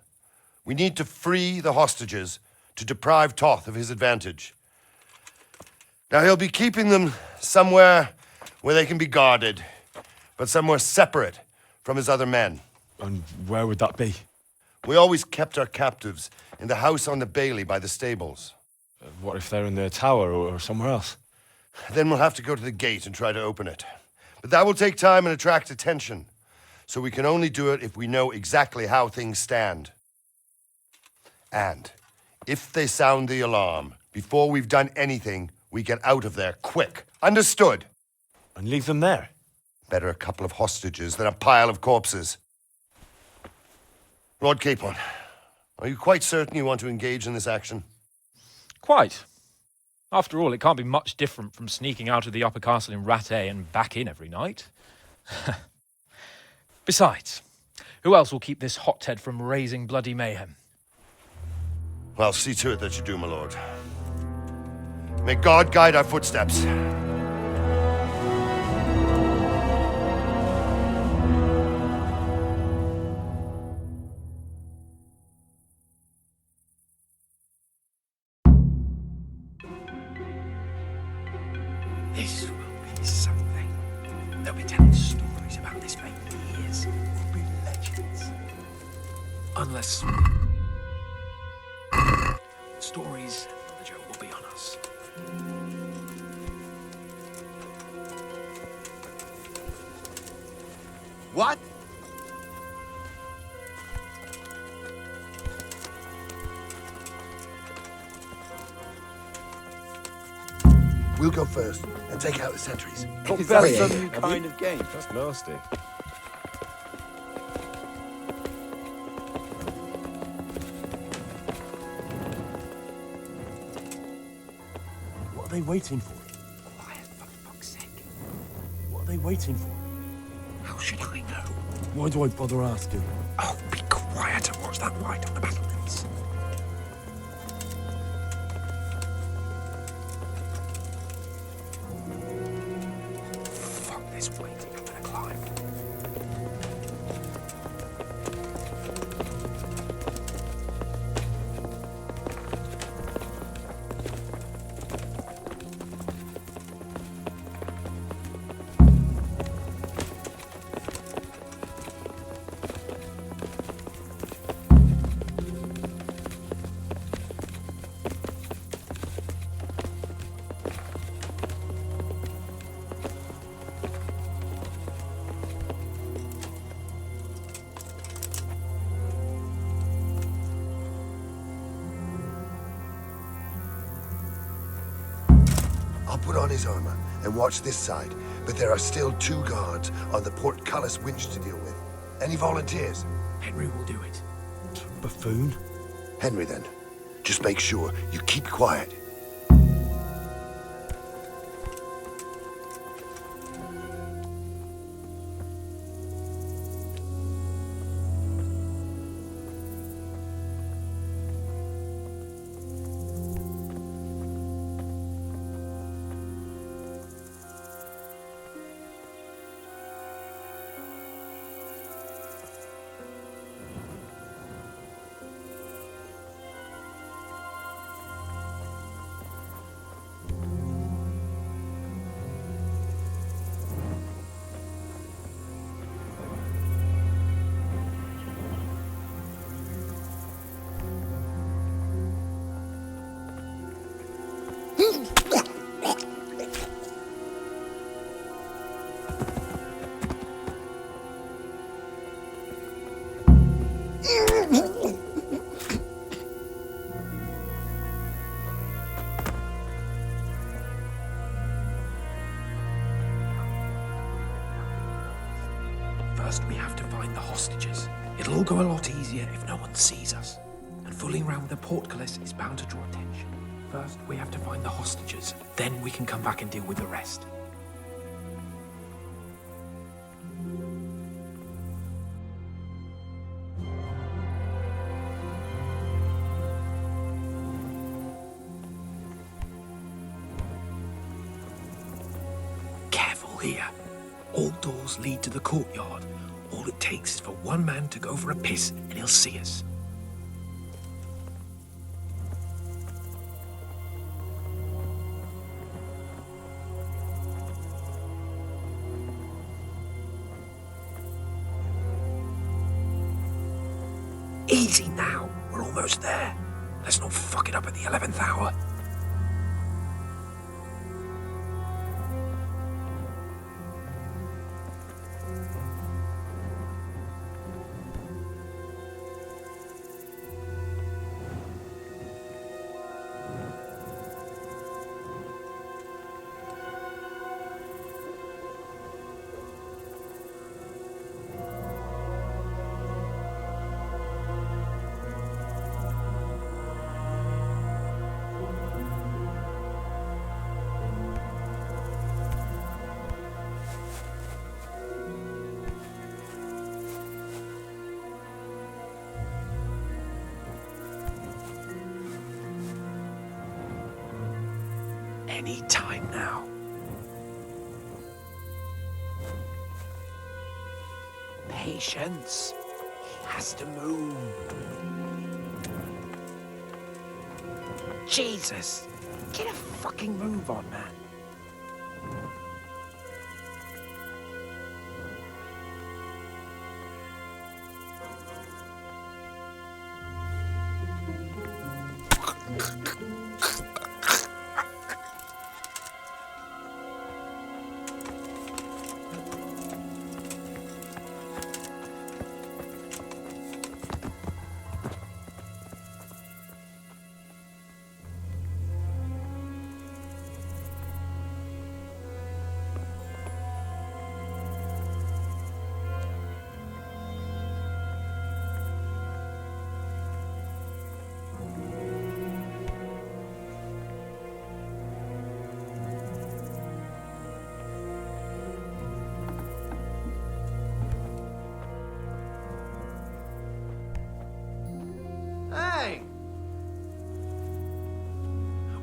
We need to free the hostages to deprive Toth of his advantage. Now he'll be keeping them somewhere where they can be guarded, but somewhere separate from his other men. And where would that be? We always kept our captives in the house on the Bailey by the stables. What if they're in the tower or somewhere else? Then we'll have to go to the gate and try to open it. But that will take time and attract attention. So we can only do it if we know exactly how things stand. And if they sound the alarm, before we've done anything, we get out of there quick. Understood? And leave them there? Better a couple of hostages than a pile of corpses. Lord Capon, are you quite certain you want to engage in this action? Quite. After all, it can't be much different from sneaking out of the upper castle in Rattay and back in every night. Besides, who else will keep this hothead from raising bloody mayhem? Well, see to it that you do, my lord. May God guide our footsteps. This will be something. They'll be telling stories about this for years. Will be legends. Unless stories and the joke will be on us. What? We'll go first and take out the sentries. Is that some new kind of game? That's nasty. What are they waiting for? Quiet, for fuck's sake. What are they waiting for? How should I know? Why do I bother asking? Oh, be quiet and watch that light on the battlements. Fuck this waiting, I'm gonna climb. I'll put on his armor and watch this side, but there are still 2 guards on the portcullis winch to deal with. Any volunteers? Henry will do it. Buffoon? Henry, then. Just make sure you keep quiet. First, we have to find the hostages. It'll all go a lot easier if no one sees us. And fooling around with the portcullis is bound to draw attention. First, we have to find the hostages. Then we can come back and deal with the rest. Careful here. All doors lead to the courtyard. All it takes is for one man to go for a piss and he'll see us. Easy now. We're almost there. Let's not fuck it up at the 11th hour. Any time now. Patience. He has to move. Jesus! Get a fucking move on, man. Hey!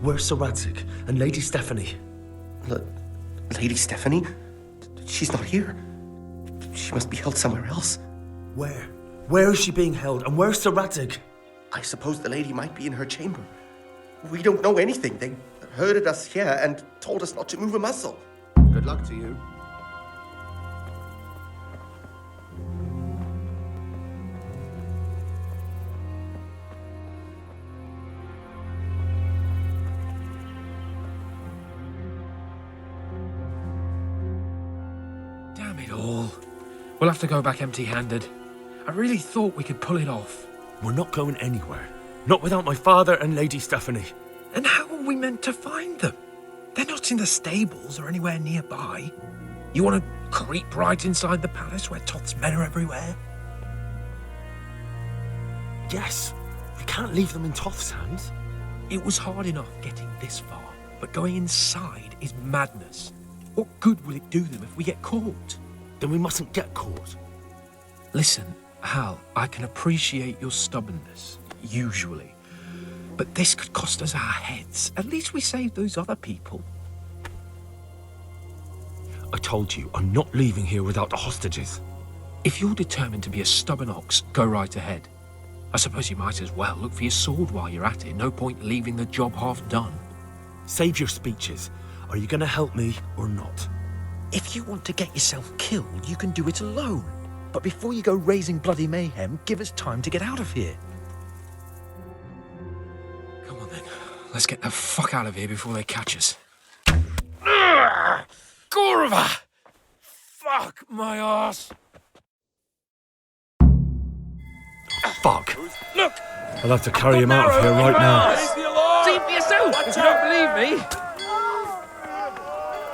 Where's Sir Radzig and Lady Stephanie? Lady Stephanie? She's not here. She must be held somewhere else. Where? Where is she being held? And where's Sir Radzig? I suppose the lady might be in her chamber. We don't know anything. They herded us here and told us not to move a muscle. Good luck to you. Damn it all. We'll have to go back empty-handed. I really thought we could pull it off. We're not going anywhere. Not without my father and Lady Stephanie. And how are we meant to find them? They're not in the stables or anywhere nearby. You want to creep right inside the palace where Toth's men are everywhere? Yes. We can't leave them in Toth's hands. It was hard enough getting this far, but going inside is madness. What good will it do them if we get caught? Then we mustn't get caught. Listen, Hal, I can appreciate your stubbornness, usually. But this could cost us our heads. At least we saved those other people. I told you, I'm not leaving here without the hostages. If you're determined to be a stubborn ox, go right ahead. I suppose you might as well look for your sword while you're at it. No point leaving the job half done. Save your speeches. Are you going to help me or not? If you want to get yourself killed, you can do it alone. But before you go raising bloody mayhem, give us time to get out of here. Come on then. Let's get the fuck out of here before they catch us. Gorva! Fuck my ass! Fuck. Look! I'll have to carry him out of here right now. See for yourself if you don't believe me.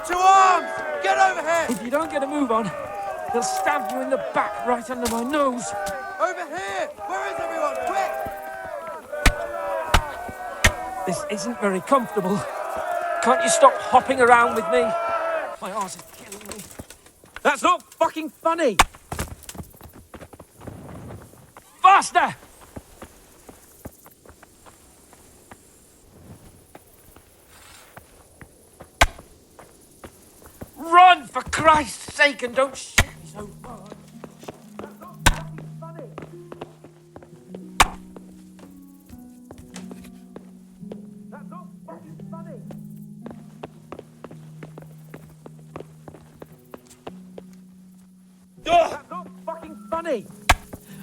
To arms! Get over here! If you don't get a move on, they'll stab you in the back right under my nose. Over here! Where is everyone? Quick! This isn't very comfortable. Can't you stop hopping around with me? My arse is killing me. That's not fucking funny! Faster! Run, for Christ's sake, and don't shit me so much. That's not fucking funny. That's not fucking funny. That's not fucking funny.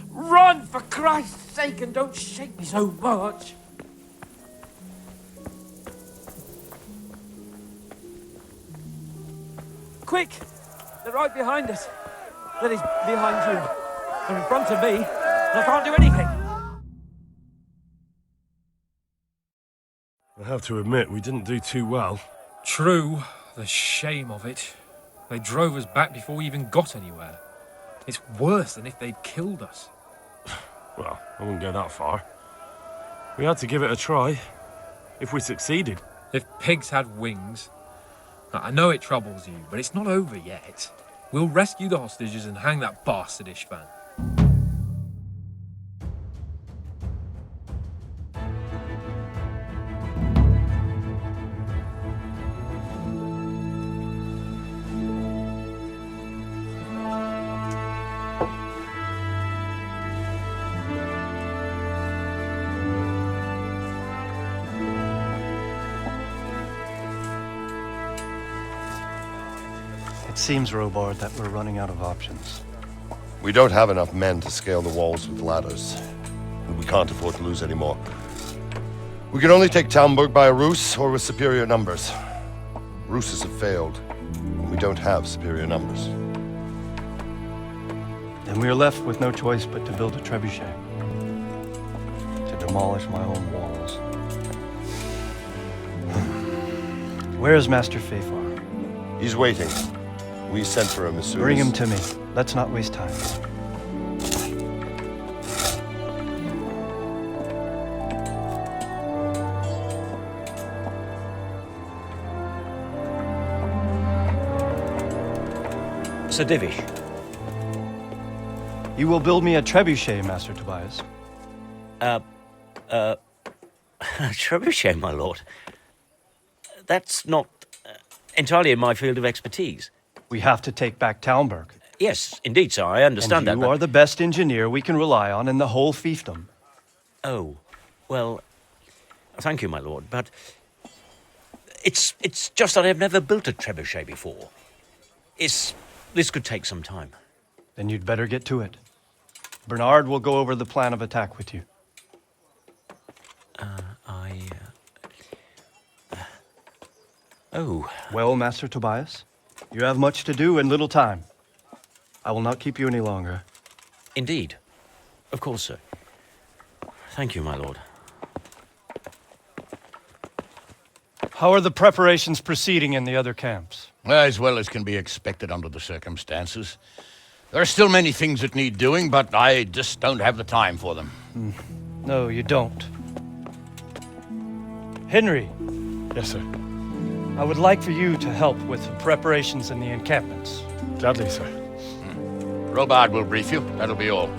Run, for Christ's sake, and don't shake me so much. Quick! They're right behind us. That is, behind you. They're in front of me, and I can't do anything. I have to admit, we didn't do too well. True. The shame of it. They drove us back before we even got anywhere. It's worse than if they'd killed us. Well, I wouldn't go that far. We had to give it a try. If we succeeded. If pigs had wings... I know it troubles you, but it's not over yet. We'll rescue the hostages and hang that bastard Ishvan. It seems, Robard, that we're running out of options. We don't have enough men to scale the walls with ladders, and we can't afford to lose any more. We can only take Talmberg by a ruse or with superior numbers. Ruses have failed, and we don't have superior numbers. Then we are left with no choice but to build a trebuchet. To demolish my own walls. Where is Master Fafar? He's waiting. We sent for him as soon Bring as... him to me. Let's not waste time. Sir Divish. You will build me a trebuchet, Master Tobias. Trebuchet, my lord. That's not entirely in my field of expertise. We have to take back Talmberg. Yes, indeed, sir. I understand and that. You are the best engineer we can rely on in the whole fiefdom. Oh, well, thank you, my lord, but it's just that I've never built a trebuchet before. This could take some time. Then you'd better get to it. Bernard will go over the plan of attack with you. Oh. Well, Master Tobias, you have much to do and little time. I will not keep you any longer. Indeed. Of course, sir. Thank you, my lord. How are the preparations proceeding in the other camps? As well as can be expected under the circumstances. There are still many things that need doing, but I just don't have the time for them. No, you don't. Henry. Yes, sir. I would like for you to help with the preparations in the encampments. Gladly, sir. Robard will brief you. That'll be all.